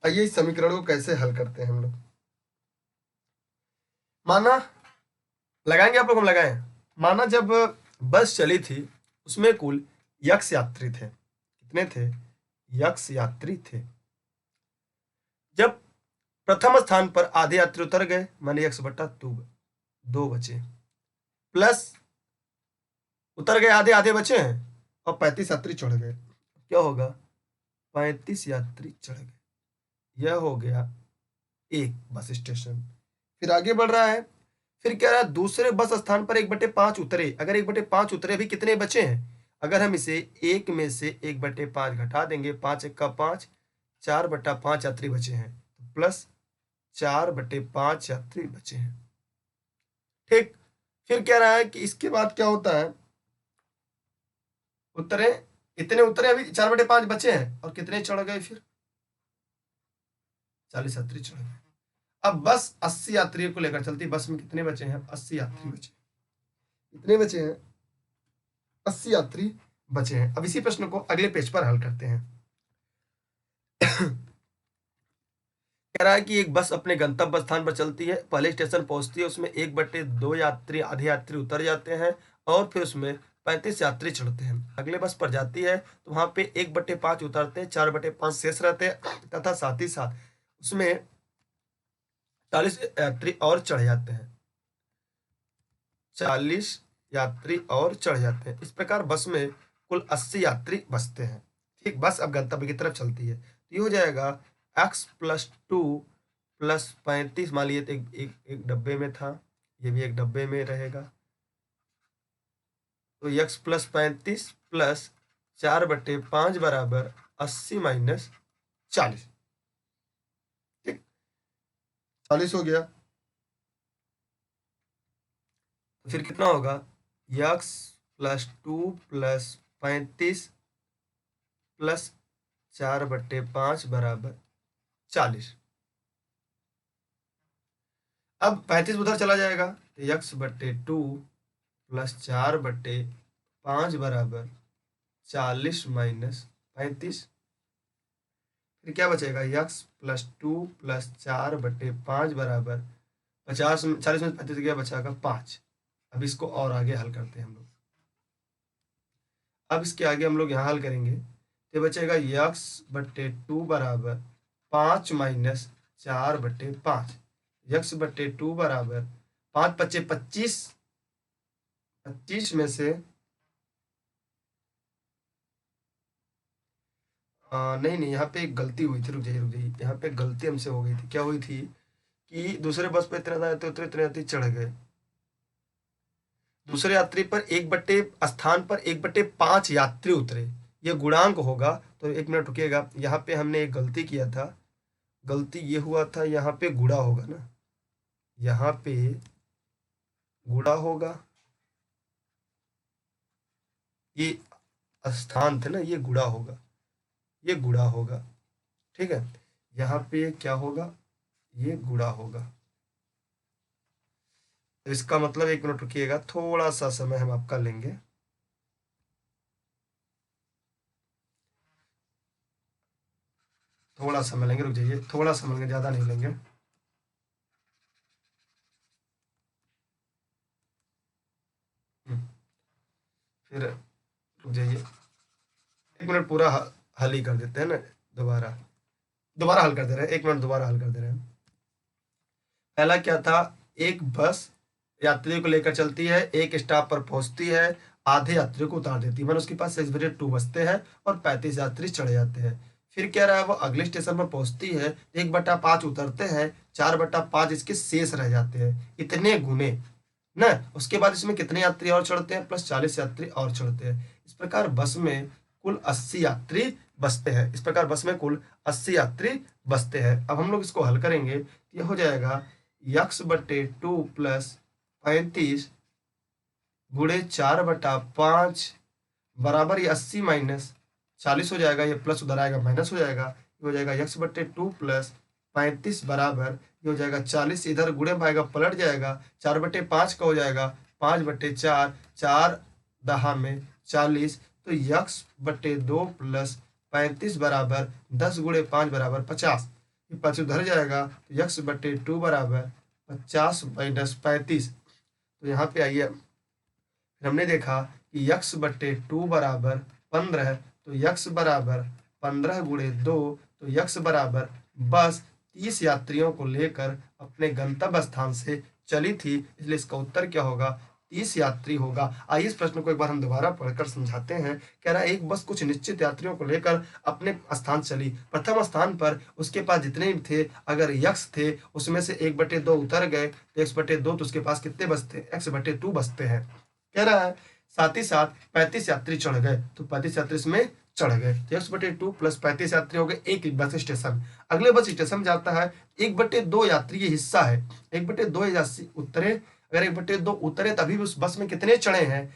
[SPEAKER 1] आइए इस समीकरण को कैसे हल करते हैं हम लोग। माना, लगाएंगे आप लोग, हम लगाएं। माना जब बस चली थी उसमें कुल यक्ष यात्री थे। कितने थे? यक्ष यात्री थे। जब प्रथम स्थान पर आधे यात्री उतर गए, माने यक्ष बटा 2 बचे, प्लस उतर गए आधे, आधे बचे हैं, और 35 यात्री चढ़ गए। क्या होगा? 35 यात्री चढ़ गए, यह हो गया एक बस स्टेशन। फिर आगे बढ़ रहा है, फिर क्या रहा? दूसरे बस स्थान पर 1/5 उतरे। अगर 1/5 उतरे, भी कितने बचे हैं? अगर हम इसे 1 में से 1/5 घटा देंगे, 5 1 का 5, 4/5 यात्री बचे हैं, तो प्लस 4/5 यात्री बचे हैं। ठीक, फिर कह रहा है कि इसके बाद क्या होता है? उतरे, इतने उतरे, अभी 4/5 बचे हैं, और कितने चढ़ गए? फिर 40 यात्री चढ़ गए। अब बस 80 यात्रियों को लेकर चलती। बस में कितने बचे हैं? 80 यात्री बचे। कितने बचे हैं? 80 यात्री बचे हैं। अब इसी प्रश्न को अगले पेज पर हल करते हैं। कह रहा है कि एक बस अपने गंतव्य स्थान पर चलती है, पहले स्टेशन पहुंचती है, उसमें 1/2 यात्री, आधे यात्री उतर जाते हैं, और फिर उसमें 35 यात्री चढ़ते हैं। अगले बस पर जाती है तो वहां पे 1/5 उतरते हैं, 4/5 शेष रहते हैं तथा साथ ही साथ उसमें 40 यात्री और चढ़ जाते हैं। 40 यात्री और चढ़ जाते हैं। इस प्रकार बस में कुल 80 यात्री बसते हैं। ठीक, बस अब गंतव्य की तरफ चलती है। तो ये हो जाएगा x+2 + 35, मान लीजिए एक डब्बे में था, ये भी एक डब्बे में रहेगा, तो x + 35 + 4/5 बराबर 80 - 40। ठीक, 40 हो गया। तो फिर कितना होगा, x+2 + 35 + 4/5 बराबर 40। अब 35 उधर चला जाएगा तो x/2 + 4/5 बराबर 40 - 35। फिर क्या बचेगा, x+2 + 4/5 बराबर 50, 40 में 35 क्या बचाएगा, 5। अब इसको और आगे हल करते हैं हम लोग। अब इसके आगे हम लोग यहाँ हल करेंगे तो बचेगा x/2 बराबर 5 - 4/5। x/2 बराबर 5 × 5 = 25, 25 में से नहीं नहीं, यहाँ पे एक गलती हुई थी, रुक जाइए, यहाँ पे गलती हमसे हो गई थी। क्या हुई थी कि दूसरे बस पे इतने यात्री उतरे, इतने यात्री चढ़ गए। दूसरे यात्री पर स्थान पर 1/5 यात्री उतरे, ये गुणांक होगा। तो एक मिनट रुकिएगा, यहाँ पे हमने एक गलती किया था। गलती ये हुआ था, यहाँ पे गुणा होगा ना, यहाँ पे गुणा होगा, ये स्थान थे ना, ये गुणा होगा, ये गुणा होगा। ठीक है, यहाँ पे क्या होगा, ये गुणा होगा। तो इसका मतलब, एक मिनट रुकिएगा, थोड़ा सा समय हम आपका लेंगे। थोड़ा समय लेंगे, रुक जाइए, थोड़ा समय लेंगे, ज्यादा नहीं लेंगे। फिर रुक जाइए, एक मिनट, पूरा हल ही कर देते हैं ना, दोबारा दोबारा हल कर दे रहे हैं, एक मिनट, दोबारा हल कर दे रहे हैं। पहला क्या था, एक बस यात्रियों को लेकर चलती है, एक स्टॉप पर पहुंचती है, आधे यात्रियों को उतार देती है, मैंने उसके पास 6/2 बसते हैं और 35 यात्री चढ़ जाते हैं। फिर क्या रहा है, वो अगले स्टेशन पर पहुंचती है, 1/5 उतरते हैं, 4/5 इसके शेष रह जाते हैं, इतने गुने ना। उसके बाद इसमें कितने यात्री और चढ़ते हैं, प्लस 40 यात्री और चढ़ते हैं। इस प्रकार बस में कुल 80 यात्री बसते हैं। इस प्रकार बस में कुल 80 यात्री बसते हैं। अब हम लोग इसको हल करेंगे, ये हो जाएगा x/2 + 35 गुणे 4/5 बराबर, ये 80 - 40 हो जाएगा, ये प्लस उधर आएगा माइनस हो जाएगा, ये हो जाएगा x/2 + 35 बराबर, ये हो जाएगा 40, इधर गुणे में आएगा पलट जाएगा, 4/5 का हो जाएगा 5/4, 4 दहा में 40, तो x/2 + 35 बराबर 10 × 5 बराबर 50। ये 5 उधर जाएगा तो x/2 बराबर 50 - 35। तो यहाँ पे आइए, फिर हमने देखा कि x/2 बराबर 15, तो x बराबर 15 × 2, तो x बराबर बस 30 यात्रियों को लेकर अपने गंतव्य स्थान से चली थी, इसलिए इसका उत्तर क्या होगा, 30 यात्री होगा। आइए इस प्रश्न को एक बार हम दोबारा पढ़कर समझाते हैं। कह रहा है, एक बस कुछ निश्चित यात्रियों को लेकर अपने स्थान चली। प्रथम स्थान पर उसके पास जितने भी थे, अगर यक्स थे, उसमें से 1/2 उतर गए, तो x/2 तो उसके पास कितने बचते, x/2 बचते हैं। कह रहा है साथ ही साथ 35 यात्री चढ़ गए, तो 35 यात्री इसमें चढ़ गए, तो x/2 + 35 यात्री हो गए एक बस स्टेशन। अगले बस स्टेशन जाता है, 1/2 यात्री ये हिस्सा है, 1/2 यात्री उतरे, अगर 1/2 उतरे तभी उस बस में कितने चढ़े हैं,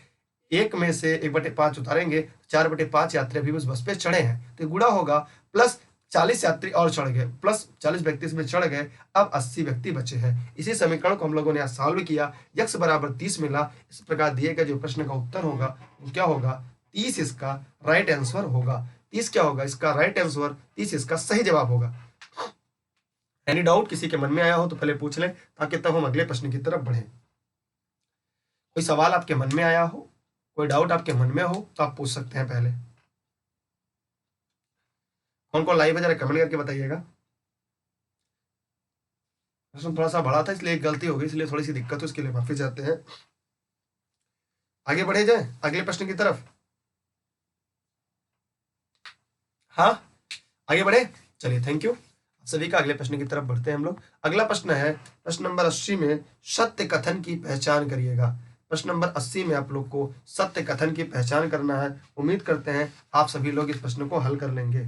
[SPEAKER 1] एक में से 1/5 उतारेंगे, 4/5 यात्री अभी उस बस पे चढ़े हैं, तो गुणा होगा, प्लस 40 यात्री और चढ़ गए, प्लस 40 व्यक्ति इसमें चढ़ गए, अब 80 व्यक्ति बचे हैं। इसी समीकरण को हम लोगों ने सॉल्व किया, x बराबर 30 मिला। इस प्रकार दिए गए जो प्रश्न का उत्तर होगा वो क्या होगा, 30 इसका राइट आंसर होगा। 30 क्या होगा इसका राइट आंसर, 30 इसका सही जवाब होगा। एनी डाउट किसी के मन में आया हो तो पहले पूछ लें, ताकि तब हम अगले प्रश्न की तरफ बढ़े। कोई सवाल आपके मन में आया हो, कोई डाउट आपके मन में हो तो आप पूछ सकते हैं पहले। कौन कौन लाइव है जरा कमेंट करके बताइएगा। प्रश्न थोड़ा सा बड़ा था इसलिए एक गलती हो गई, इसलिए थोड़ी सी दिक्कत हो, उसके लिए माफी चाहते हैं। आगे बढ़े जाए अगले प्रश्न की तरफ। हाँ आगे बढ़े, चलिए थैंक यू सभी का। अगले प्रश्न की तरफ बढ़ते हैं हम लोग। अगला प्रश्न है प्रश्न नंबर 80 में सत्य कथन की पहचान करिएगा। प्रश्न नंबर 80 में आप लोग को सत्य कथन की पहचान करना है। उम्मीद करते हैं आप सभी लोग इस प्रश्न को हल कर लेंगे।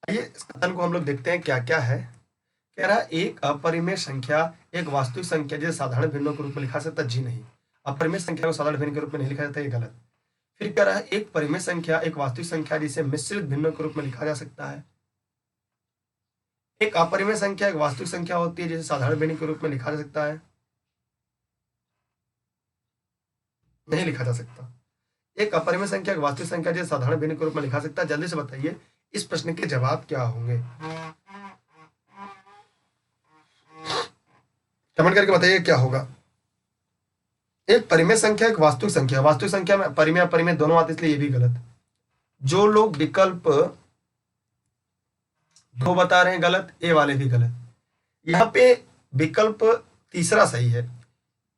[SPEAKER 1] आइए इस कथन को हम लोग देखते हैं क्या क्या है। कह रहा है एक अपरिमेय संख्या एक वास्तविक संख्या जिसे साधारण भिन्नों के रूप में लिखा सकता, जी नहीं, अपरिमेय संख्या को साधारण भिन्न के रूप में नहीं लिखा जाता, ये गलत। फिर कह रहा है एक परिमेय संख्या एक वास्तविक संख्या जिसे मिश्रित भिन्नों के रूप में लिखा जा सकता है। एक अपरिमेय संख्या एक वास्तविक संख्या होती है जिसे साधारण भिन्न के रूप में लिखा जा सकता है, नहीं लिखा जा सकता। एक अपरिमेय संख्या एक वास्तविक संख्या जिसे साधारण भिन्न के रूप में लिखा सकता है। जल्दी से बताइए इस प्रश्न के जवाब क्या होंगे, कमेंट करके बताइए क्या होगा। एक परिमेय संख्या एक वास्तविक संख्या, वास्तविक संख्या में परिमेय अपरिमेय दोनों आते इसलिए ये भी गलत। जो लोग विकल्प दो बता रहे हैं गलत, ए वाले भी गलत। यहाँ पे विकल्प तीसरा सही है।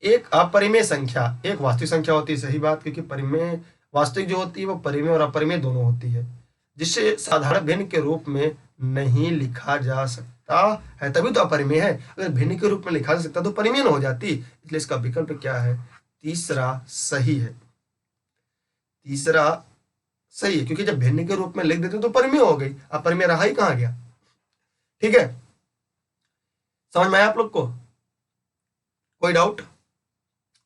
[SPEAKER 1] एक अपरिमेय संख्या एक वास्तविक संख्या होती है, सही बात, क्योंकि परिमेय वास्तविक जो होती है वो परिमेय और अपरिमेय दोनों होती है, जिससे साधारण भिन्न के रूप में नहीं लिखा जा सकता है, तभी तो अपरिमेय है। अगर भिन्न के रूप में लिखा जा सकता तो परिमेय न हो जाती। इसलिए इसका विकल्प क्या है, तीसरा सही है। तीसरा सही है, क्योंकि जब भिन्न के रूप में लिख देते तो परिमेय हो गई, अपरिमेय रहा ही कहां गया। ठीक है, समझ में आया आप लोग को? कोई डाउट,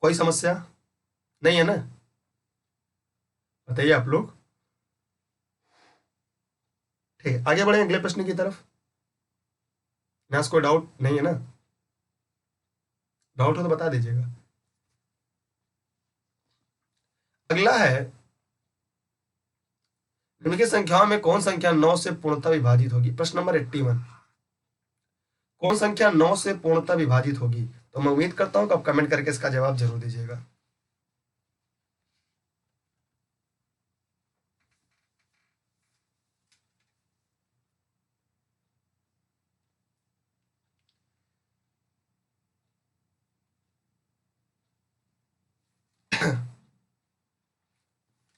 [SPEAKER 1] कोई समस्या नहीं है ना? बताइए आप लोग। ठीक है, आगे बढ़े अगले प्रश्न की तरफ। यहाँ कोई डाउट नहीं है ना? डाउट हो तो बता दीजिएगा। अगला है निम्नलिखित संख्याओं में कौन संख्या 9 से पूर्णतः विभाजित होगी। प्रश्न नंबर 81, कौन संख्या 9 से पूर्णतः विभाजित होगी? तो मैं उम्मीद करता हूं कि आप कमेंट करके इसका जवाब जरूर दीजिएगा।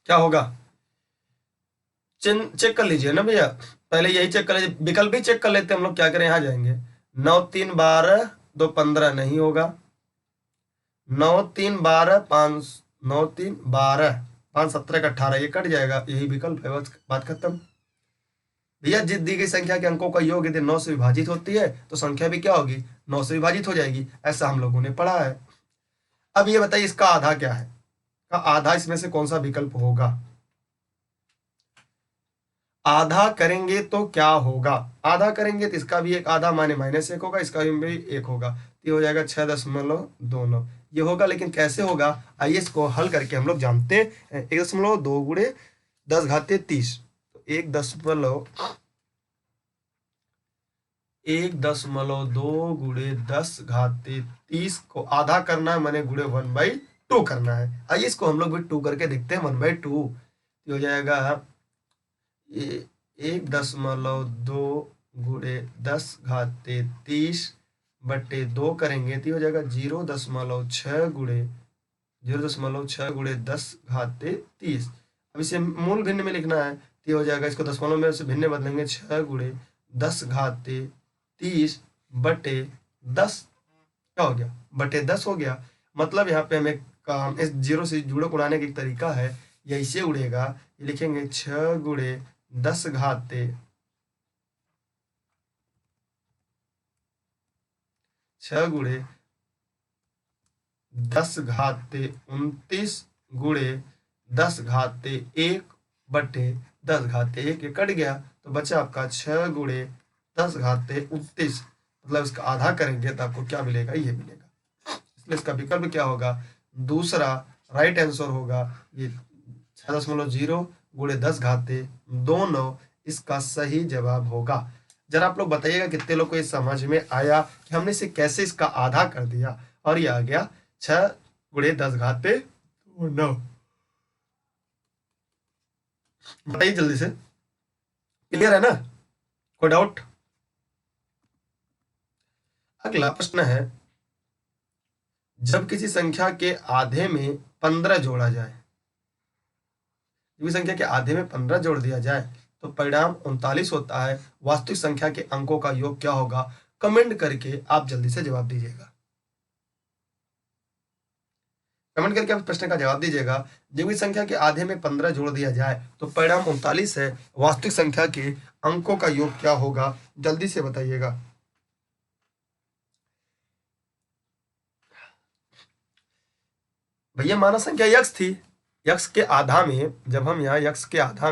[SPEAKER 1] क्या होगा चेक कर लीजिए ना भैया, पहले यही चेक कर लीजिए, विकल्प भी चेक कर लेते हैं हम लोग। क्या करें, यहां जाएंगे। 9 3 12 2 15 नहीं होगा। 9 3 12 5 9 3 12 5 17 का 18 ये कट जाएगा, यही विकल्प है, बस बात खत्म। भैया जिस दी गई संख्या के अंकों का योग यदि 9 से विभाजित होती है तो संख्या भी क्या होगी, 9 से विभाजित हो जाएगी, ऐसा हम लोगों ने पढ़ा है। अब ये बताइए इसका आधा क्या है, का आधा इसमें से कौन सा विकल्प होगा? आधा करेंगे तो क्या होगा, आधा करेंगे तो इसका भी एक आधा माने -1 होगा, इसका भी 1 होगा, तो ये हो जाएगा 6.29 ये होगा। लेकिन कैसे होगा, आइए इसको हल करके हम लोग जानते हैं। 1.2 गुणे 10 घाते 30, तो 1.2 गुणे 10 घाते 30 को आधा करना है, मैंने गुणे 1/2 करना है। आइए इसको हम लोग भी 2 करके देखते हैं। 1/2 हो जाएगा 1.2 गुणे 10 घाते 30 बटे 2 करेंगे तो हो जाएगा 0.6 गुणे 10 घाते 30। अब इसे मूल भिन्न में लिखना है तो हो जाएगा, इसको दशमलव में से भिन्न बदलेंगे, 6 गुणे 10 घाते 30 बटे 10 क्या हो गया, बटे 10 हो गया। मतलब यहाँ पे हमें काम इस 0 से जुड़ो उड़ाने का एक तरीका है, ये ऐसे उड़ेगा, ये लिखेंगे 6 गुणे 10 घाते 29 गुणे 10 घाते 1 बटे 10 घाते 1, ये कट गया तो बचा आपका 6 गुणे 10 घाते 29। मतलब इसका आधा करेंगे तो आपको क्या मिलेगा, ये मिलेगा। इसलिए इसका विकल्प क्या होगा, दूसरा राइट आंसर होगा ये 6.0 गुणे 10 घाते 29। इसका सही जवाब होगा। जरा आप लोग बताइएगा कितने लोग को ये समझ में आया कि हमने इसे कैसे इसका आधा कर दिया और ये आ गया 6 गुणे 10 घात पे 9। बताइए जल्दी से, क्लियर है ना, कोई डाउट? अगला प्रश्न है, जब किसी संख्या के आधे में 15 जोड़ा जाए, जब संख्या के आधे में 15 जोड़ दिया जाए तो परिणाम 39 होता है। वास्तविक संख्या के अंकों का योग क्या होगा? कमेंट करके आप जल्दी से जवाब दीजिएगा। कमेंट करके आप प्रश्न का जवाब दीजिएगा। जब इस संख्या के आधे में 15 जोड़ दिया जाए तो परिणाम 39 है। वास्तविक संख्या के अंकों का योग क्या होगा? जल्दी से बताइएगा। भैया मानव संख्या यक्स थी, यक्स के आधा में, जब हम यहाँ यक्स के आधा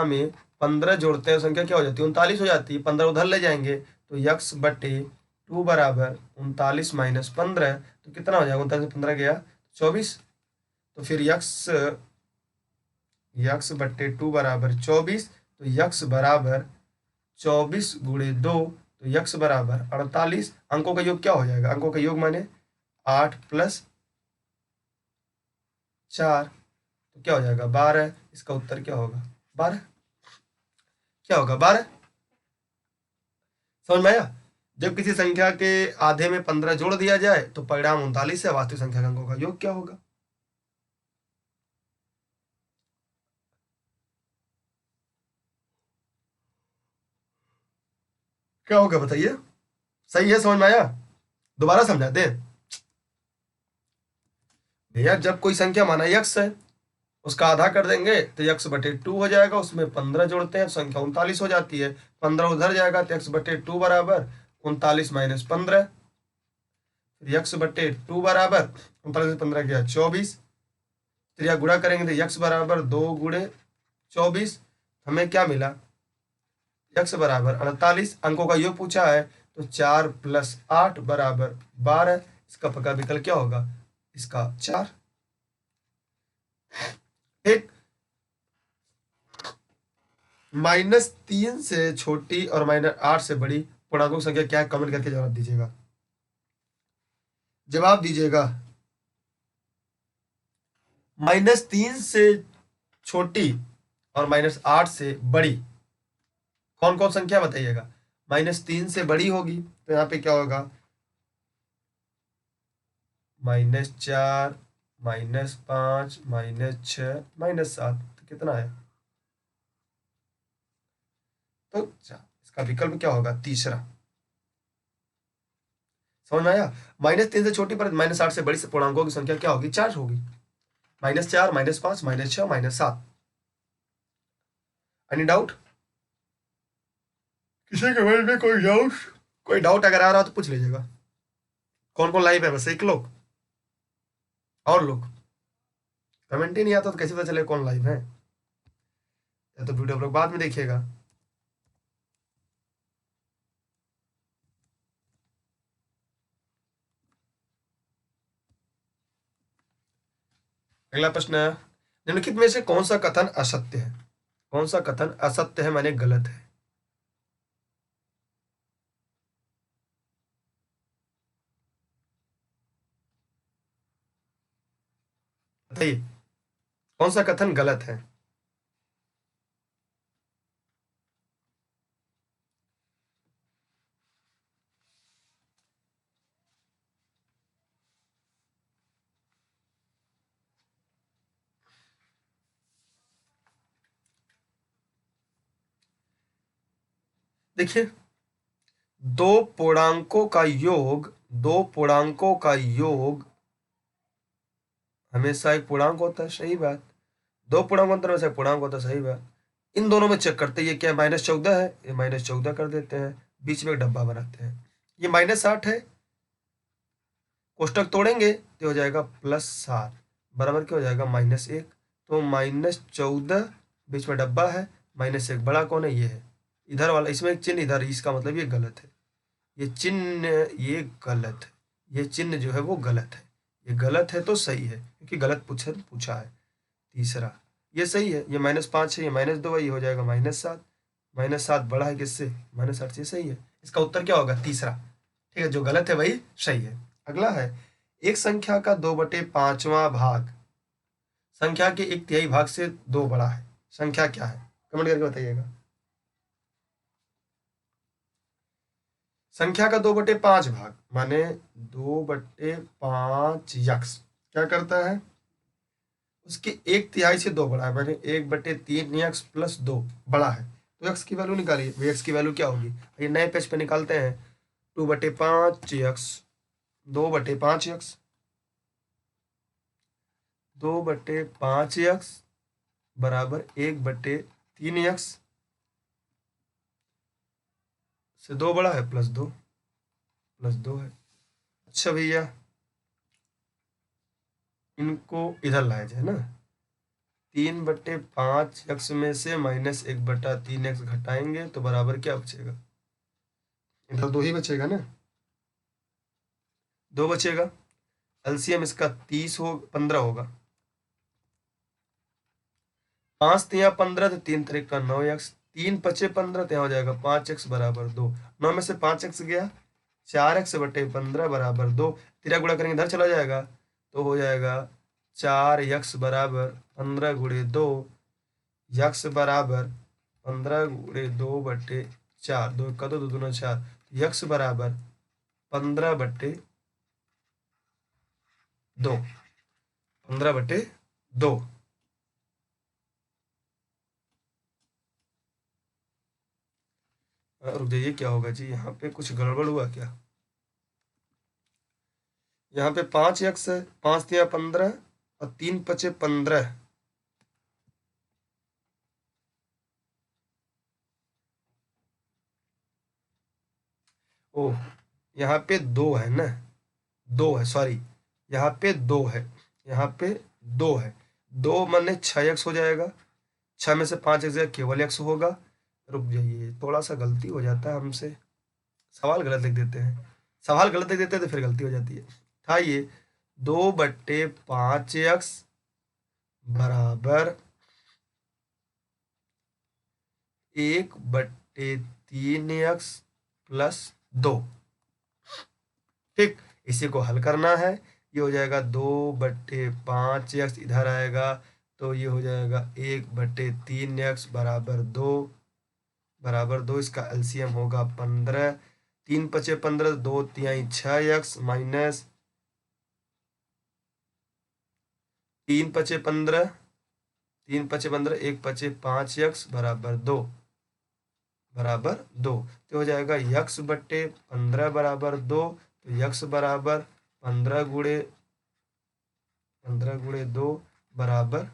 [SPEAKER 1] में 15 जोड़ते हैं संख्या क्या हो जाती है? 39 हो जाती है। 15 उधर ले जाएंगे तो यक्स बटे 2 बराबर 39 माइनस 15, तो कितना हो जाएगा? 39 15 गया 24। तो फिर यक्स बटे 2 बराबर 24, तो यक्स बराबर 24 गुणे 2, तो यक्स बराबर 48। अंकों का योग क्या हो जाएगा? अंकों का योग माने 8 प्लस 4, तो क्या हो जाएगा? 12। इसका उत्तर क्या होगा? 12। क्या होगा? 12। समझ में आया? जब किसी संख्या के आधे में 15 जोड़ दिया जाए तो परिणाम 39 है। वास्तविक संख्या के अंकों का योग क्या होगा? क्या होगा बताइए? सही है? समझ में आया? दोबारा समझा दें भैया। जब कोई संख्या माना यक्स है, उसका आधा कर देंगे तो यक्स बटे 2 हो जाएगा। उसमें 15 जोड़ते हैं, संख्या 39 हो जाती है। 15 उधर जाएगा तो यक्स बटे 2 बराबर 39 माइनस 15, फिर यक्स बटे 2 बराबर 39 में 15 गया 24। फिर यह गुणा करेंगे तो यक्स बराबर 2 गुणे 24, हमें क्या मिला? यक्स बराबर 48। अंकों का योग पूछा है तो 4 प्लस 8 बराबर 12। इसका पक्का विकल्प क्या होगा? इसका 4। ठीक। -3 से छोटी और -8 से बड़ी पूर्णांकों की संख्या क्या है? कमेंट करके जवाब दीजिएगा। जवाब दीजिएगा। -3 से छोटी और -8 से बड़ी कौन कौन संख्या बताइएगा? -3 से बड़ी होगी तो यहाँ पे क्या होगा? -4, -5, -6, -7, तो कितना है? तो इसका विकल्प क्या होगा? तीसरा। समझ में आया? -3 से छोटी पर -8 से बड़ी पूर्णांकों की संख्या क्या होगी? 4 होगी। -4, -5, -6, -7। Any doubt? किसी के बारे में कोई डाउट अगर आ रहा हो तो पूछ लीजिएगा। कौन कौन लाइव है? बस एक लोग और लोग कमेंट ही नहीं आता तो कैसे पता चले कौन लाइव है? या तो वीडियो आप लोग बाद में देखिएगा। अगला प्रश्न है, निम्नलिखित में से कौन सा कथन असत्य है? कौन सा कथन असत्य है माने गलत है? बताइए कौन सा कथन गलत है? देखिए, दो पूर्णांकों का योग हमेशा एक पूर्णांक होता है। सही बात। दो पूर्णांक अंतर में से पूर्णांक होता है। सही बात। इन दोनों में चेक करते हैं, ये क्या -14 है, ये -14 कर देते हैं, बीच में एक डब्बा बनाते हैं। ये -8 है, कोष्टक तोड़ेंगे तो हो जाएगा +7 बराबर क्या हो जाएगा? -1। तो -14 बीच में डब्बा है, -1 बड़ा कौन है? ये है इधर वाला। इसमें एक चिन्ह इधर, इसका मतलब ये गलत है। ये चिन्ह ये गलत है। ये चिन्ह जो है वो गलत है। ये गलत है तो सही है क्योंकि गलत पूछा है। तीसरा ये सही है, ये -5 है, ये -2 है, ये हो जाएगा -7। -7 बड़ा है किससे? -8 से, सही है। इसका उत्तर क्या होगा? तीसरा। ठीक है, जो गलत है वही सही है। अगला है, एक संख्या का 2/5वां भाग संख्या के 1/3 भाग से 2 बड़ा है, संख्या क्या है? कमेंट करके बताइएगा। संख्या का 2/5 भाग माने 2/5 यक्स क्या करता है? उसके 1/3 से 2 बड़ा है, माने 1/3 यक्स प्लस 2 बड़ा है। तो यक्स की वैल्यू निकालिए, यक्स की वैल्यू क्या होगी? ये नए पेज पे निकालते हैं। 2/5 यक्स, 2/5 यक्स, 2/5 यक्स बराबर 1/3 यक्स से 2 बड़ा है, प्लस 2 है। अच्छा भैया, इनको इधर लाया जाए ना। 3/5 यक्स में से -1/3 यक्स घटाएंगे तो बराबर क्या बचेगा? इधर 2 ही बचेगा ना, 2 बचेगा। एलसीएम इसका 15 होगा। 5 तिया 15 तो 3 3 9 यक्स, 3 पचे 15 तो यहाँ हो जाएगा 5 यक्स बराबर 2। 9 में से 5 यक्स गया, 4 यक्स बटे 15 बराबर 2। तिरा गुणा करेंगे इधर चला जाएगा तो हो जाएगा 4 यक्स बराबर 15 गुणे 2, यक्स बराबर 15 गुणे 2/4, 2 का 2, 2 दूना 4, यक्स बराबर 15/2, 15/2। रुक जाइए, क्या होगा जी? यहाँ पे कुछ गड़बड़ हुआ क्या? यहाँ पे 5 यक्स है, 5 तिया 15 और 3 पचे 15। ओह, यहाँ पे 2 है ना, 2 है, सॉरी, यहाँ पे 2 है, यहाँ पे 2 है। 2 माने 6 यक्स हो जाएगा, 6 में से 5 यक्स जाएगा, केवल यक्स होगा। रुक जाइए, थोड़ा सा गलती हो जाता है हमसे, सवाल गलत लिख देते हैं। सवाल गलत लिख देते हैं तो फिर गलती हो जाती है। था ये 2/5 यक्स बराबर 1/3 यक्स प्लस 2। ठीक, इसी को हल करना है। ये हो जाएगा 2/5 यक्स, इधर आएगा तो ये हो जाएगा 1/3 यक्स बराबर 2, बराबर 2। इसका एलसीएम होगा 15। 3 पचे 15, 2 तिहाई 6 यक्स माइनस 3 पचे 15, 3 पचे 15, 1 पचे 5 यक्स बराबर 2, बराबर 2। तो हो जाएगा यक्स बट्टे 15 बराबर 2, तो यक्स बराबर 15 गुणे 2 बराबर